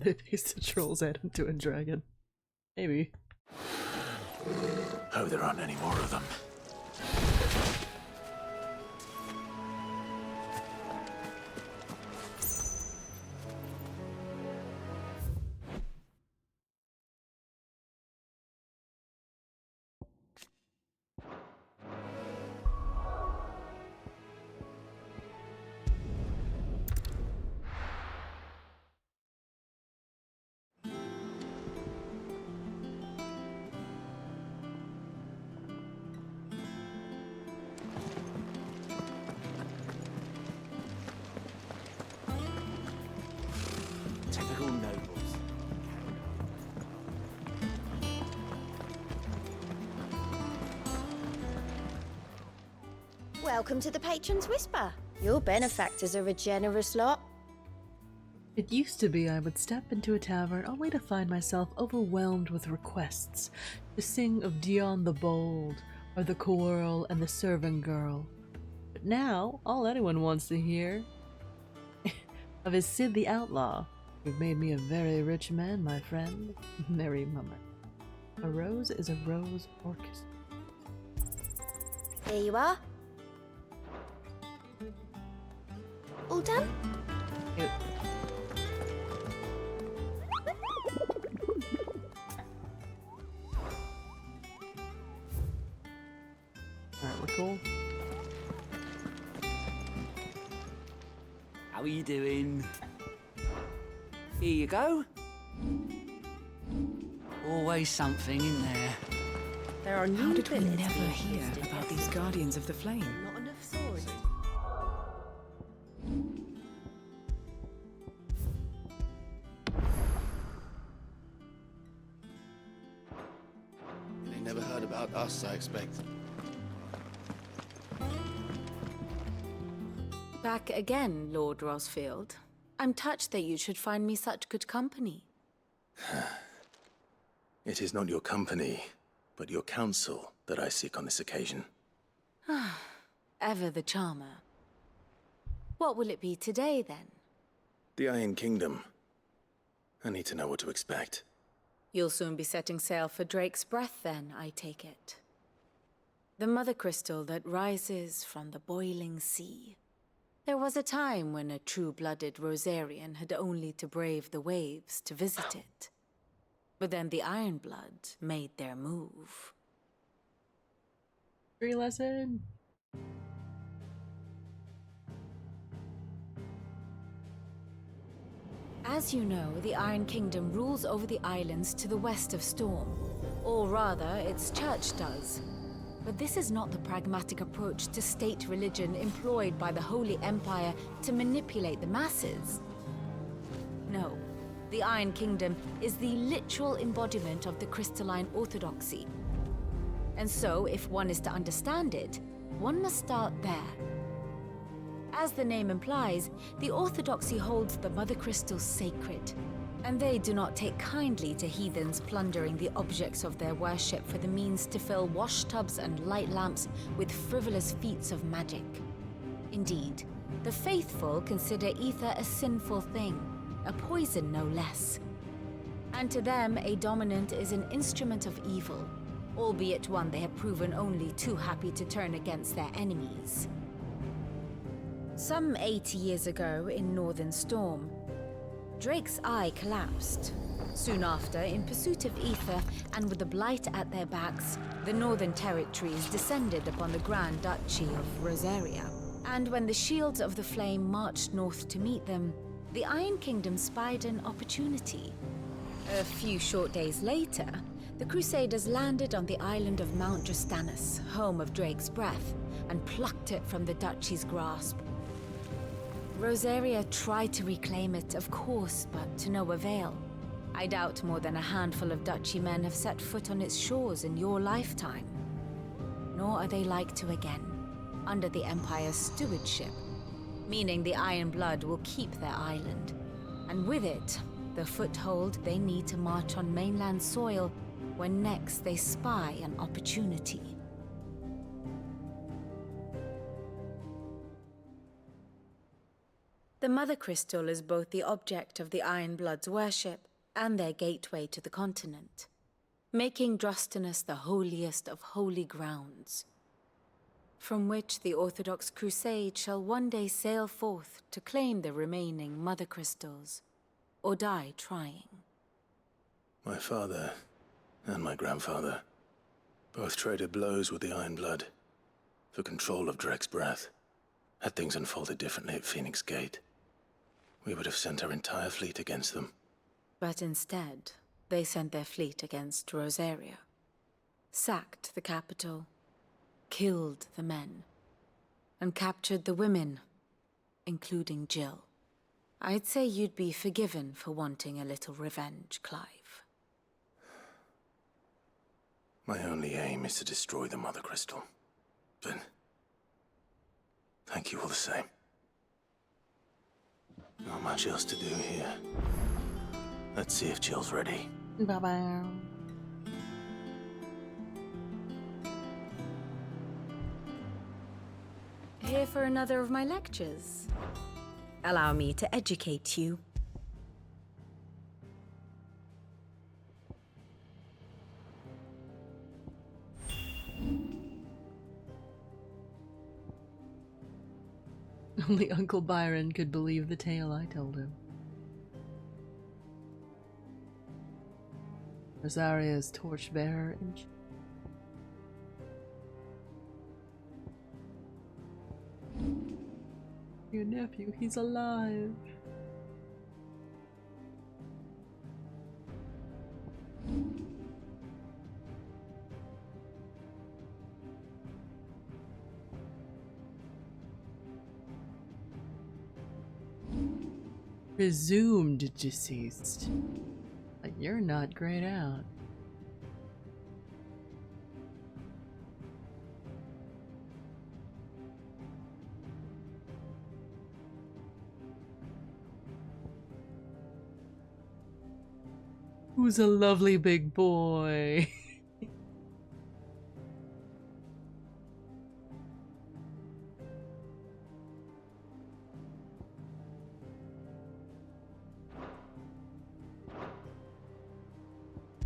they paste the troll's head into a dragon. Maybe. Hope there aren't any more of them. Typical nobles. Welcome to the Patron's Whisper. Your benefactors are a generous lot. It used to be I would step into a tavern only to find myself overwhelmed with requests to sing of Dion the Bold or the Quarrel and the Servant Girl. But now, all anyone wants to hear of is Sid the Outlaw. You've made me a very rich man, my friend. Merry mummer. A rose is a rose orchestra. Here you are. All done? Alright, we're cool. How are you doing? Here you go. Always something in there. There are How new did we billets never being hear posted about every these week. Guardians of the Flame? Not enough swords. They never heard about us, I expect. Back again, Lord Rosfield. I'm touched that you should find me such good company. It is not your company, but your counsel that I seek on this occasion. Ever the charmer. What will it be today, then? The Iron Kingdom. I need to know what to expect. You'll soon be setting sail for Drake's Breath, then, I take it. The mother crystal that rises from the boiling sea. There was a time when a true-blooded Rosarian had only to brave the waves to visit it. But then the Ironblood made their move. Free lesson. As you know, the Iron Kingdom rules over the islands to the west of Storm. Or rather, its church does. But this is not the pragmatic approach to state religion employed by the Holy Empire to manipulate the masses. No, the Iron Kingdom is the literal embodiment of the crystalline orthodoxy. And so, if one is to understand it, one must start there. As the name implies, the orthodoxy holds the Mother Crystal sacred, and they do not take kindly to heathens plundering the objects of their worship for the means to fill washtubs and light lamps with frivolous feats of magic. Indeed, the faithful consider ether a sinful thing, a poison no less. And to them, a dominant is an instrument of evil, albeit one they have proven only too happy to turn against their enemies. Some 80 years ago in Northern Storm, Drake's eye collapsed. Soon after, in pursuit of ether and with the Blight at their backs, the Northern Territories descended upon the Grand Duchy of Rosaria. And when the Shields of the Flame marched north to meet them, the Iron Kingdom spied an opportunity. A few short days later, the Crusaders landed on the island of Mount Justanus, home of Drake's Breath, and plucked it from the Duchy's grasp. Rosaria tried to reclaim it, of course, but to no avail. I doubt more than a handful of Duchy men have set foot on its shores in your lifetime. Nor are they like to again, under the Empire's stewardship, meaning the Iron Blood will keep their island, and with it, the foothold they need to march on mainland soil when next they spy an opportunity. The Mother Crystal is both the object of the Iron Blood's worship and their gateway to the continent, making Drostanus the holiest of holy grounds, from which the Orthodox Crusade shall one day sail forth to claim the remaining Mother Crystals, or die trying. My father and my grandfather both traded blows with the Iron Blood for control of Drek's breath. Had things unfolded differently at Phoenix Gate, we would have sent our entire fleet against them. But instead, they sent their fleet against Rosaria, sacked the capital, killed the men, and captured the women, including Jill. I'd say you'd be forgiven for wanting a little revenge, Clive. My only aim is to destroy the Mother Crystal. But thank you all the same. Not much else to do here. Let's see if Jill's ready. Bye-bye. Here for another of my lectures. Allow me to educate you. Only Uncle Byron could believe the tale I told him. Rosaria's torchbearer in your nephew, he's alive. Presumed deceased. Like, you're not grayed out. Who's a lovely big boy?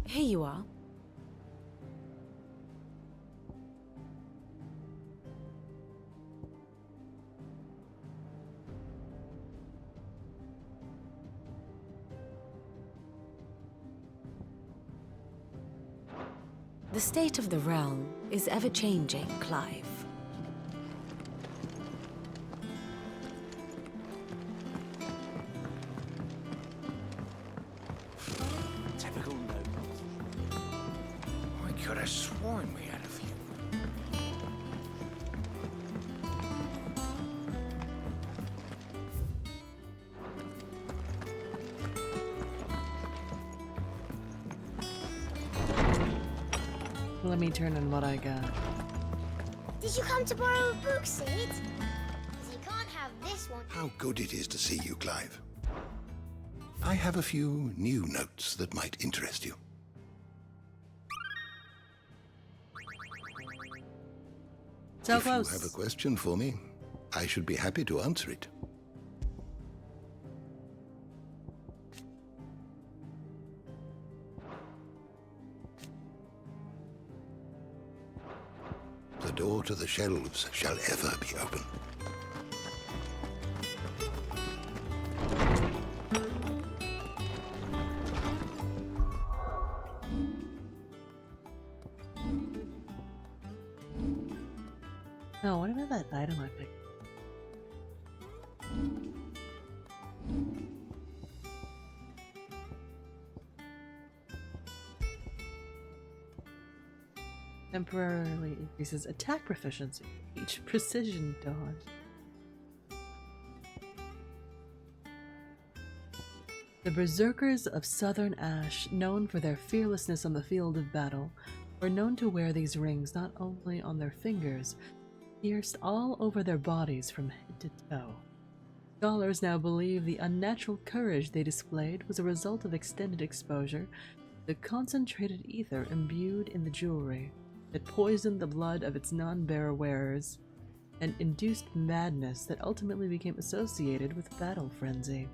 Here you are. The state of the realm is ever-changing, Clive. Typical noble. I could have sworn we had a few. Let me turn in what I got. Did you come to borrow a book, Sid? 'Cause you can't have this one. How good it is to see you, Clive. I have a few new notes that might interest you. So if close. you have a question for me, I should be happy to answer it. The door to the shelves shall ever be open. Oh, what about that item I picked? Temporarily increases attack proficiency. Each precision dodge. The Berserkers of Southern Ash, known for their fearlessness on the field of battle, were known to wear these rings not only on their fingers, pierced all over their bodies from head to toe. Scholars now believe the unnatural courage they displayed was a result of extended exposure to the concentrated ether imbued in the jewelry that poisoned the blood of its non-bearer wearers. and induced madness that ultimately became associated with battle frenzy.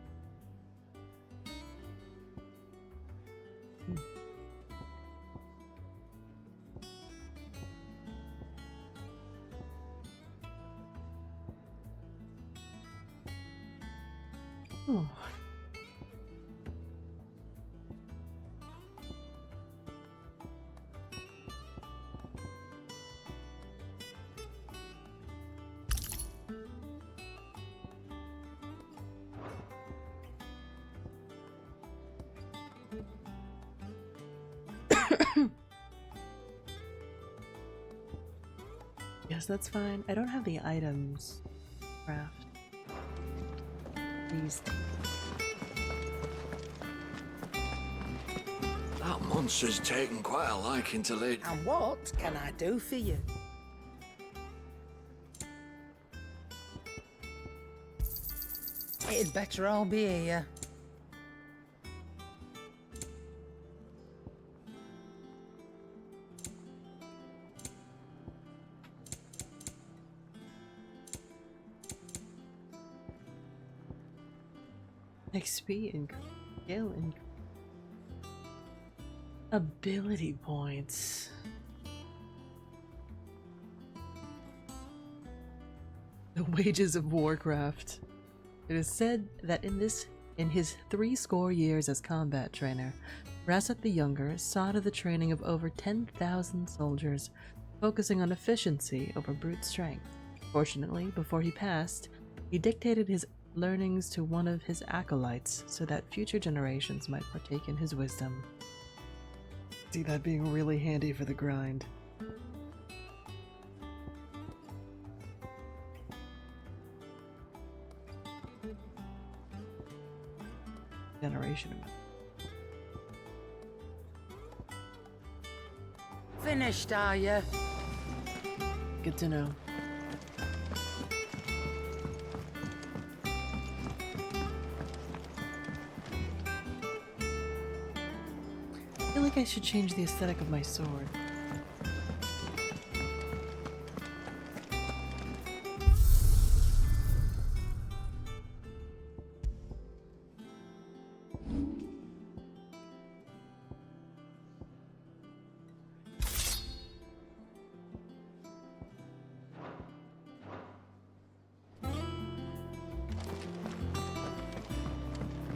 Oh. Yes, that's fine. I don't have the items. Craft. These. That monster's taken quite a liking to Lady. And what can I do for you? It'd better all be here. XP and skill and ability points. The wages of Warcraft. It is said that in his 60 years as combat trainer, Rasset the Younger saw to the training of over 10,000 soldiers, focusing on efficiency over brute strength. Fortunately, before he passed, he dictated his learnings to one of his acolytes so that future generations might partake in his wisdom. See that being really handy for the grind. Generation. Finished, are you? Good to know. I feel like I should change the aesthetic of my sword.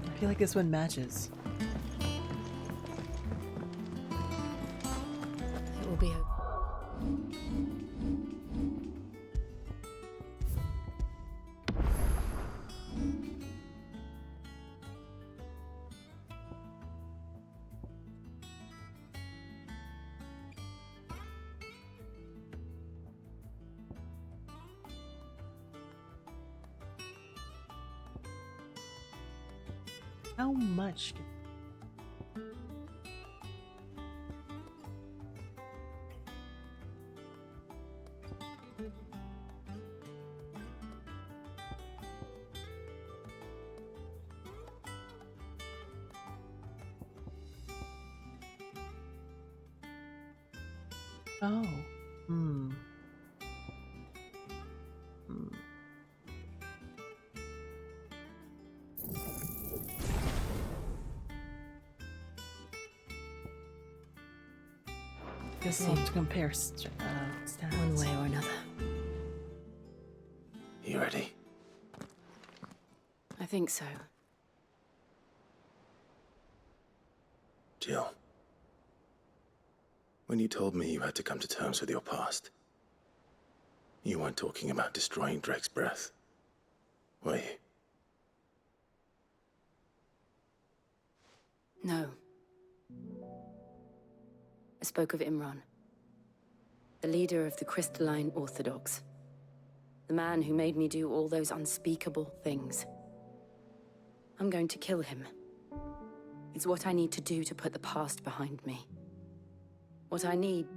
I feel like this one matches. It will be okay. How much? Oh. Hmm. Hmm. Guess I'll have to compare stats. One way or another. You ready? I think so. Jill. When you told me you had to come to terms with your past, you weren't talking about destroying Drake's breath, were you? No. I spoke of Imran, the leader of the Crystalline Orthodox. The man who made me do all those unspeakable things. I'm going to kill him. It's what I need to do to put the past behind me. What I need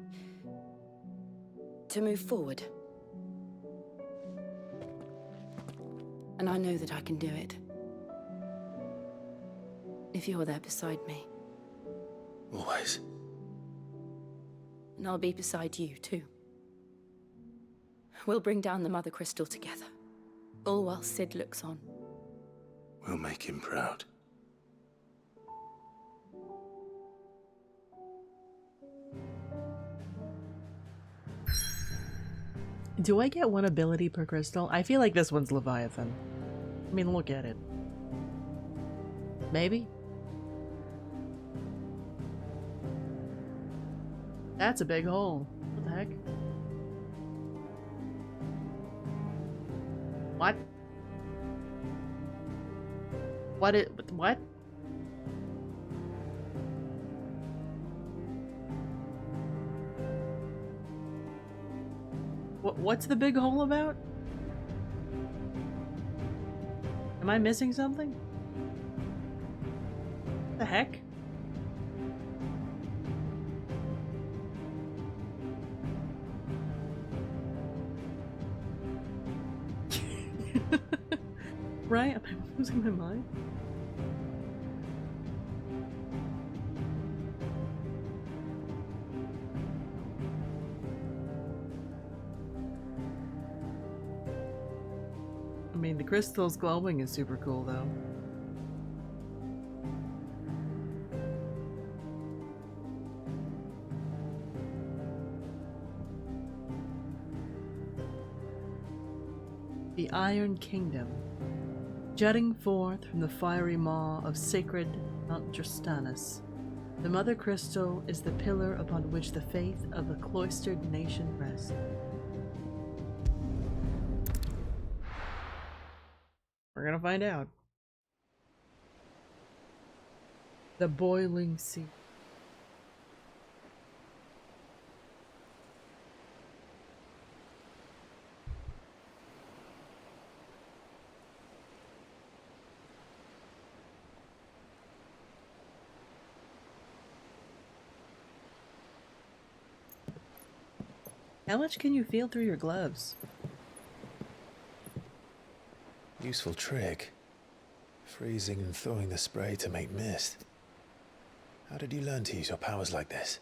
to move forward. And I know that I can do it. If you're there beside me. Always. And I'll be beside you, too. We'll bring down the Mother Crystal together. All while Sid looks on. We'll make him proud. Do I get one ability per crystal? I feel like this one's Leviathan. I mean, look at it. Maybe? That's a big hole. What the heck? What? What? What's the big hole about? Am I missing something? The heck? Right? Am I losing my mind? I mean, the crystals glowing is super cool, though. The Iron Kingdom, jutting forth from the fiery maw of sacred Mount Drastanus. The Mother Crystal is the pillar upon which the faith of the cloistered nation rests. We're gonna find out. The Boiling Sea. How much can you feel through your gloves? Useful trick. Freezing and throwing the spray to make mist. How did you learn to use your powers like this?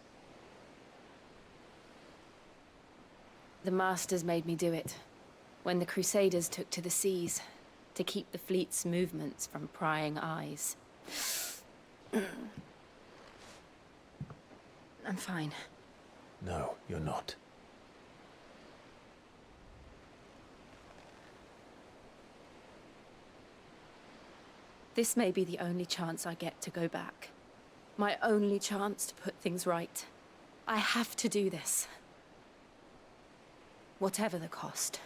The Masters made me do it. When the Crusaders took to the seas, to keep the fleet's movements from prying eyes. I'm fine. No, you're not. This may be the only chance I get to go back. My only chance to put things right. I have to do this. Whatever the cost.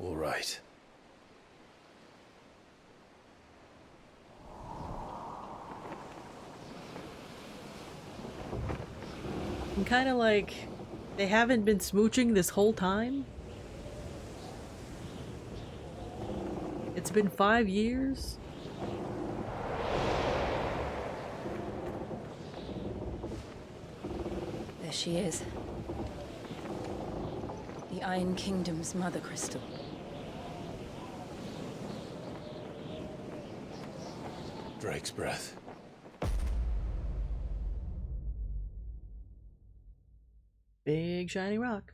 All right. I'm kind of like, they haven't been smooching this whole time? It's been 5 years? There she is. The Iron Kingdom's Mother Crystal. Drake's breath. Big shiny rock.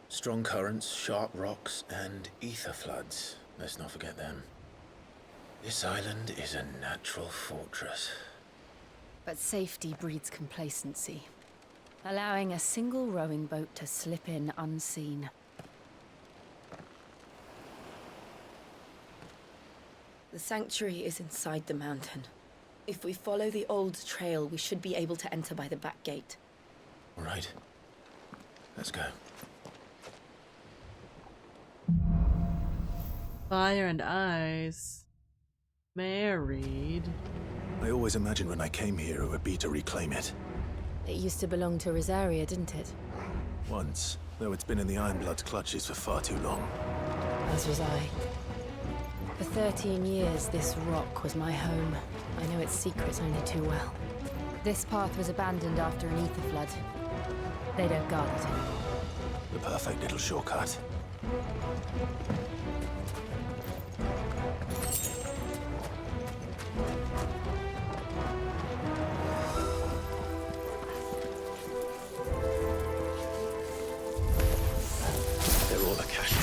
Strong currents, sharp rocks, and ether floods. Let's not forget them. This island is a natural fortress. But safety breeds complacency, allowing a single rowing boat to slip in unseen. The sanctuary is inside the mountain. If we follow the old trail, we should be able to enter by the back gate. All right. Let's go. Fire and Ice. Married. I always imagined when I came here it would be to reclaim it. It used to belong to Rosaria, didn't it? Once, though it's been in the Ironblood's clutches for far too long. As was I. For 13 years, this rock was my home. I know its secrets only too well. This path was abandoned after an ether flood. They don't guard it anymore. The perfect little shortcut. They're all a cache.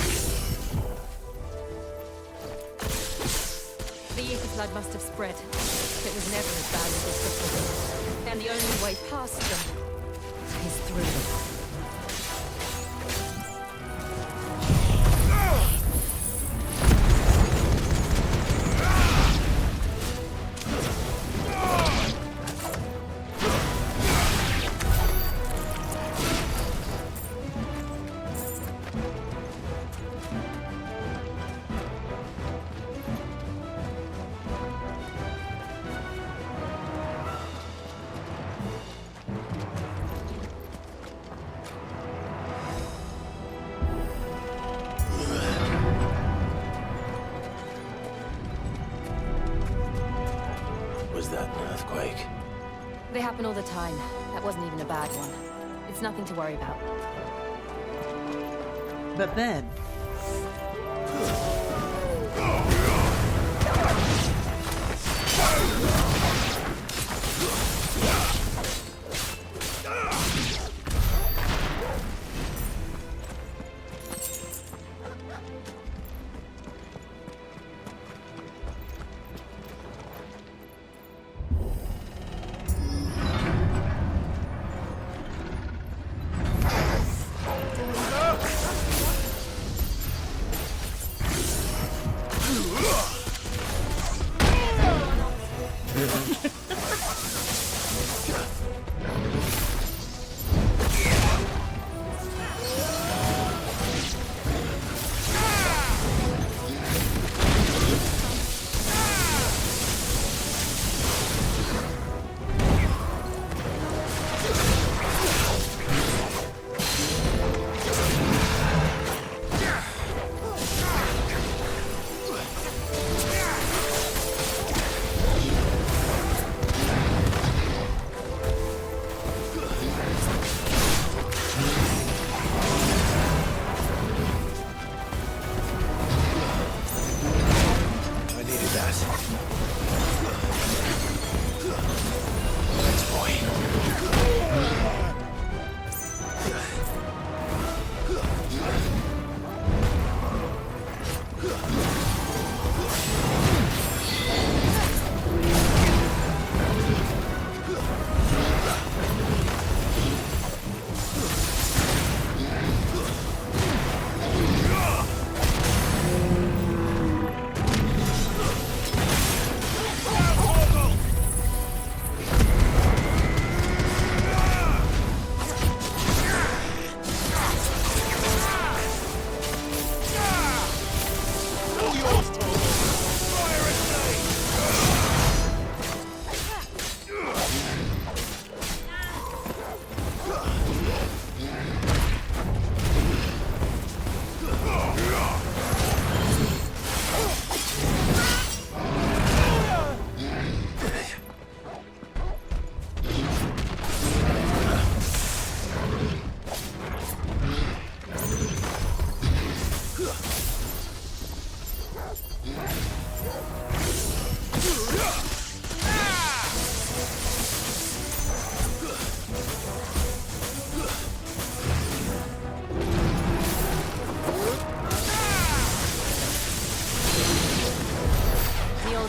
The ether flood must have spread. It was never as bad as this before. And the only way past them is through them. Was that an earthquake? They happen all the time. That wasn't even a bad one. It's nothing to worry about. But then...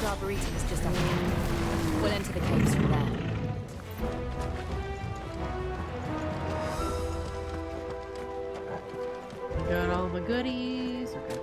Arboretum is just up here. We'll enter the caves from there. Got all the goodies. Okay.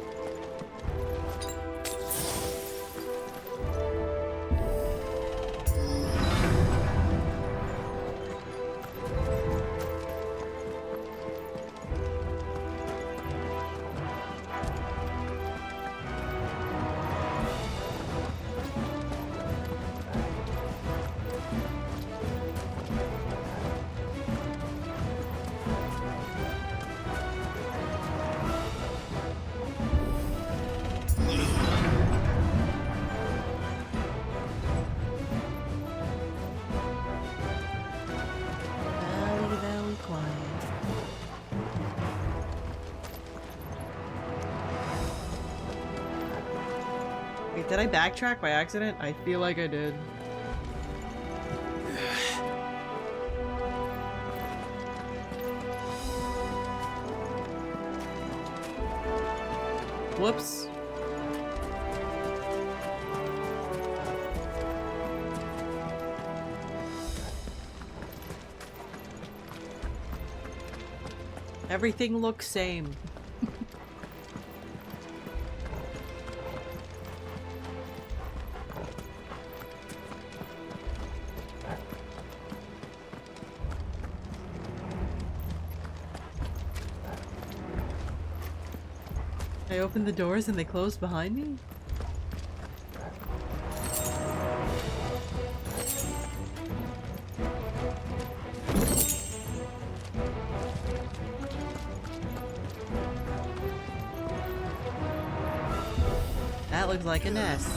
Wait, did I backtrack by accident? I feel like I did. Whoops. Everything looks same. I opened the doors and they closed behind me? That looks like a nest.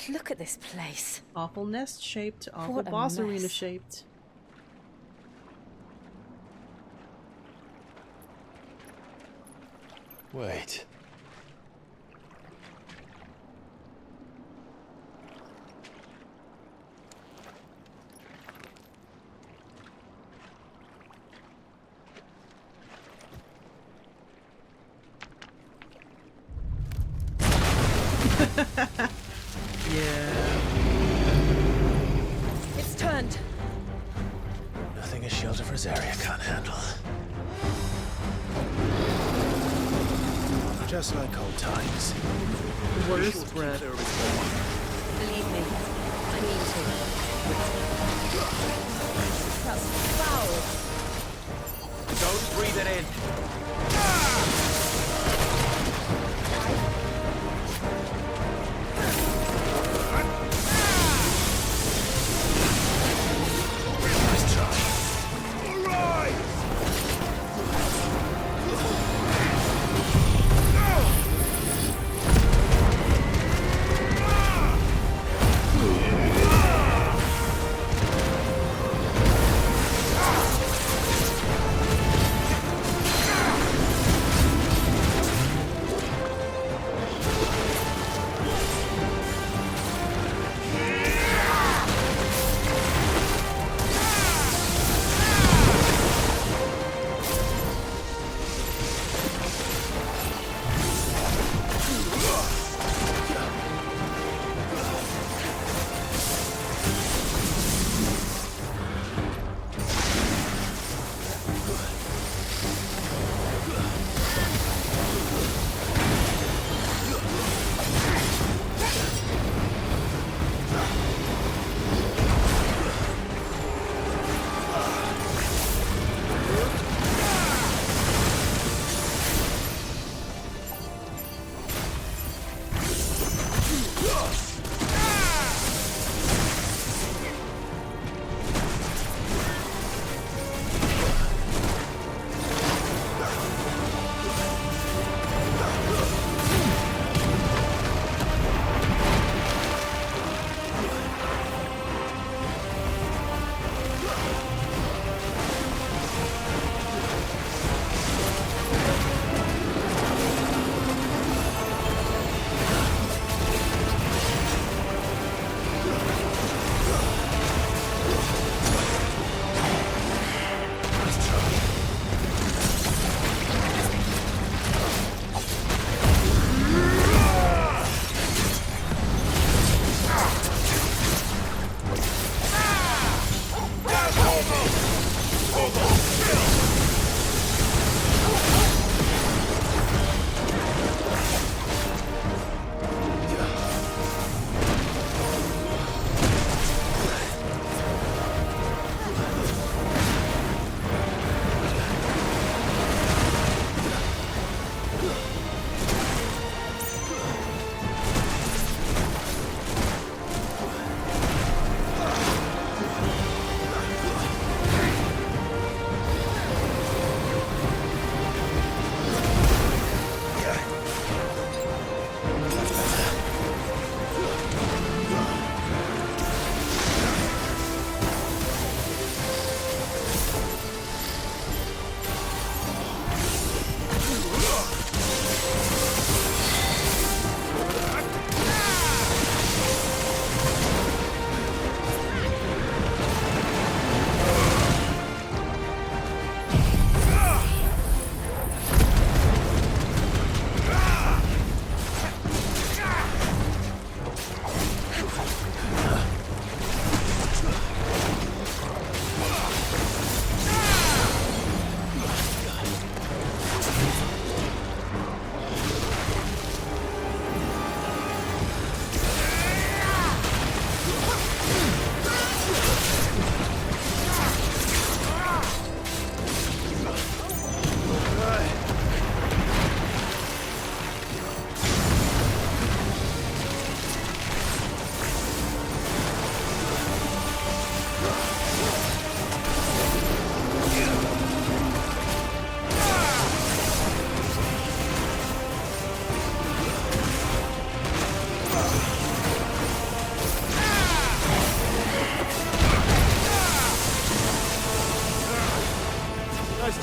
Look at this place. Awful nest shaped, awful What a boss mess. arena shaped. Wait. Yeah. It's turned. Nothing a shelter for Zarya can't handle. Just like old times. Worst spread. Believe me, I need to. That's foul. Don't breathe it in. Nice try. All right.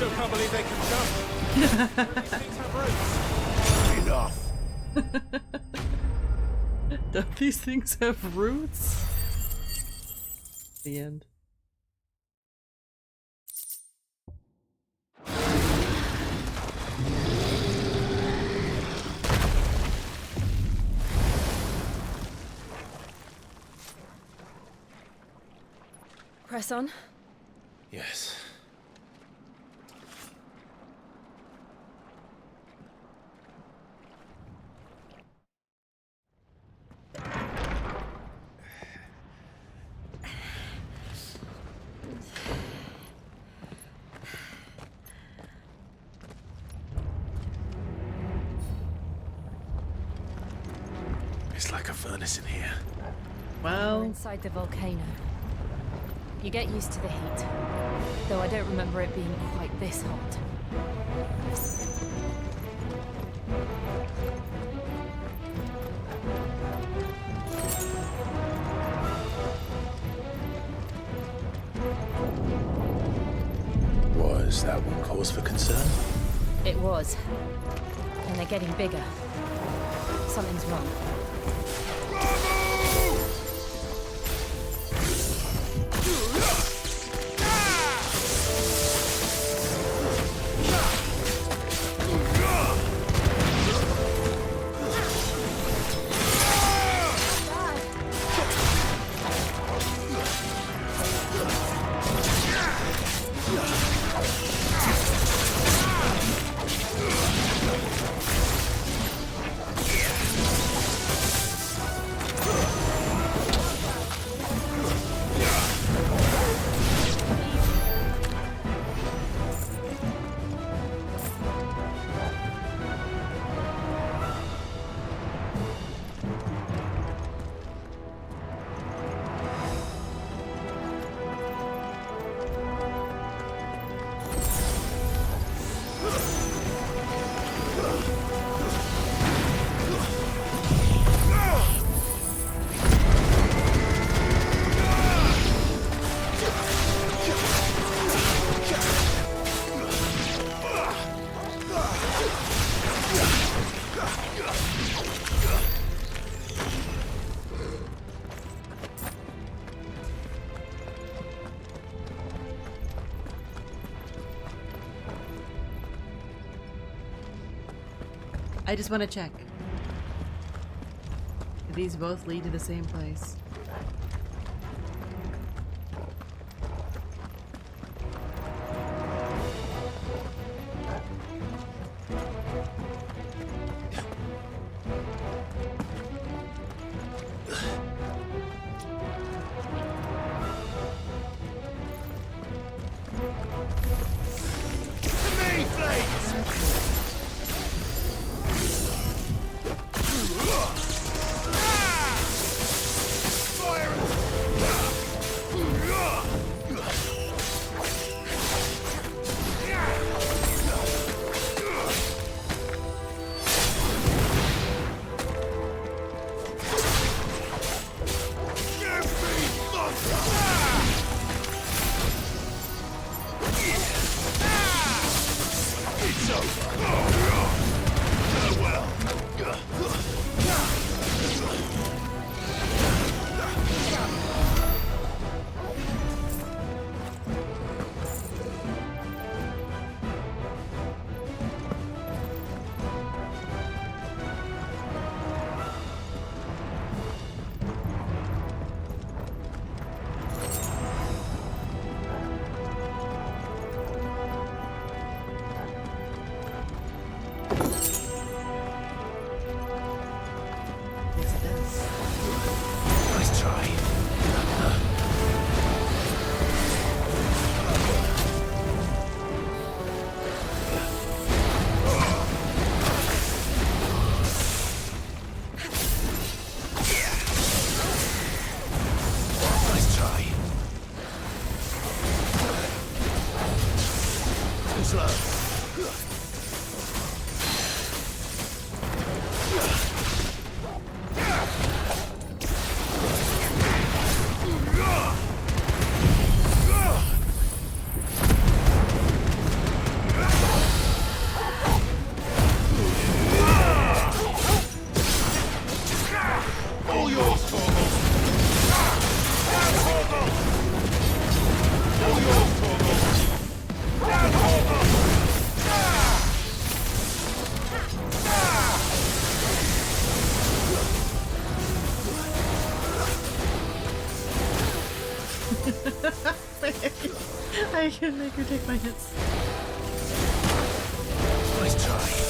still can't believe they can jump. These have roots. Enough. Don't these things have roots? The end. Press on. Yes. It's like a furnace in here. We're inside the volcano. You get used to the heat, though I don't remember it being quite this hot. Was that one cause for concern? It was. And they're getting bigger. Something's wrong. I just want to check. Do these both lead to the same place? I can make her take my hits. Nice try.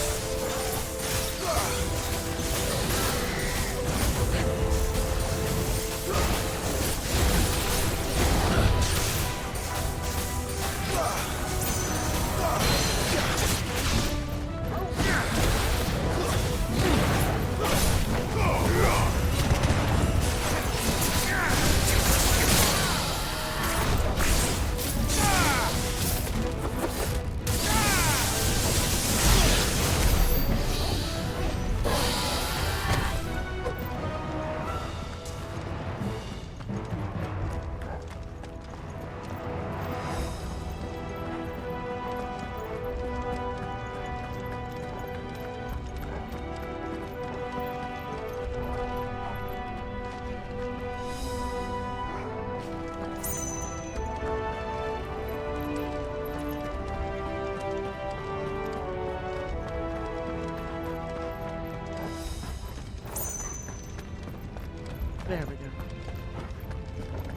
There we go.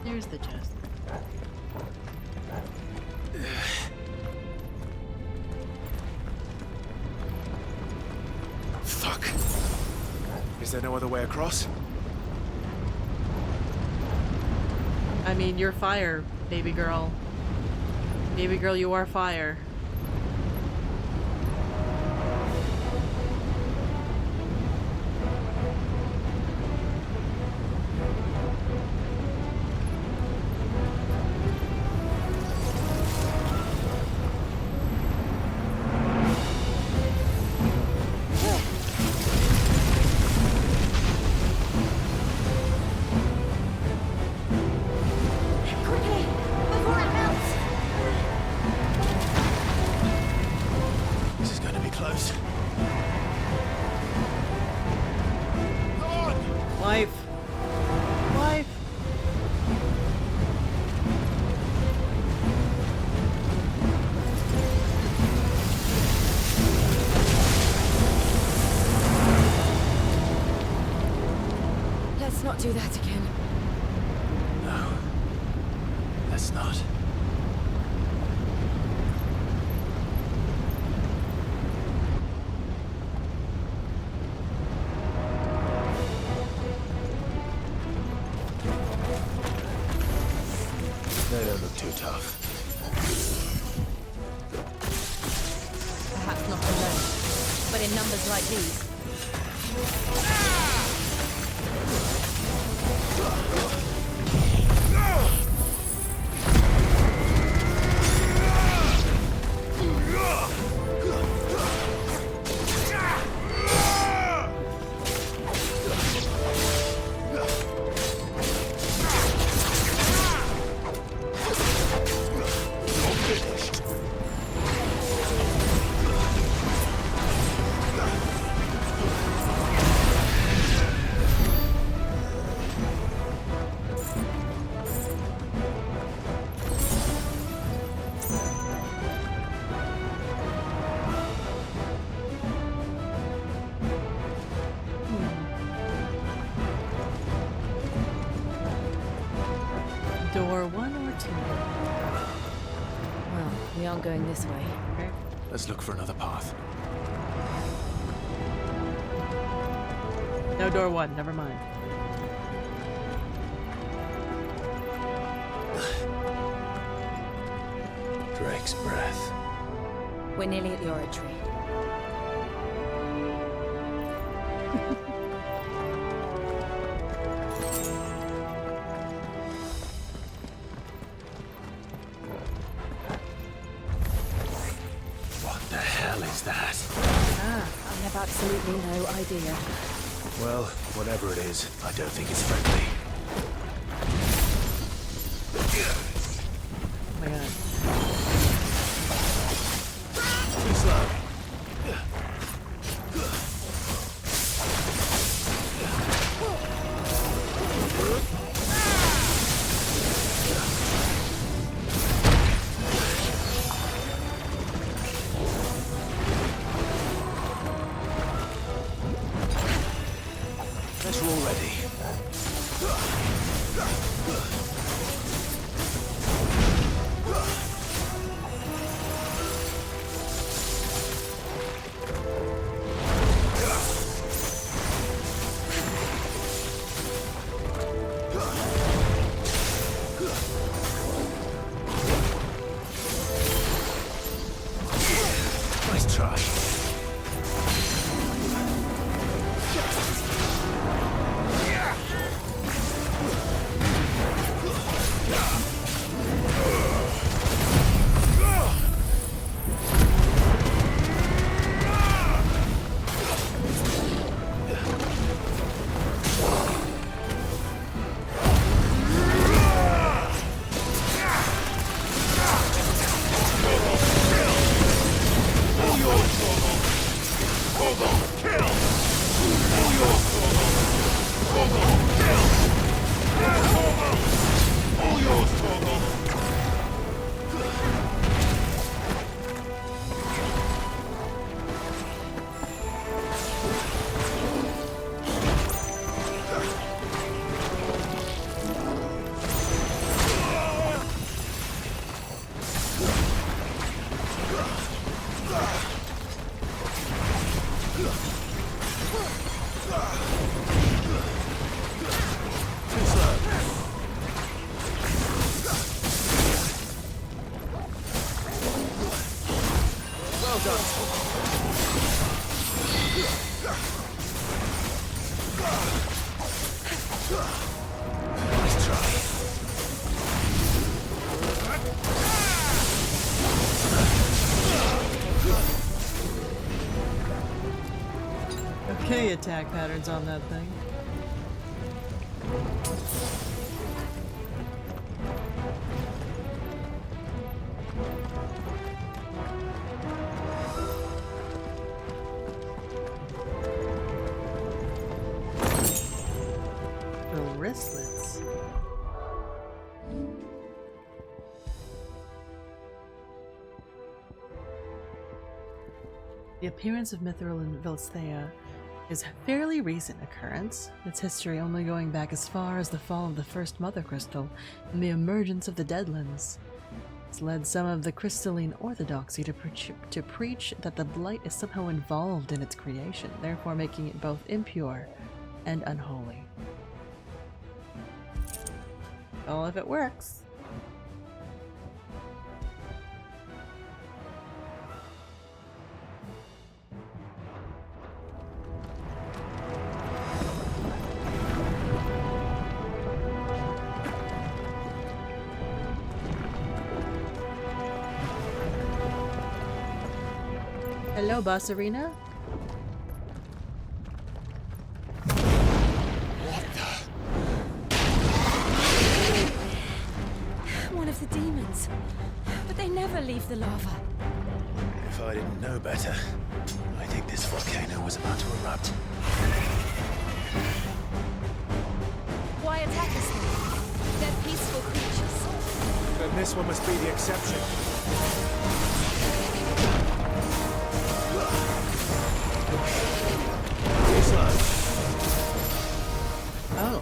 There's the chest. Fuck. Is there no other way across? I mean, you're fire, baby girl. Baby girl, you are fire. Do that again. No. Let's not. They don't look too tough. Perhaps not alone, but in numbers like these. Door 1 or 2? Well, we aren't going this way. Okay. Let's look for another path. No, door 1, never mind. Drake's breath. We're nearly at the oratory. What the hell is that? I have absolutely no idea. Well, whatever it is, I don't think it's friendly. Oh my god. Too slow. Guess we're all ready. the attack patterns on that thing. The wristlets. The appearance of Mithril in Vilsthea is a fairly recent occurrence, its history only going back as far as the fall of the first Mother Crystal and the emergence of the Deadlands. It's led some of the crystalline orthodoxy to preach that the Blight is somehow involved in its creation, therefore making it both impure and unholy. Well, if it works. Hello, Boss Arena. One of the demons. But they never leave the lava. If I didn't know better, I think this volcano was about to erupt. Why attack us then? They're peaceful creatures. Then this one must be the exception. Oh.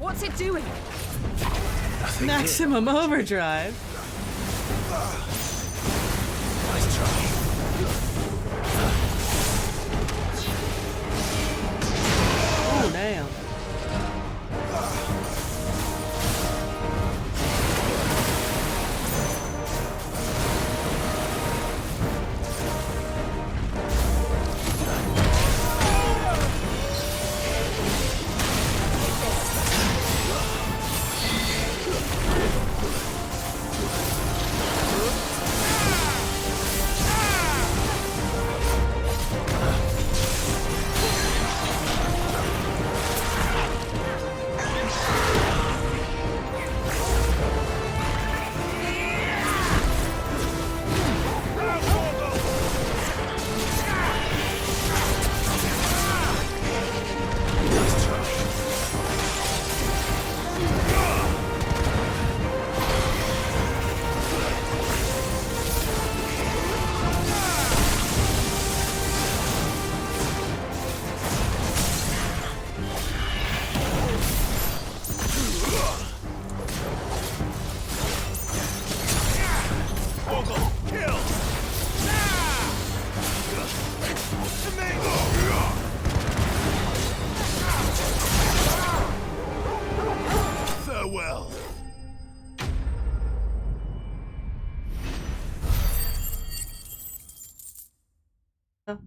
What's it doing? Maximum overdrive. Nice try. Oh, damn. Thanks,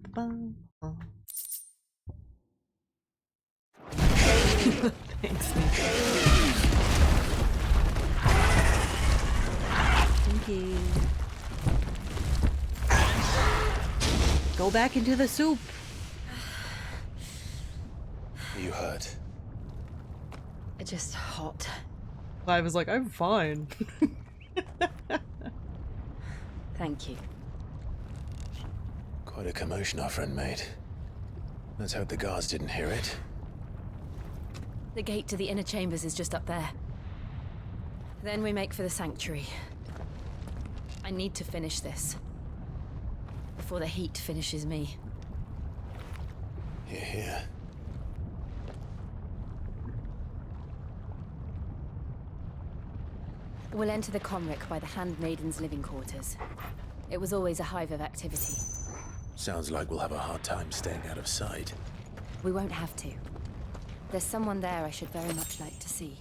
Nathan. Thank you. Go back into the soup. You hurt? Just hot. Clive was like, I'm fine. Thank you. Quite a commotion our friend made. Let's hope the guards didn't hear it. The gate to the inner chambers is just up there. Then we make for the sanctuary. I need to finish this. Before the heat finishes me. Hear, hear. We'll enter the Comric by the Handmaiden's living quarters. It was always a hive of activity. Sounds like we'll have a hard time staying out of sight. We won't have to. There's someone there I should very much like to see.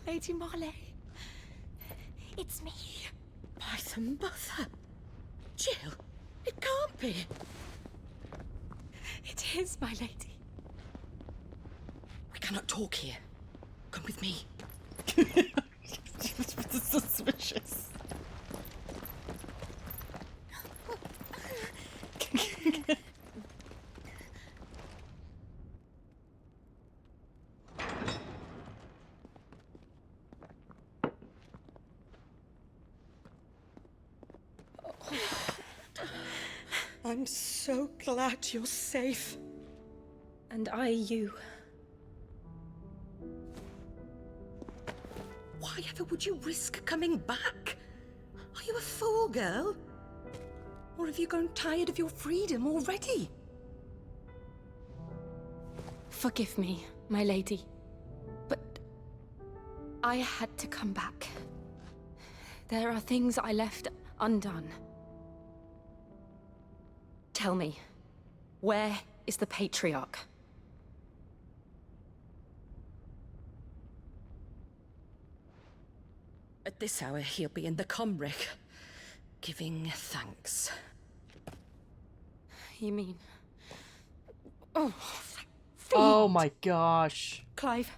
Lady Marley. It's me. By the mother. Jill, it can't be. It is, my lady. We cannot talk here. Come with me. Suspicious. I'm so glad you're safe. And I you. Why ever would you risk coming back? Are you a fool, girl? Or have you grown tired of your freedom already? Forgive me, my lady. But I had to come back. There are things I left undone. Tell me, where is the Patriarch? At this hour, he'll be in the Comric, giving thanks. You mean... Oh, oh my gosh. Clive,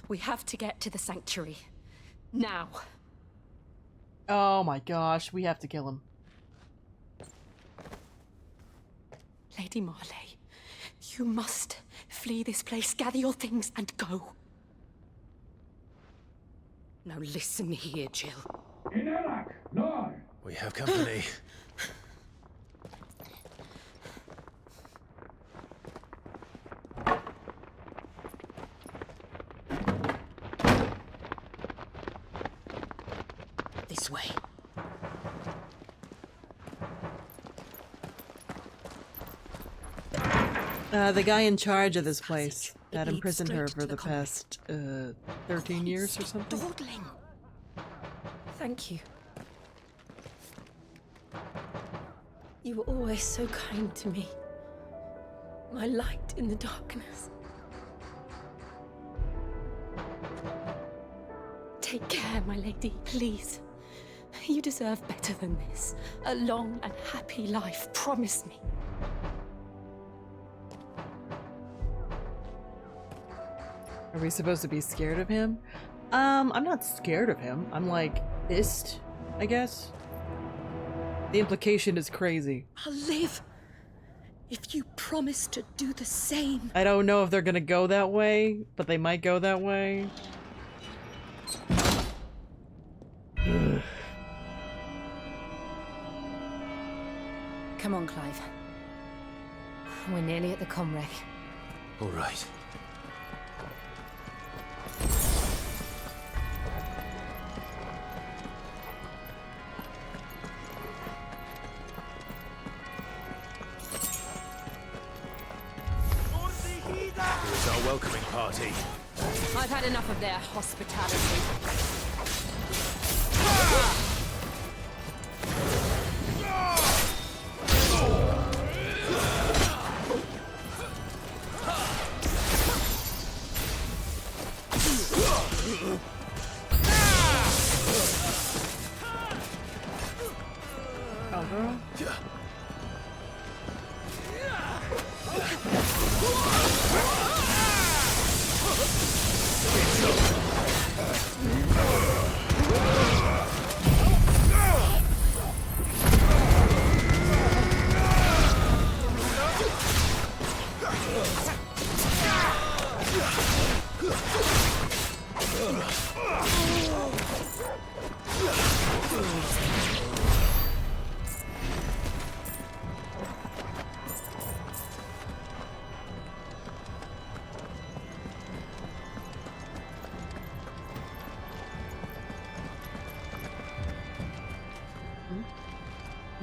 we have to get to the sanctuary. Now. Oh my gosh, we have to kill him. Lady Marley, you must flee this place, gather your things, and go. Now listen here, Jill. We have company. This way. The guy in charge of this place that imprisoned her for the past 13 years or something. Dawdling. Thank you. You were always so kind to me. My light in the darkness. Take care, my lady, please. You deserve better than this. A long and happy life, promise me. Are we supposed to be scared of him? I'm not scared of him. I'm like, pissed, I guess. The implication is crazy. I'll live if you promise to do the same. I don't know if they're gonna go that way, but they might go that way. Come on, Clive. We're nearly at the comwreck. All right. Here's our welcoming party. I've had enough of their hospitality. Cowgirl?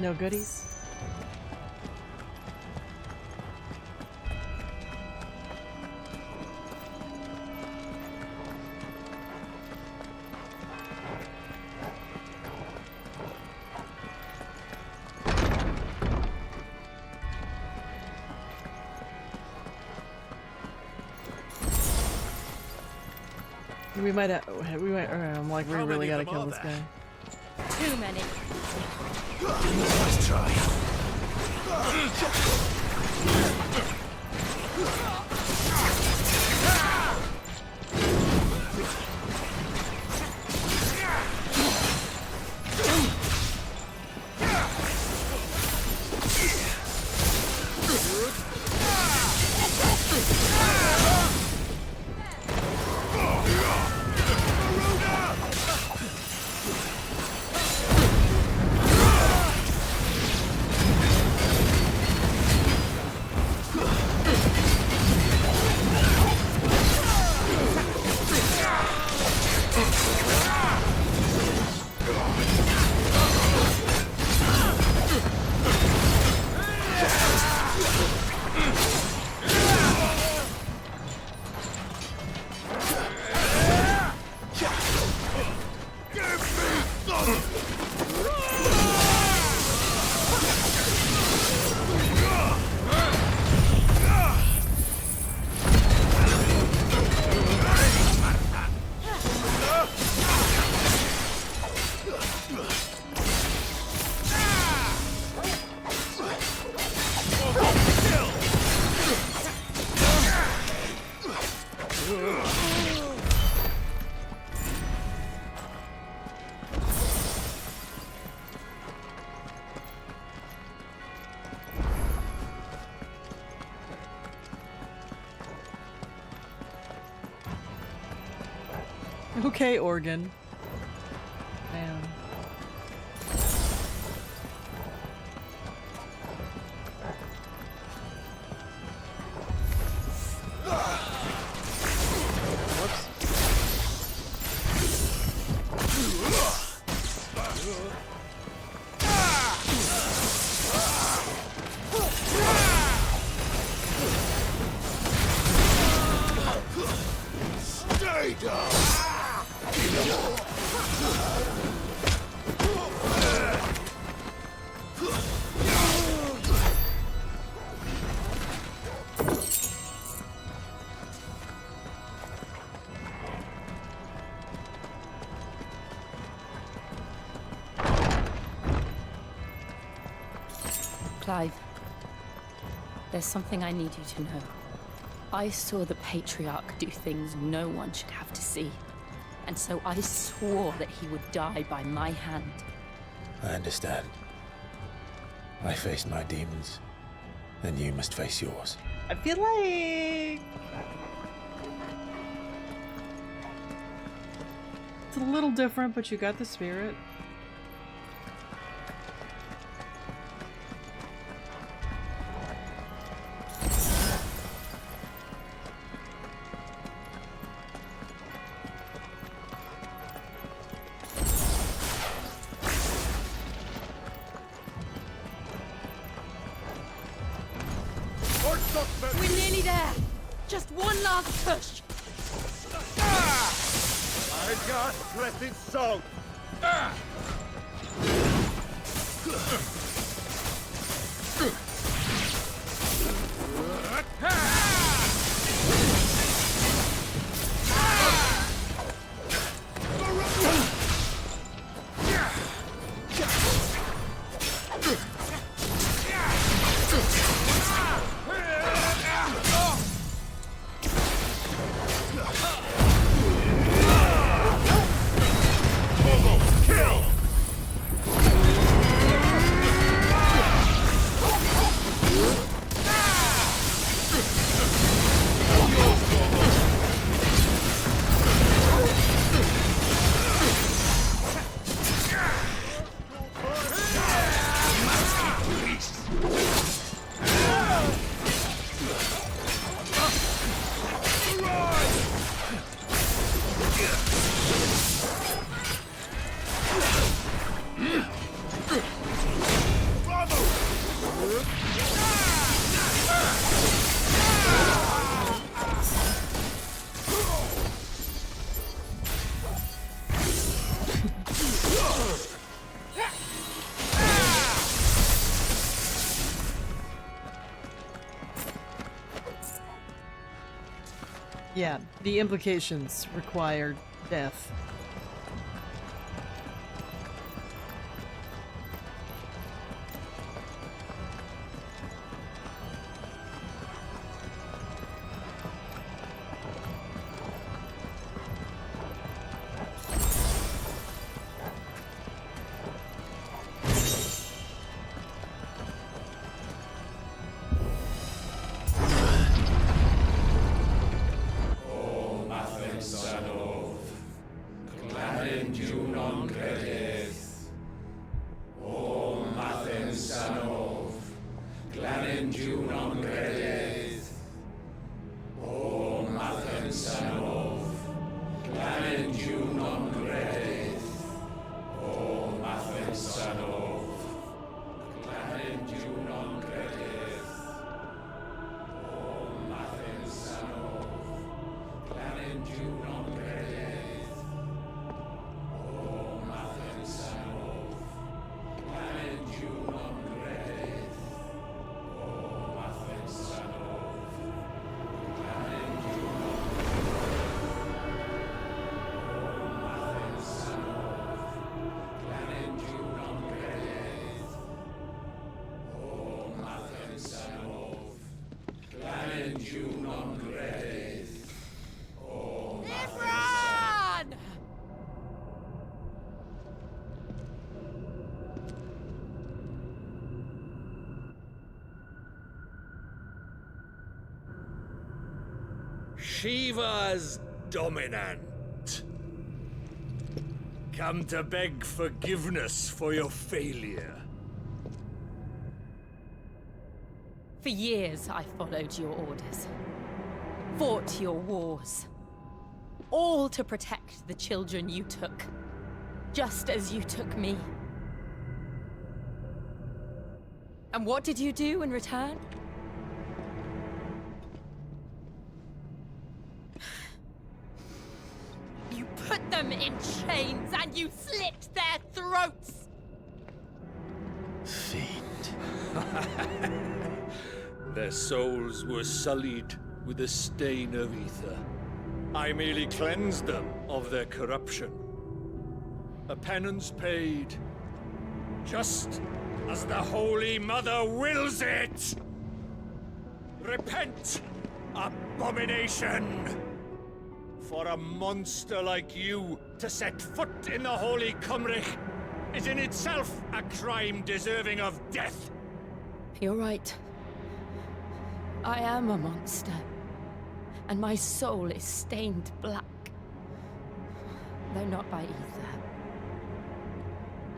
No goodies? We might have, I'm like, we really gotta kill this guy. Too many. Let's try. Okay, Organ. Damn. Stay down! Clive, there's something I need you to know. I saw the Patriarch do things no one should have to see. And so I swore that he would die by my hand. I understand. I faced my demons, and you must face yours. I feel like it's a little different, but you got the spirit. We're nearly there. Just one last push. I got blessed song. Yeah, the implications require death. Shiva's dominant. Come to beg forgiveness for your failure. For years, I followed your orders. Fought your wars. All to protect the children you took. Just as you took me. And what did you do in return? You put them in chains and you slit their throats! Fiend. Their souls were sullied with a stain of ether. I merely cleansed them of their corruption. A penance paid, just as the Holy Mother wills it! Repent, abomination! For a monster like you to set foot in the Holy Cymric is in itself a crime deserving of death. You're right. I am a monster. And my soul is stained black. Though not by ether.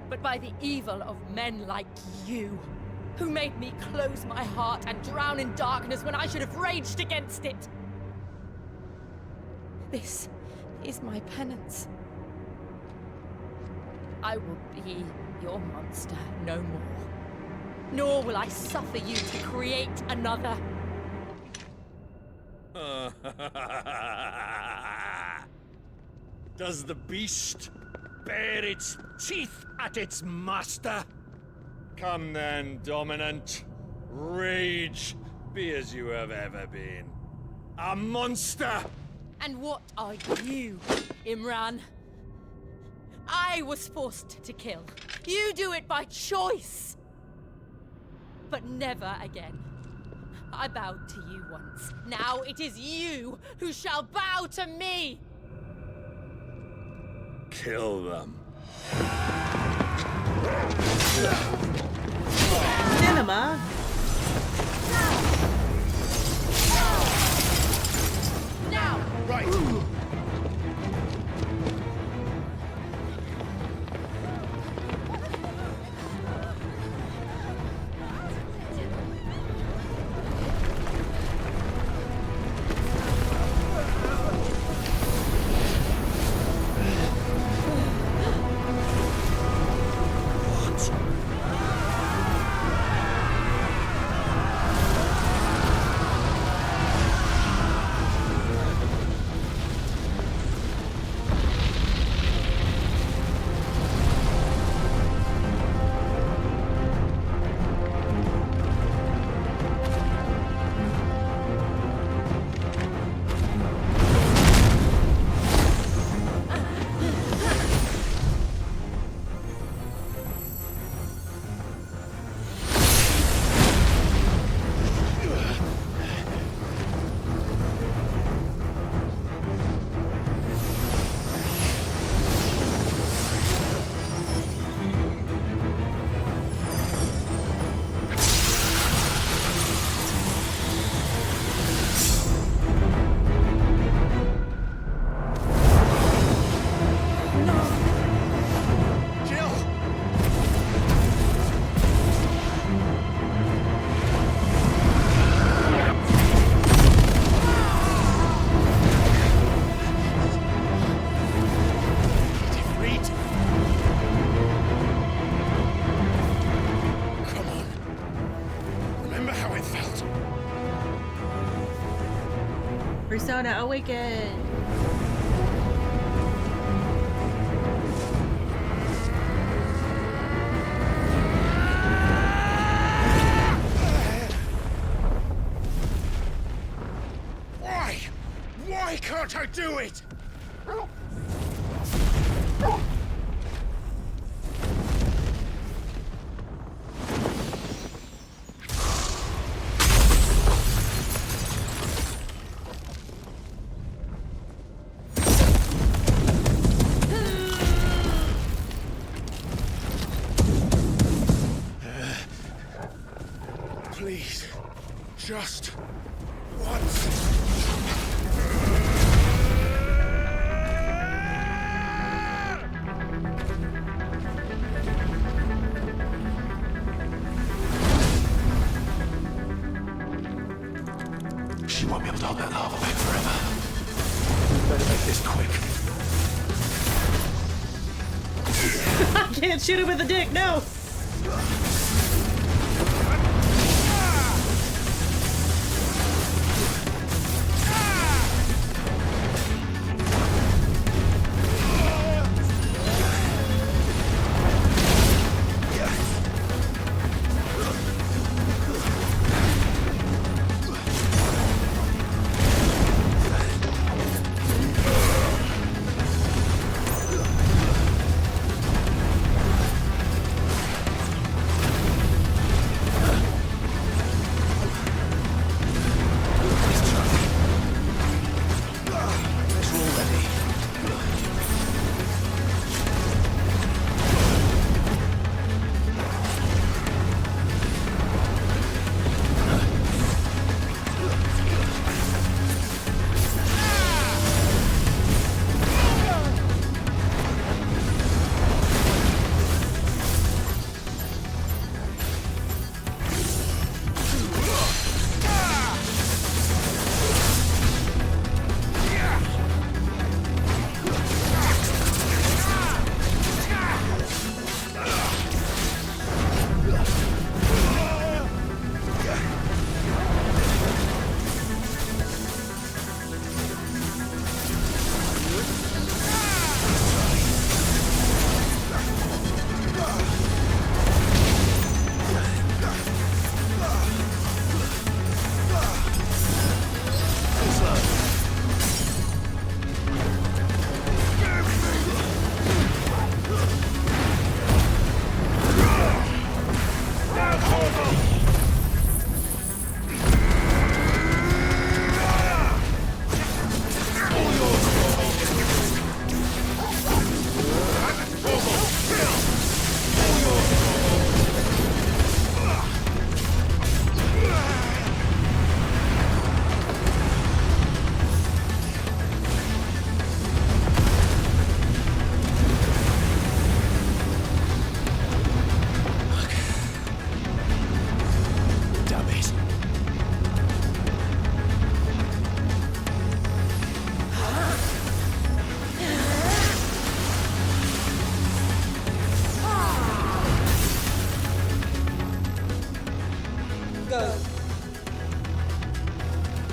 But by the evil of men like you, who made me close my heart and drown in darkness when I should have raged against it. This is my penance. I will be your monster no more. Nor will I suffer you to create another. Does the beast bare its teeth at its master? Come then, Dominant. Rage, be as you have ever been. A monster! And what are you, Imran? I was forced to kill. You do it by choice. But never again. I bowed to you once. Now it is you who shall bow to me! Kill them. Cinema? Now! Right! Persona Awakened! Why? Why can't I do it? Please, just once. She won't be able to hold that lava back forever. Better make this quick. I can't shoot him with the dick, no!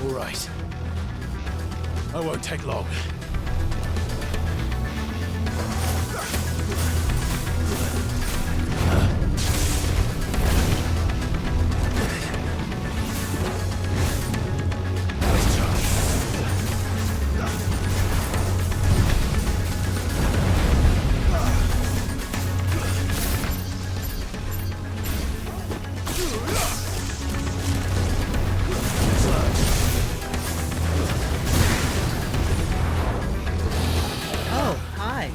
All right. I won't take long. Oh, hi.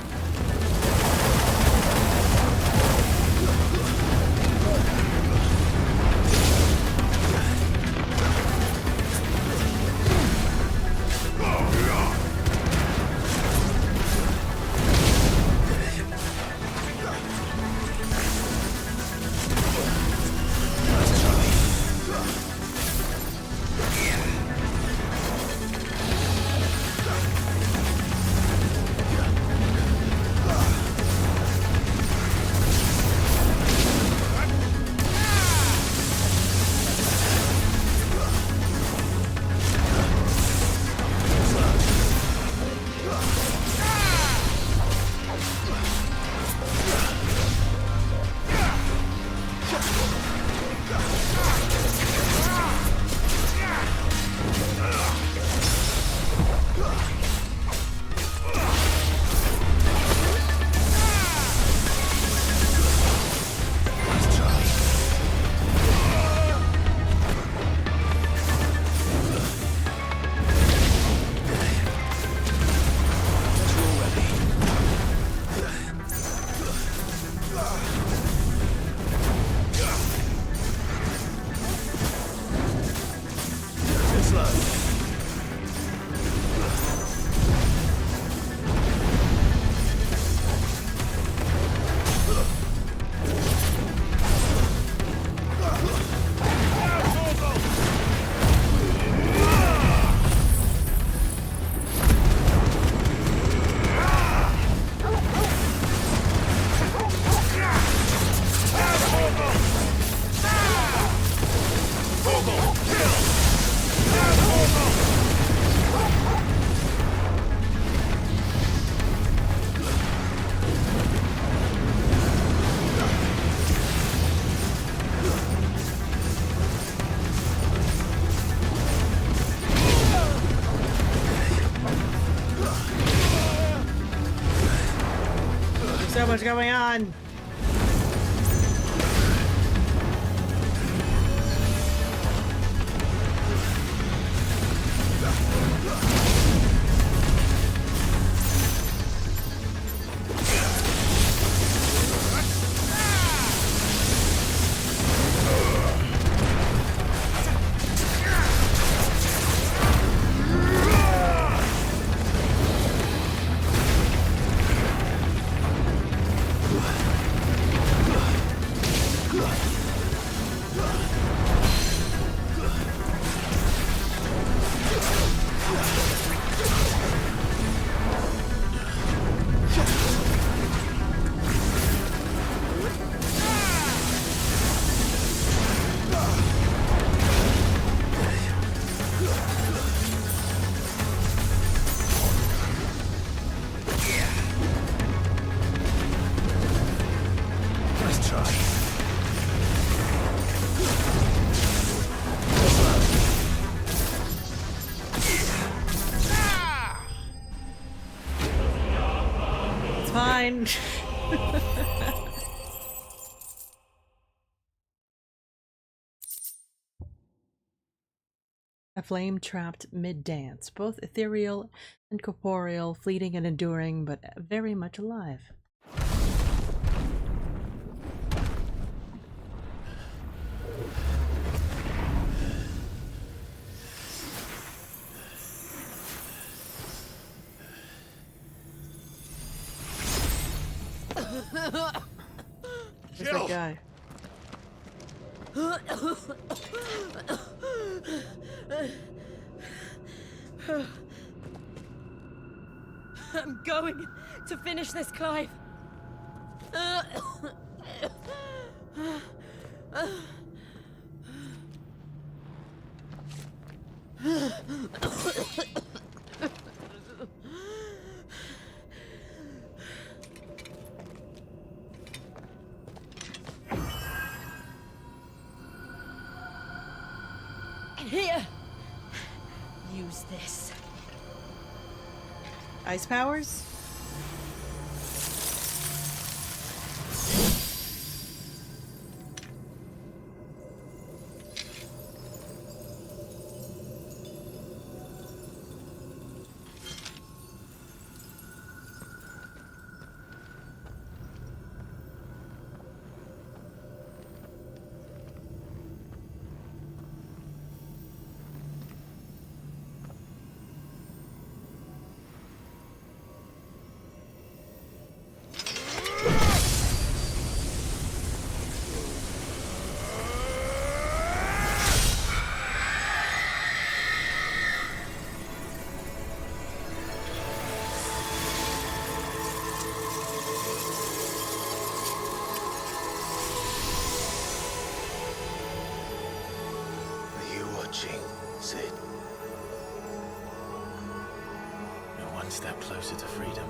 So much going on. Fine. A flame trapped mid-dance, both ethereal and corporeal, fleeting and enduring, but very much alive. Where's that guy? I'm going to finish this, Clive. Here! Use this. Ice powers? Sid. We're one step closer to freedom.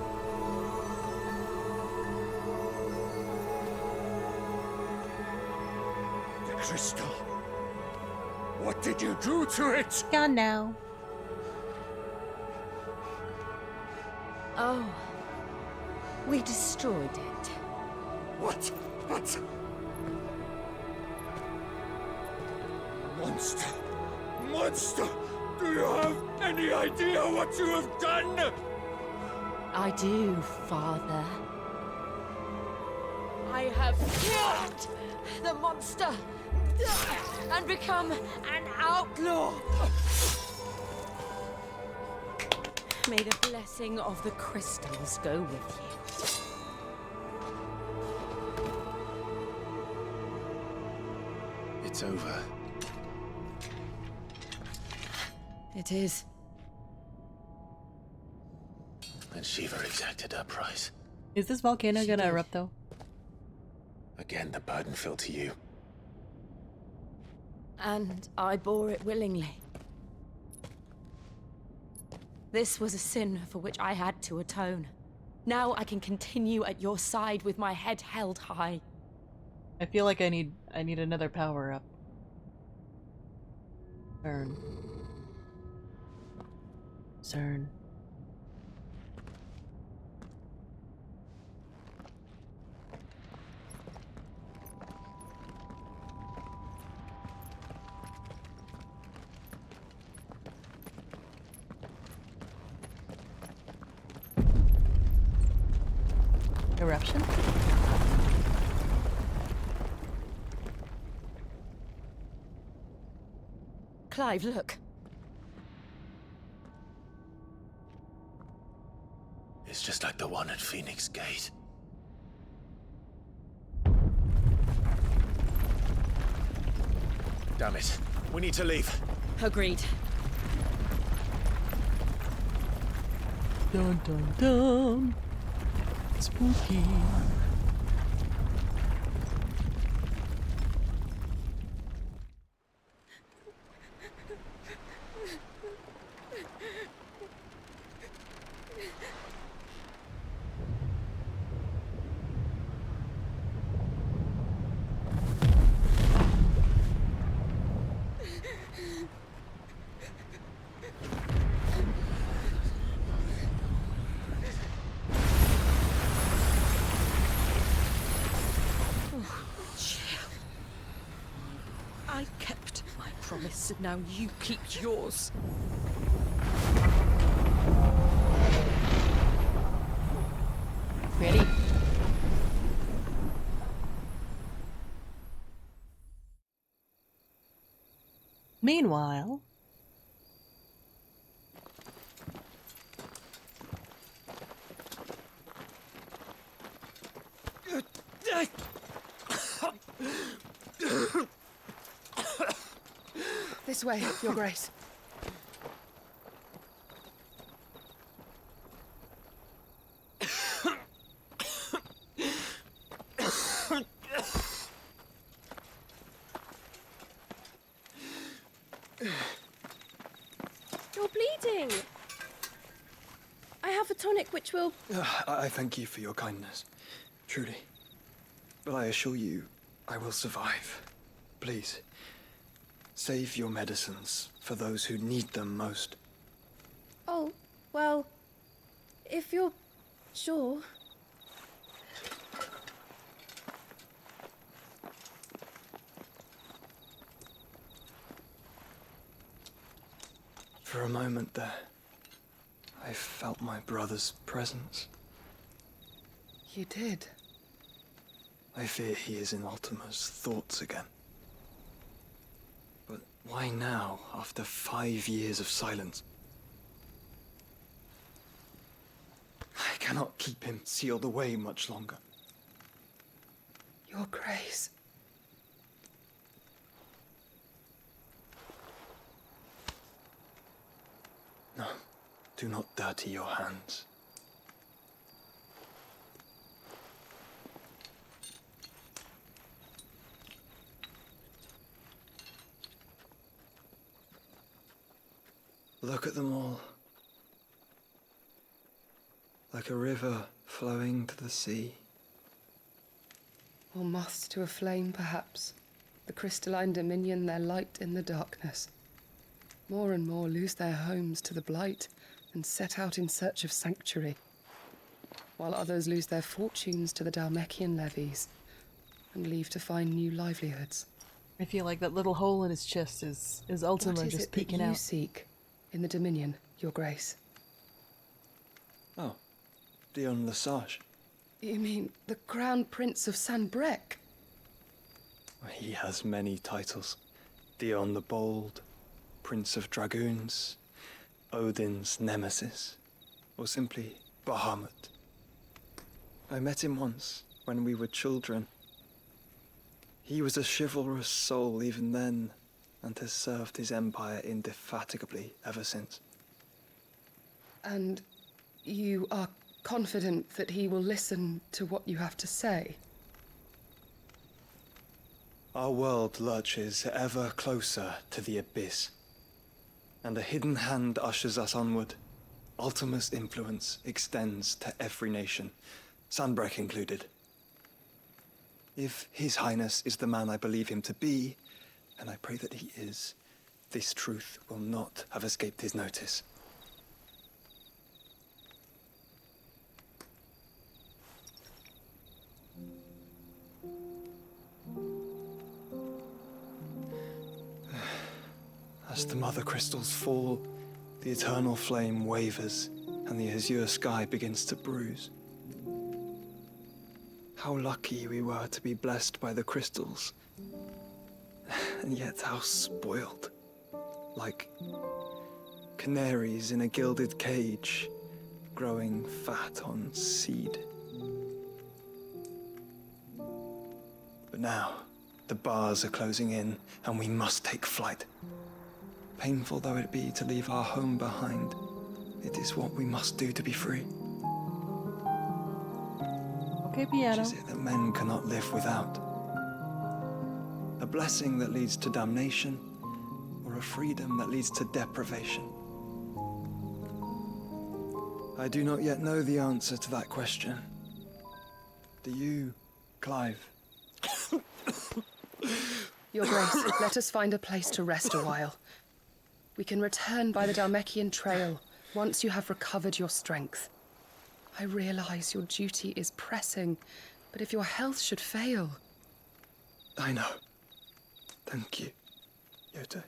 The crystal. What did you do to it? Gone now. Oh. We destroyed it. What? Monster! Monster! Do you have any idea what you have done? I do, Father. I have killed the monster and become an outlaw. May the blessing of the crystals go with you. It's over. It is. And Shiva exacted her price. Is this volcano gonna erupt though? Again, the burden fell to you. And I bore it willingly. This was a sin for which I had to atone. Now I can continue at your side with my head held high. I feel like I need another power up. CERN. Eruption? Clive, look. It's just like the one at Phoenix Gate. Damn it. We need to leave. Agreed. Dun dun dun. Spooky. I kept my promise, and now you keep yours. Ready? Meanwhile... This way, Your Grace. You're bleeding. I have a tonic which will... I thank you for your kindness, truly. But I assure you, I will survive. Please, save your medicines for those who need them most. Oh, well, if you're sure. For a moment there, I felt my brother's presence. You did? I fear he is in Ultima's thoughts again. But why now, after 5 years of silence? I cannot keep him sealed away much longer. Your Grace. No, do not dirty your hands. Look at them all. Like a river flowing to the sea. Or moths to a flame, perhaps. The crystalline dominion, their light in the darkness. More and more lose their homes to the blight and set out in search of sanctuary, while others lose their fortunes to the Dhalmekian levies and leave to find new livelihoods. I feel like that little hole in his chest is Ultima What is just it that peeking you out. seek in the Dominion, Your Grace? Oh, Dion Lesage. You mean the Crown Prince of Sanbreque? He has many titles. Dion the Bold, Prince of Dragoons, Odin's Nemesis, or simply Bahamut. I met him once, when we were children. He was a chivalrous soul even then, and has served his empire indefatigably ever since. And you are confident that he will listen to what you have to say? Our world lurches ever closer to the abyss, and a hidden hand ushers us onward. Ultima's influence extends to every nation, Sanbreque included. If His Highness is the man I believe him to be, and I pray that he is, this truth will not have escaped his notice. As the mother crystals fall, the eternal flame wavers, and the azure sky begins to bruise. How lucky we were to be blessed by the crystals, and yet how spoiled. Like canaries in a gilded cage, growing fat on seed. But now, the bars are closing in, and we must take flight. Painful though it be to leave our home behind, it is what we must do to be free. Okay, piano. Which is it that men cannot live without? A blessing that leads to damnation, or a freedom that leads to deprivation? I do not yet know the answer to that question. Do you, Clive? Your Grace, let us find a place to rest a while. We can return by the Dhalmekian trail once you have recovered your strength. I realize your duty is pressing, but if your health should fail... I know. Thank you, Yote.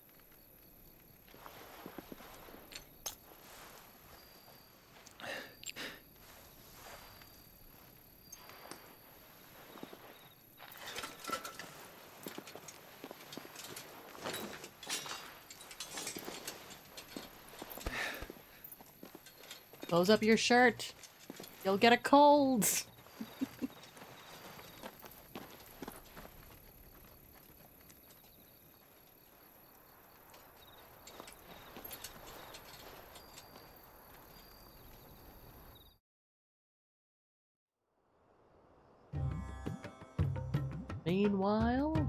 Close up your shirt. You'll get a cold. Meanwhile...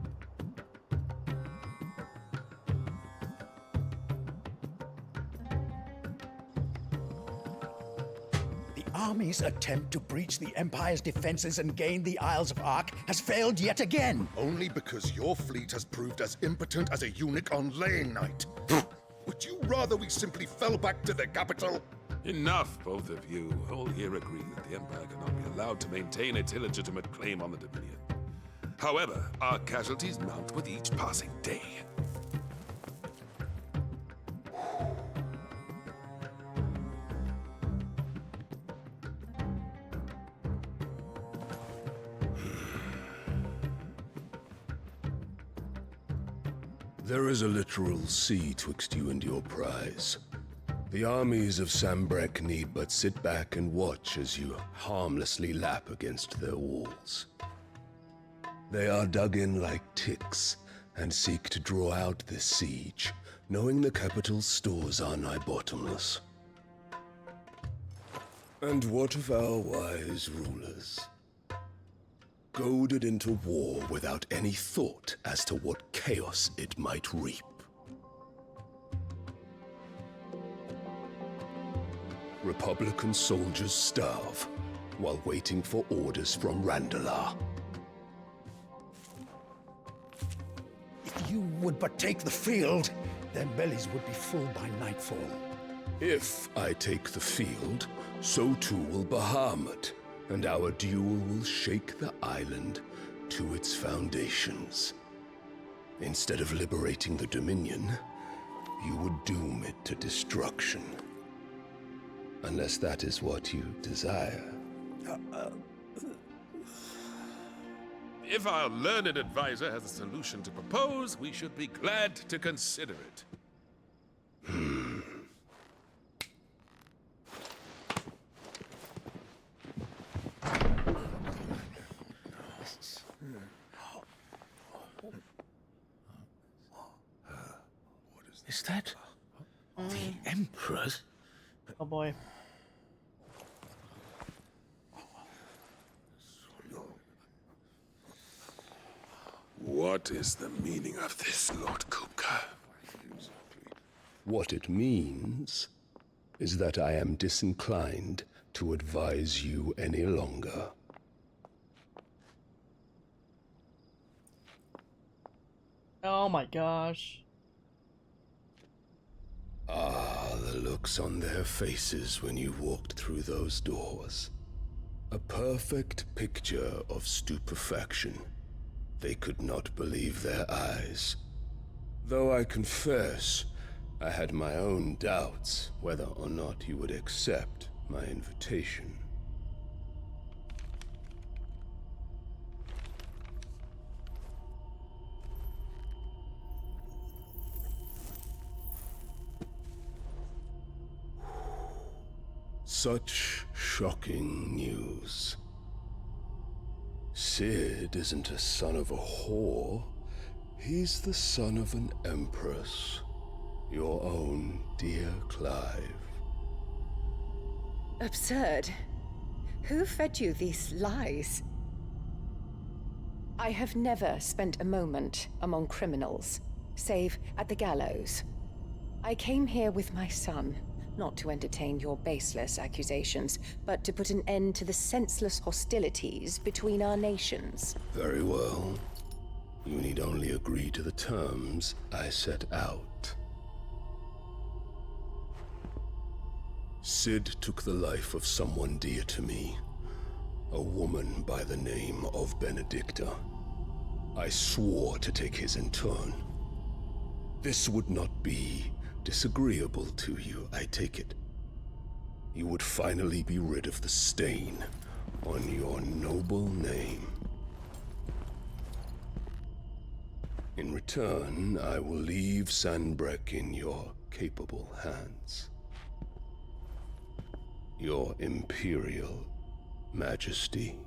army's attempt to breach the Empire's defenses and gain the Isles of Ark has failed yet again. Only because your fleet has proved as impotent as a eunuch on laying night. Would you rather we simply fell back to the capital? Enough, both of you. All here agree that the Empire cannot be allowed to maintain its illegitimate claim on the Dominion. However, our casualties mount with each passing day. There is a literal sea twixt you and your prize. The armies of Sambrek need but sit back and watch as you harmlessly lap against their walls. They are dug in like ticks and seek to draw out this siege, knowing the capital's stores are nigh bottomless. And what of our wise rulers? Goaded into war without any thought as to what chaos it might reap. Republican soldiers starve while waiting for orders from Randalar. If you would but take the field, their bellies would be full by nightfall. If I take the field, so too will Bahamut, and our duel will shake the island to its foundations. Instead of liberating the Dominion, you would doom it to destruction. Unless that is what you desire. If our learned advisor has a solution to propose, we should be glad to consider it. Is that the Emperor's? Oh boy. What is the meaning of this, Lord Kupka? What it means is that I am disinclined to advise you any longer. Oh my gosh. Ah, the looks on their faces when you walked through those doors. A perfect picture of stupefaction. They could not believe their eyes. Though I confess, I had my own doubts whether or not you would accept my invitation. Such shocking news. Sid isn't a son of a whore. He's the son of an empress. Your own dear Clive. Absurd. Who fed you these lies? I have never spent a moment among criminals, save at the gallows. I came here with my son, not to entertain your baseless accusations, but to put an end to the senseless hostilities between our nations. Very well. You need only agree to the terms I set out. Sid took the life of someone dear to me, a woman by the name of Benedicta. I swore to take his in turn. This would not be disagreeable to you, I take it. You would finally be rid of the stain on your noble name. In return, I will leave Sanbreque in your capable hands. Your Imperial Majesty.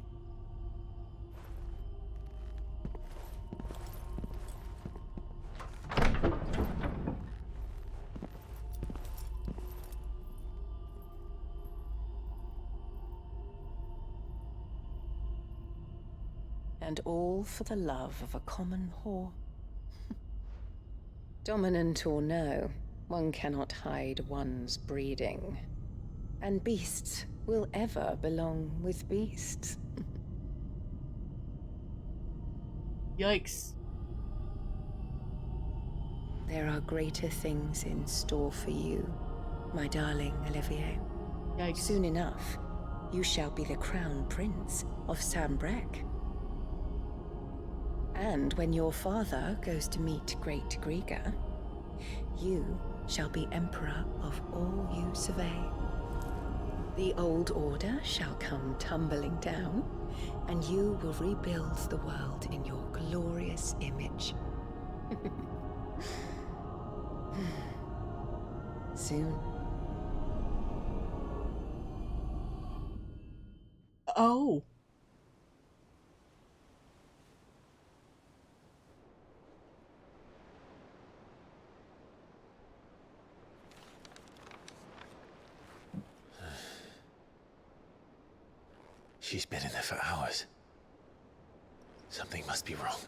And all for the love of a common whore. Dominant or no, one cannot hide one's breeding. And beasts will ever belong with beasts. Yikes. There are greater things in store for you, my darling Olivier. Yikes. Soon enough, you shall be the crown prince of Sambrec. And when your father goes to meet Great Griga, you shall be emperor of all you survey. The old order shall come tumbling down, and you will rebuild the world in your glorious image. Soon. Oh. She's been in there for hours. Something must be wrong.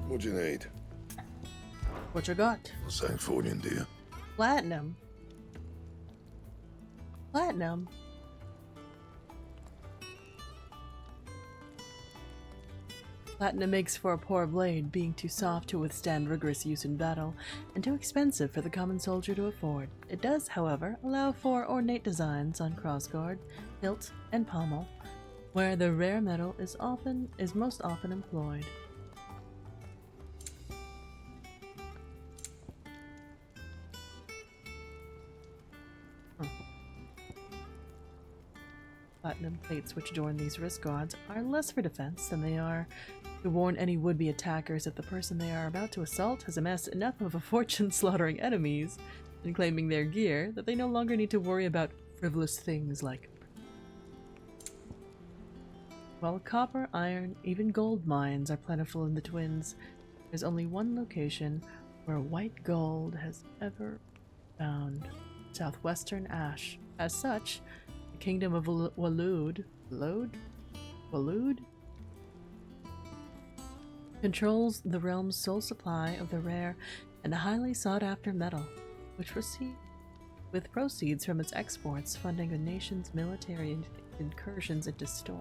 What do you need? What you got? Sanfordine, dear. Platinum. Platinum. Platinum makes for a poor blade, being too soft to withstand rigorous use in battle, and too expensive for the common soldier to afford. It does, however, allow for ornate designs on crossguard, hilt, and pommel, where the rare metal is most often employed. Platinum plates which adorn these wrist guards are less for defense than they are to warn any would-be attackers if the person they are about to assault has amassed enough of a fortune slaughtering enemies and claiming their gear that they no longer need to worry about frivolous things like. While copper, iron, even gold mines are plentiful in the Twins, there's only one location where white gold has ever found: southwestern Ash. As such, the kingdom of Waloed controls the realm's sole supply of the rare and highly sought-after metal, which with proceeds from its exports funding the nation's military incursions into Storm.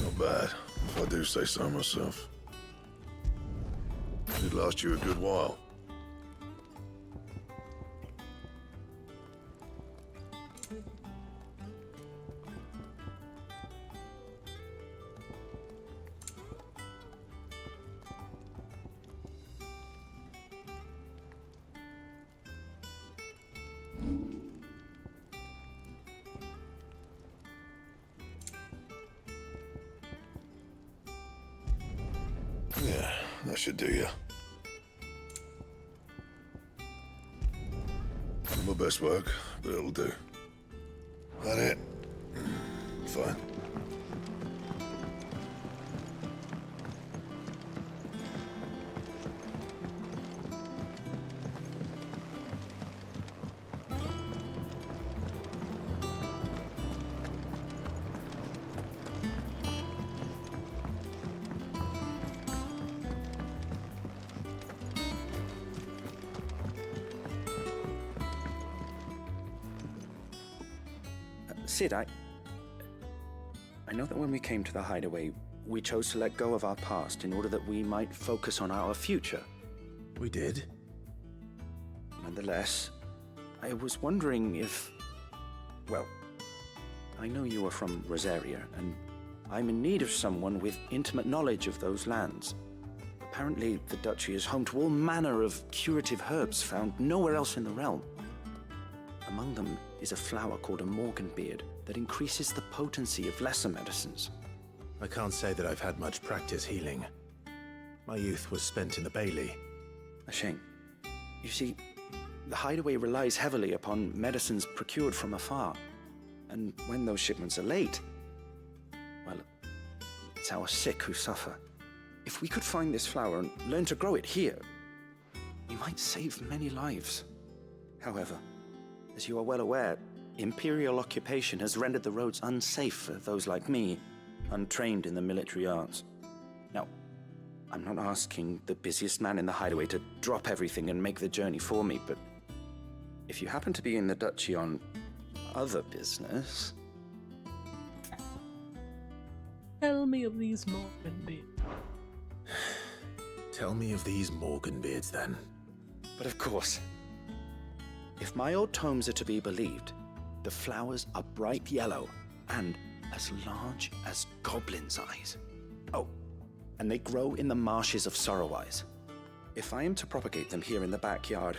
Not bad, if I do say so myself. It'd last you a good while. Yeah, that should do you. Not my best work, but it'll do. That it? Fine. Sid, I know that when we came to the hideaway, we chose to let go of our past in order that we might focus on our future. We did? Nonetheless, I was wondering if... Well, I know you are from Rosaria, and I'm in need of someone with intimate knowledge of those lands. Apparently, the duchy is home to all manner of curative herbs found nowhere else in the realm. Among them is a flower called a morganbeard that increases the potency of lesser medicines. I can't say that I've had much practice healing. My youth was spent in the Bailey. A shame. You see, the hideaway relies heavily upon medicines procured from afar. And when those shipments are late, well, it's our sick who suffer. If we could find this flower and learn to grow it here, we might save many lives. However, as you are well aware, Imperial occupation has rendered the roads unsafe for those like me, untrained in the military arts. Now, I'm not asking the busiest man in the hideaway to drop everything and make the journey for me, but if you happen to be in the duchy on other business... Tell me of these morganbeards. Tell me of these morganbeards, then. But of course, if my old tomes are to be believed, the flowers are bright yellow and as large as goblins' eyes. Oh, and they grow in the marshes of Sorrowise. If I am to propagate them here in the backyard,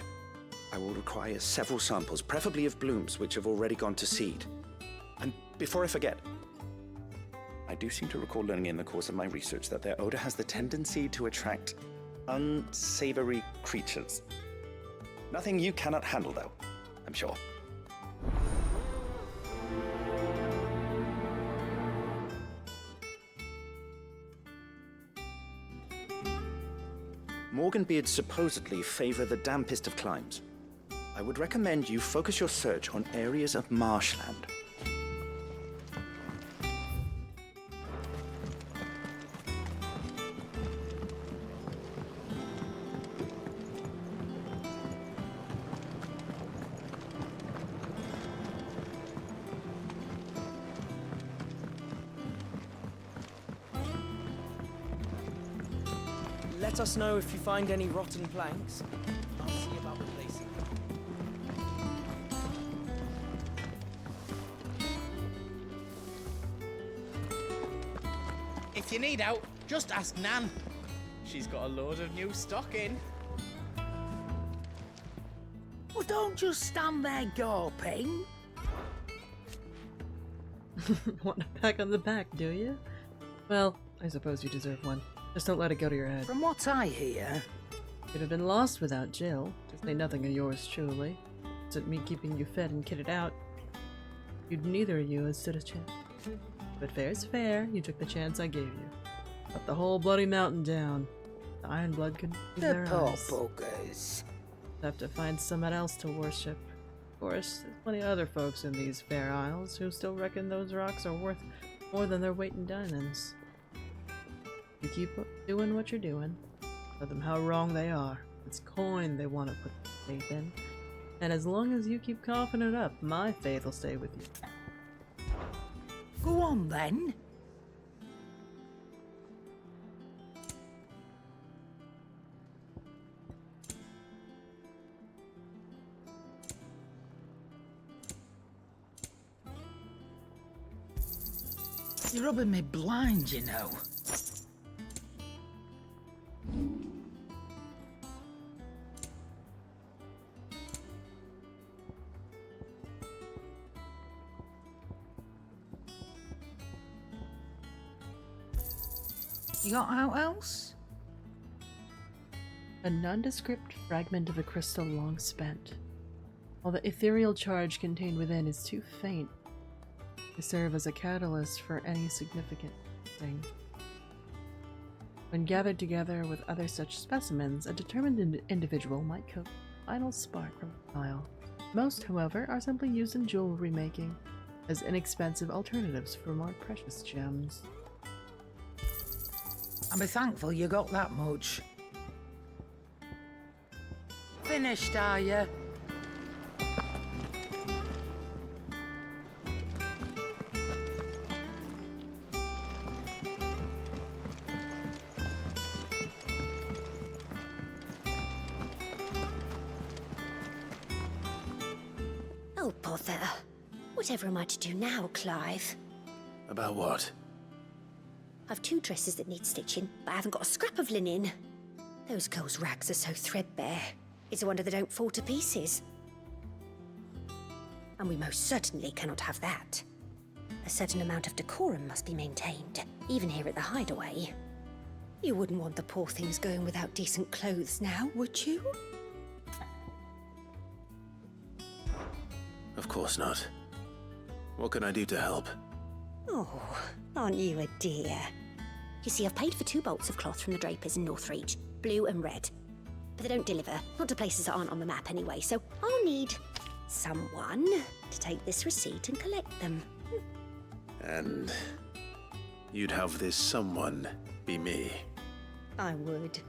I will require several samples, preferably of blooms which have already gone to seed. And before I forget, I do seem to recall learning in the course of my research that their odor has the tendency to attract unsavory creatures. Nothing you cannot handle, though, I'm sure. Morganbeards supposedly favor the dampest of climes. I would recommend you focus your search on areas of marshland. Let us know if you find any rotten planks. I'll see about replacing them. If you need help, just ask Nan. She's got a load of new stock in. Well, don't just stand there gawping. Want a pat on the back, do you? Well, I suppose you deserve one. Just don't let it go to your head. From what I hear, You'd have been lost without Jill, to say nothing of yours truly. Isn't me keeping you fed and kitted out. You'd neither of you have stood a chance. But fair's fair, you took the chance I gave you. Cut the whole bloody mountain down. The Iron Blood couldn't see the their poor eyes. buggers. Have to find someone else to worship. Of course, there's plenty of other folks in these fair isles who still reckon those rocks are worth more than their weight in diamonds. You keep doing what you're doing. Tell them how wrong they are. It's coin they want to put faith in. And as long as you keep coughing it up, my faith will stay with you. Go on then. You're rubbing me blind, you know. You got out else? A nondescript fragment of a crystal long spent. While the ethereal charge contained within is too faint to serve as a catalyst for any significant thing. When gathered together with other such specimens, a determined individual might coat a final spark from the pile. Most, however, are simply used in jewelry making as inexpensive alternatives for more precious gems. I'll be thankful you got that much. Finished, are you? Oh, bother. Whatever am I to do now, Clive? About what? I've 2 dresses that need stitching, but I haven't got a scrap of linen. Those girls' rags are so threadbare. It's a wonder they don't fall to pieces. And we most certainly cannot have that. A certain amount of decorum must be maintained, even here at the Hideaway. You wouldn't want the poor things going without decent clothes now, would you? Of course not. What can I do to help? Oh, aren't you a dear? You see, I've paid for 2 bolts of cloth from the drapers in Northreach, blue and red. But they don't deliver, not to places that aren't on the map anyway, so I'll need someone to take this receipt and collect them. And you'd have this someone be me. I would.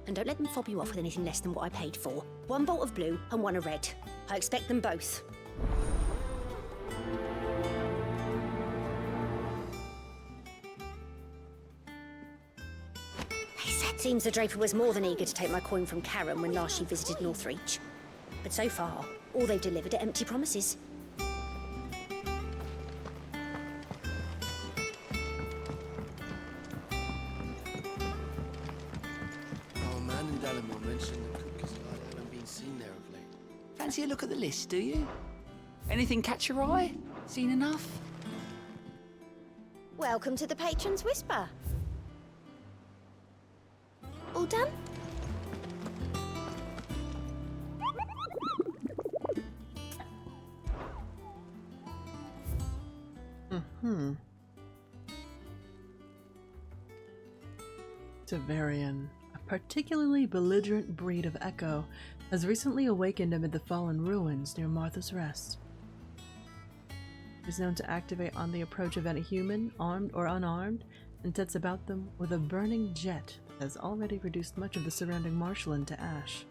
And don't let them fob you off with anything less than what I paid for. 1 bolt of blue and 1 of red. I expect them both. Seems the Draper was more than eager to take my coin from Karen when last she visited Northreach. But so far, all they've delivered are empty promises. Oh, man and Dallimore mentioned the cook is like haven't been seen there of late. Fancy a look at the list, do you? Anything catch your eye? Seen enough? Welcome to the Patron's Whisper. All done? Severian, a particularly belligerent breed of echo, has recently awakened amid the fallen ruins near Martha's Rest. It is known to activate on the approach of any human, armed or unarmed, and sets about them with a burning jet that has already reduced much of the surrounding marshland to ash.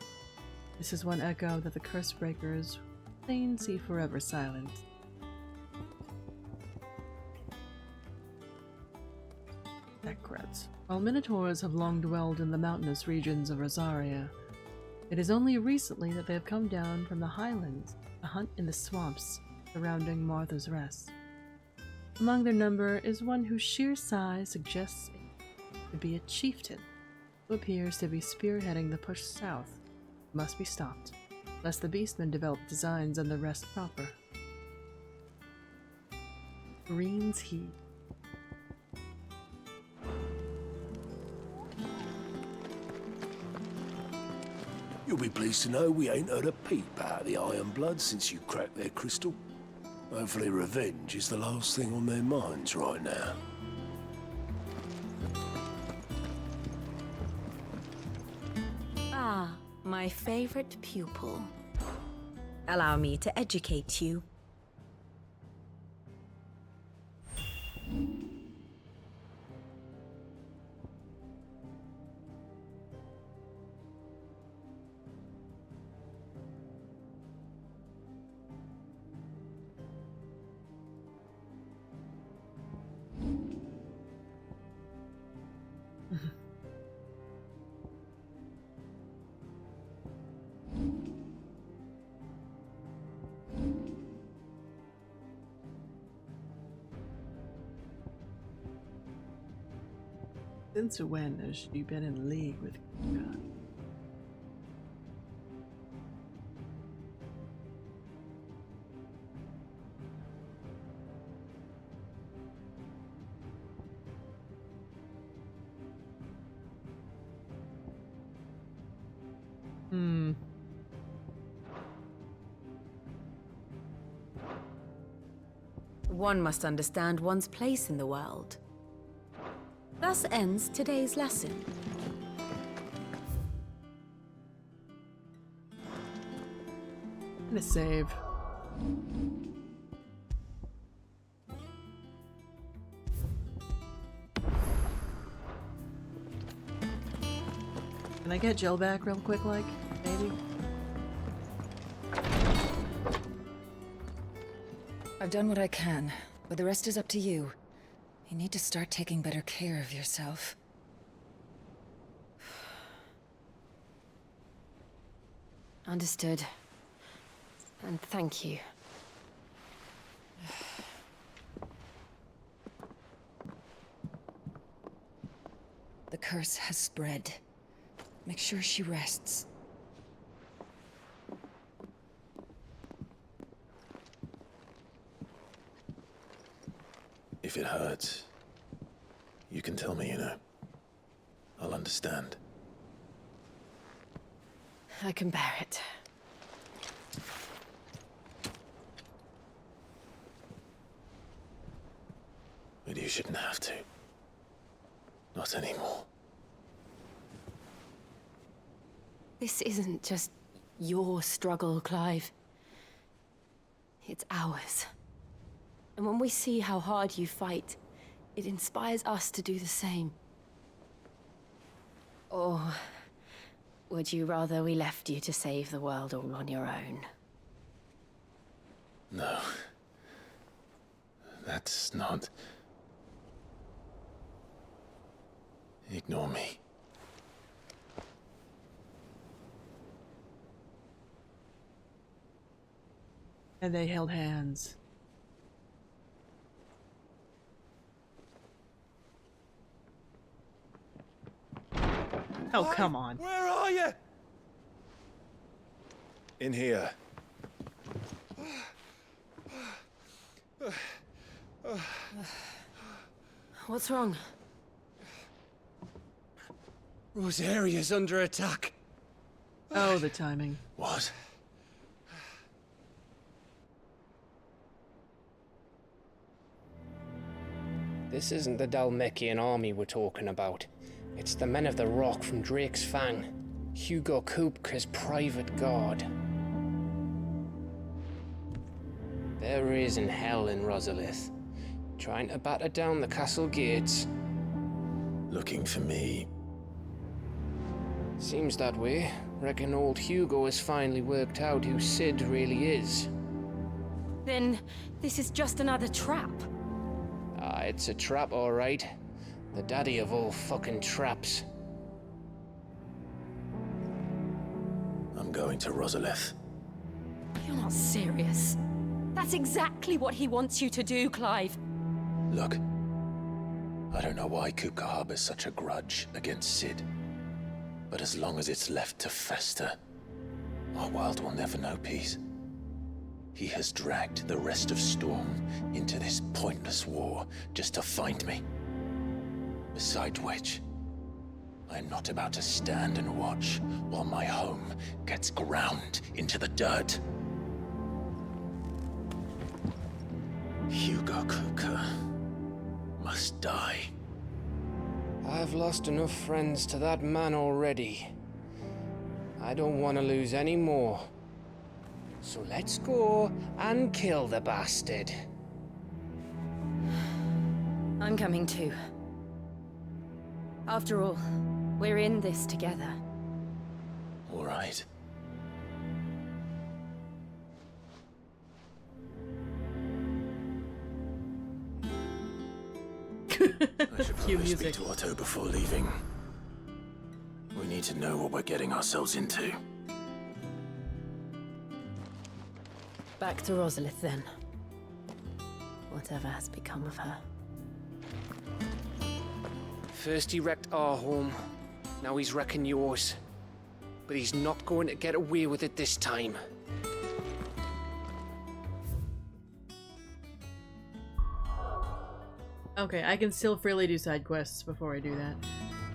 This is one echo that the curse breakers fain see forever silent. Dekrets. While Minotaurs have long dwelled in the mountainous regions of Rosaria, it is only recently that they have come down from the highlands to hunt in the swamps surrounding Martha's Rest. Among their number is one whose sheer size suggests to be a chieftain, who appears to be spearheading the push south. It must be stopped, lest the beastmen develop designs on the rest proper. Green's Heat. You'll be pleased to know we ain't heard a peep out of the Iron Blood since you cracked their crystal. Hopefully revenge is the last thing on their minds right now. Ah, my favorite pupil. Allow me to educate you. Since when has she been in league with Kika? One must understand one's place in the world. Thus ends today's lesson. I'm gonna save. Can I get Jill back real quick, like, maybe? I've done what I can, but the rest is up to you. You need to start taking better care of yourself. Understood. And thank you. The curse has spread. Make sure she rests. If it hurts, you can tell me, you know. I'll understand. I can bear it. But you shouldn't have to. Not anymore. This isn't just your struggle, Clive. It's ours. And when we see how hard you fight, it inspires us to do the same. Or would you rather we left you to save the world all on your own? No. That's not... Ignore me. And they held hands. Oh, come on. Where are you? In here. What's wrong? Rosaria's under attack. Oh, the timing. What? This isn't the Dalmekian army we're talking about. It's the men of the Rock from Drake's Fang. Hugo Kupka's private guard. There is in hell in Rosalith, trying to batter down the castle gates. Looking for me. Seems that way. Reckon old Hugo has finally worked out who Sid really is. Then this is just another trap. Ah, it's a trap, all right. The daddy of all fucking traps. I'm going to Rosalith. You're not serious. That's exactly what he wants you to do, Clive. Look, I don't know why Kupka harbors such a grudge against Sid. But as long as it's left to fester, our world will never know peace. He has dragged the rest of Storm into this pointless war just to find me. Besides which, I'm not about to stand and watch while my home gets ground into the dirt. Hugo Kupka must die. I've lost enough friends to that man already. I don't want to lose any more. So let's go and kill the bastard. I'm coming too. After all, we're in this together. All right. I should probably speak to Otto before leaving. We need to know what we're getting ourselves into. Back to Rosalith then. Whatever has become of her. First he wrecked our home, now he's wrecking yours. But he's not going to get away with it this time. Okay, I can still freely do side quests before I do that.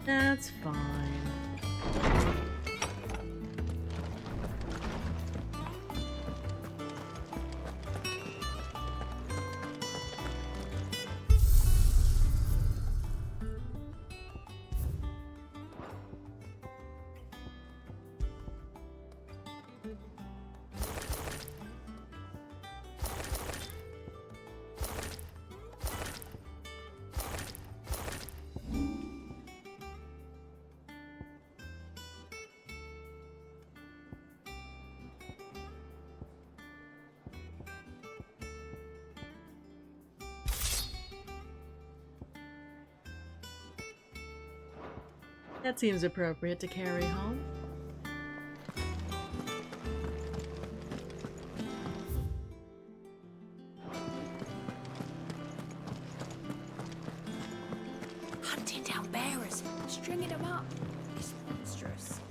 That's fine. That seems appropriate to carry home. hunting down bearers, stringing them up. It's monstrous.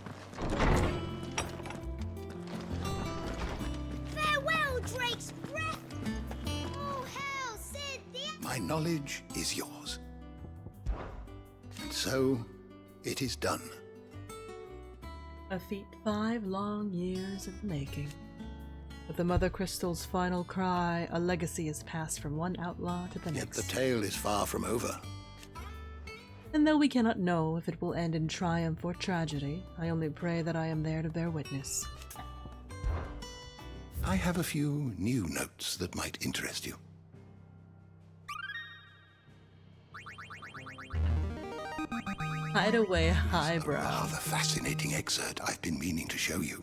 Farewell, Drake's breath! Oh, hell, Sid, My knowledge is yours. And so, it is done. A feat 5 long years in the making. With the Mother Crystal's final cry, a legacy is passed from one outlaw to the Yet next. the tale is far from over. And though we cannot know if it will end in triumph or tragedy, I only pray that I am there to bear witness. I have a few new notes that might interest you. Hideaway highbrow. A rather fascinating excerpt I've been meaning to show you.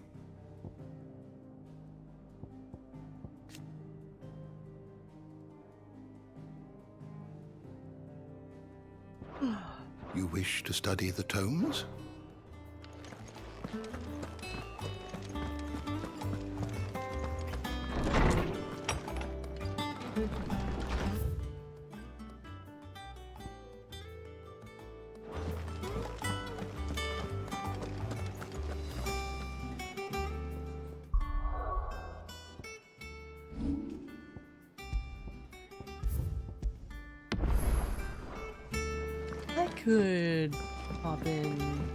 You wish to study the tomes? I could pop in.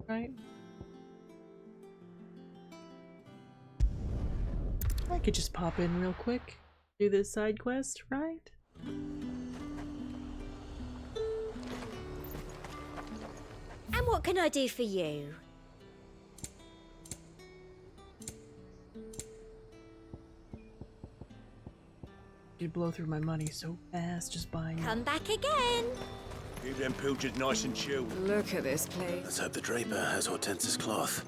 Right? I could just pop in real quick, do this side quest, right? And what can I do for you? You'd blow through my money so fast just buying. Come back again. Keep them pilchards nice and chilled. Look at this place. Let's hope the Draper has Hortense's cloth.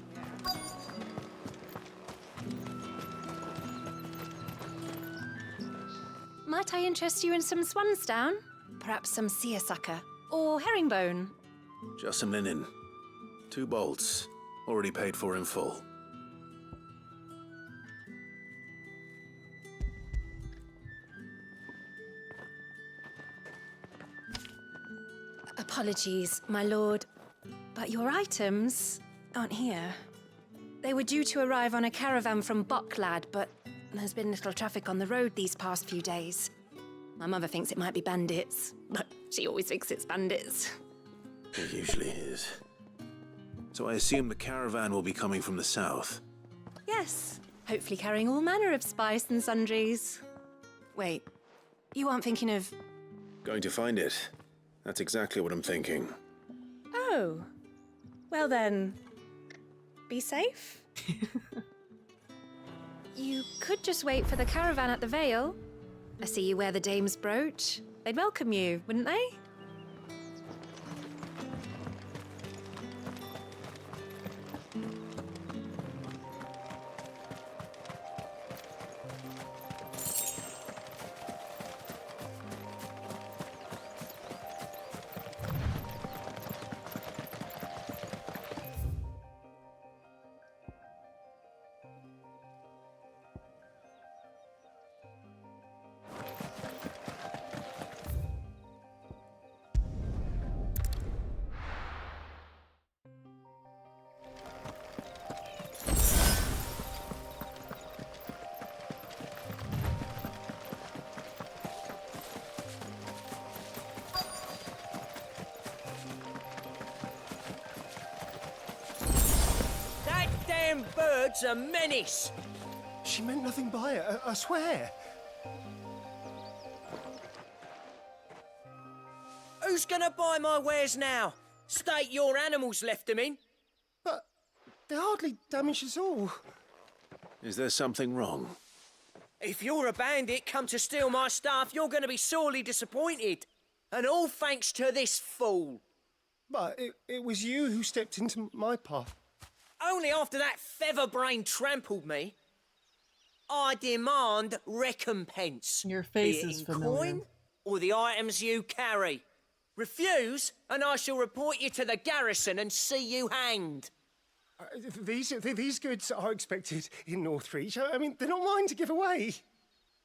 Might I interest you in some swansdown? Perhaps some seersucker or herringbone? Just some linen. 2 bolts. Already paid for in full. Apologies, my lord, but your items aren't here. They were due to arrive on a caravan from Bucklad, but there's been little traffic on the road these past few days. My mother thinks it might be bandits, but she always thinks it's bandits. It usually is. So I assume the caravan will be coming from the south. Yes, hopefully carrying all manner of spice and sundries. Wait, you aren't thinking of... Going to find it. That's exactly what I'm thinking. Oh, well then, be safe. You could just wait for the caravan at the Vale. I see you wear the dame's brooch. They'd welcome you, wouldn't they? That damn bird's a menace! She meant nothing by it, I swear. Who's gonna buy my wares now? State your animals left them in. But they hardly damaged us all. Is there something wrong? If you're a bandit come to steal my stuff, you're gonna be sorely disappointed. And all thanks to this fool. But it was you who stepped into my path. Only after that featherbrain trampled me. I demand recompense. Your face be it is in familiar. coin or the items you carry. Refuse, and I shall report you to the garrison and see you hanged. These goods are expected in Northreach. I mean, they're not mine to give away.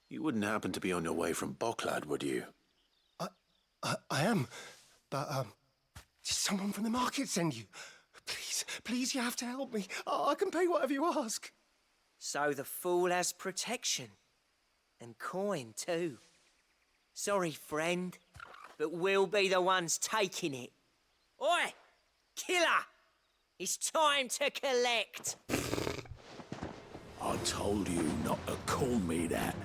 You wouldn't happen to be on your way from Bocklad, would you? I am, but did someone from the market send you? Please, you have to help me. I can pay whatever you ask. So the fool has protection. And coin, too. Sorry, friend, but we'll be the ones taking it. Oi! Killer! It's time to collect! I told you not to call me that.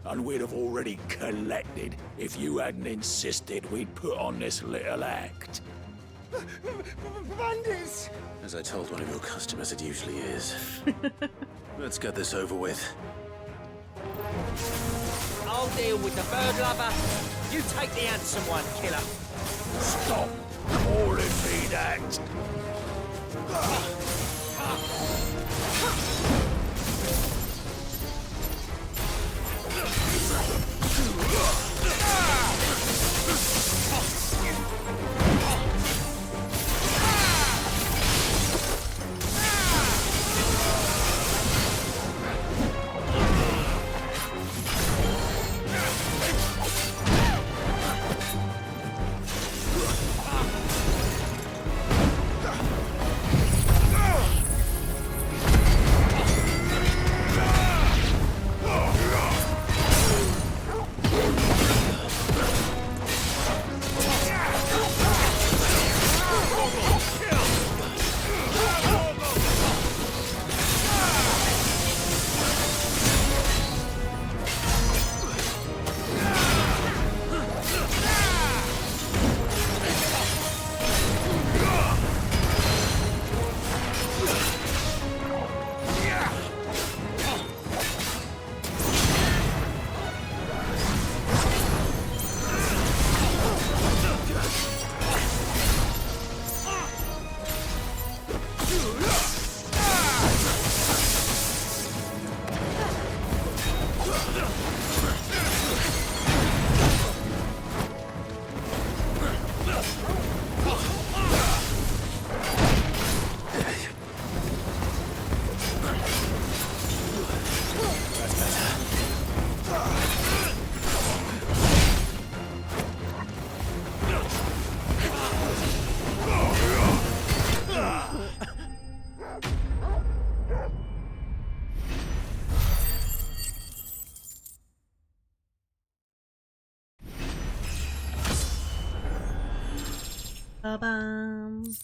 And we'd have already collected if you hadn't insisted we'd put on this little act. Bandits! As I told one of your customers, it usually is. Let's get this over with. I'll deal with the bird lover. You take the handsome one, killer. Stop calling me that! Ba-bam.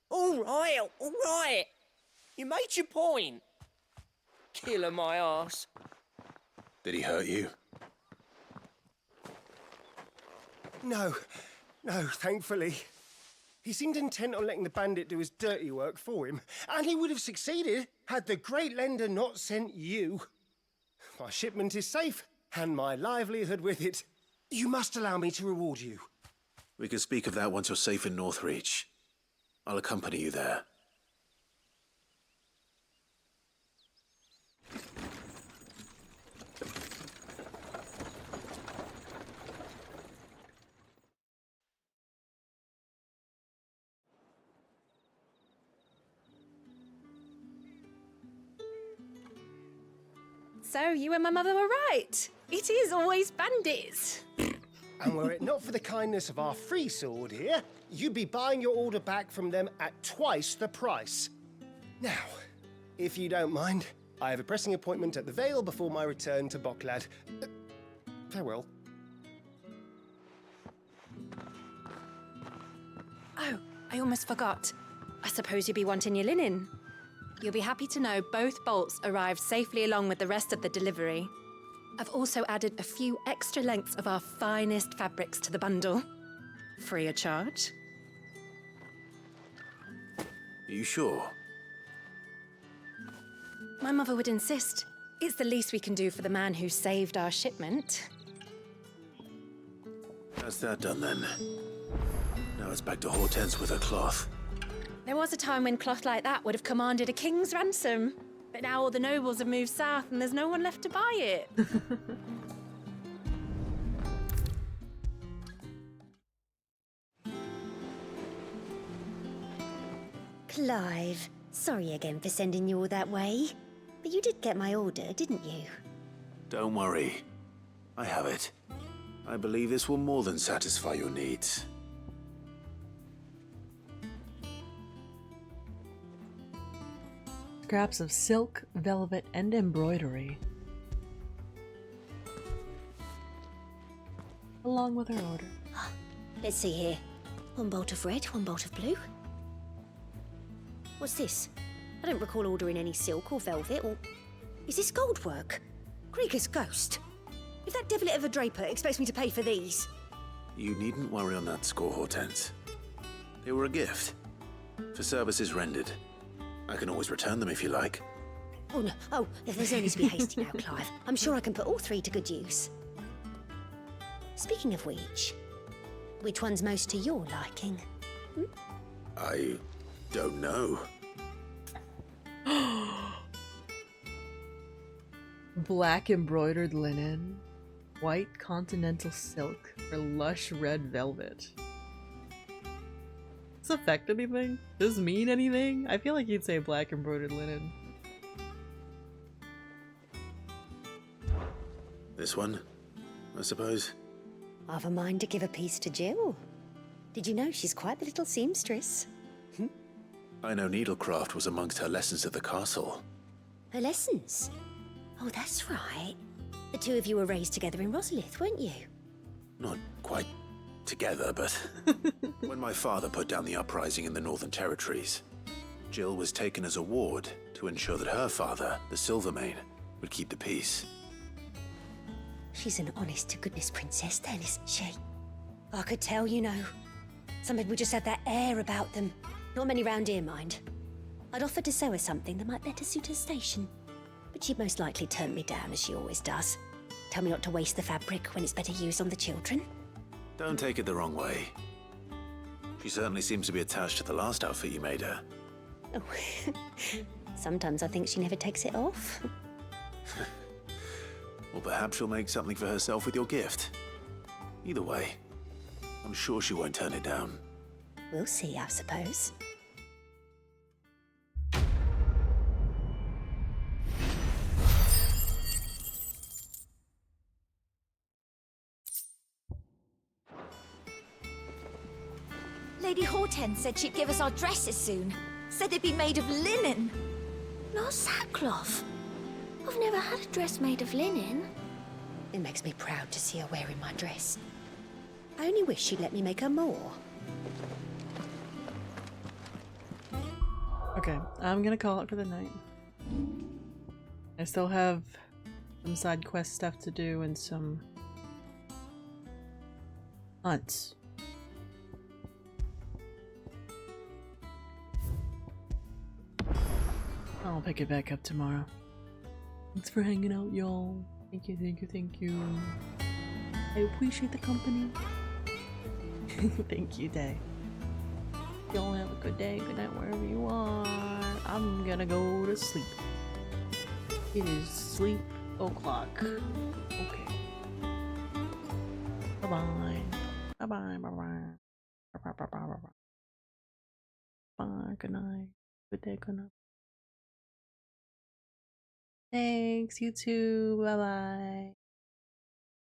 All right. You made your point. Killer my ass. Did he hurt you? No, thankfully. He seemed intent on letting the bandit do his dirty work for him, and he would have succeeded had the Great Lender not sent you. My shipment is safe, and my livelihood with it. You must allow me to reward you. We can speak of that once you're safe in Northreach. I'll accompany you there. So you and my mother were right. It is always bandits. And were it not for the kindness of our free sword here, you'd be buying your order back from them at twice the price. Now, if you don't mind, I have a pressing appointment at the Vale before my return to Bocklad. Farewell. Oh, I almost forgot. I suppose you'll be wanting your linen. You'll be happy to know both bolts arrived safely along with the rest of the delivery. I've also added a few extra lengths of our finest fabrics to the bundle. Free of charge. Are you sure? My mother would insist. It's the least we can do for the man who saved our shipment. That's that done then. Now it's back to Hortense with her cloth. There was a time when cloth like that would have commanded a king's ransom. But now all the nobles have moved south and there's no one left to buy it. Clive, sorry again for sending you all that way. But you did get my order, didn't you? Don't worry. I have it. I believe this will more than satisfy your needs. Scraps of silk, velvet, and embroidery. Along with her order. Let's see here. One bolt of red, one bolt of blue. What's this? I don't recall ordering any silk or velvet, or... Is this gold work? Krieger's ghost. If that devilet of a draper expects me to pay for these... You needn't worry on that score, Hortense. They were a gift. For services rendered. I can always return them if you like. Oh, no. Oh, there's no need to be hasty now, Clive. I'm sure I can put all three to good use. Speaking of which one's most to your liking? I don't know. Black embroidered linen, white continental silk, or lush red velvet. Does this affect anything? Does this mean anything? I feel like you'd say black embroidered linen. This one, I suppose. I've a mind to give a piece to Jill. Did you know she's quite the little seamstress? I know needlecraft was amongst her lessons at the castle. Her lessons? Oh, that's right. The two of you were raised together in Rosalith, weren't you? Not quite together, but when my father put down the uprising in the Northern Territories, Jill was taken as a ward to ensure that her father, the Silvermane, would keep the peace. She's an honest-to-goodness princess then, isn't she? I could tell, you know. Some people just have that air about them. Not many round here, mind. I'd offered to sew her something that might better suit her station. But she'd most likely turn me down, as she always does. Tell me not to waste the fabric when it's better used on the children. Don't take it the wrong way. She certainly seems to be attached to the last outfit you made her. Oh, sometimes I think she never takes it off. Or perhaps she'll make something for herself with your gift. Either way, I'm sure she won't turn it down. We'll see, I suppose. Lady Hortense said she'd give us our dresses soon. Said they'd be made of linen. Not sackcloth. I've never had a dress made of linen. It makes me proud to see her wearing my dress. I only wish she'd let me make her more. Okay, I'm gonna call it for the night. I still have some side quest stuff to do and some hunts. I'll pick it back up tomorrow. Thanks for hanging out, y'all. Thank you, thank you, thank you. I appreciate the company. Thank you, Day. Y'all have a good day, good night, wherever you are. I'm gonna go to sleep. It is sleep o'clock. Okay. Bye-bye. Bye-bye, bye-bye. Bye-bye. Bye, good night. Good day, good night. Thanks, you too. Bye-bye.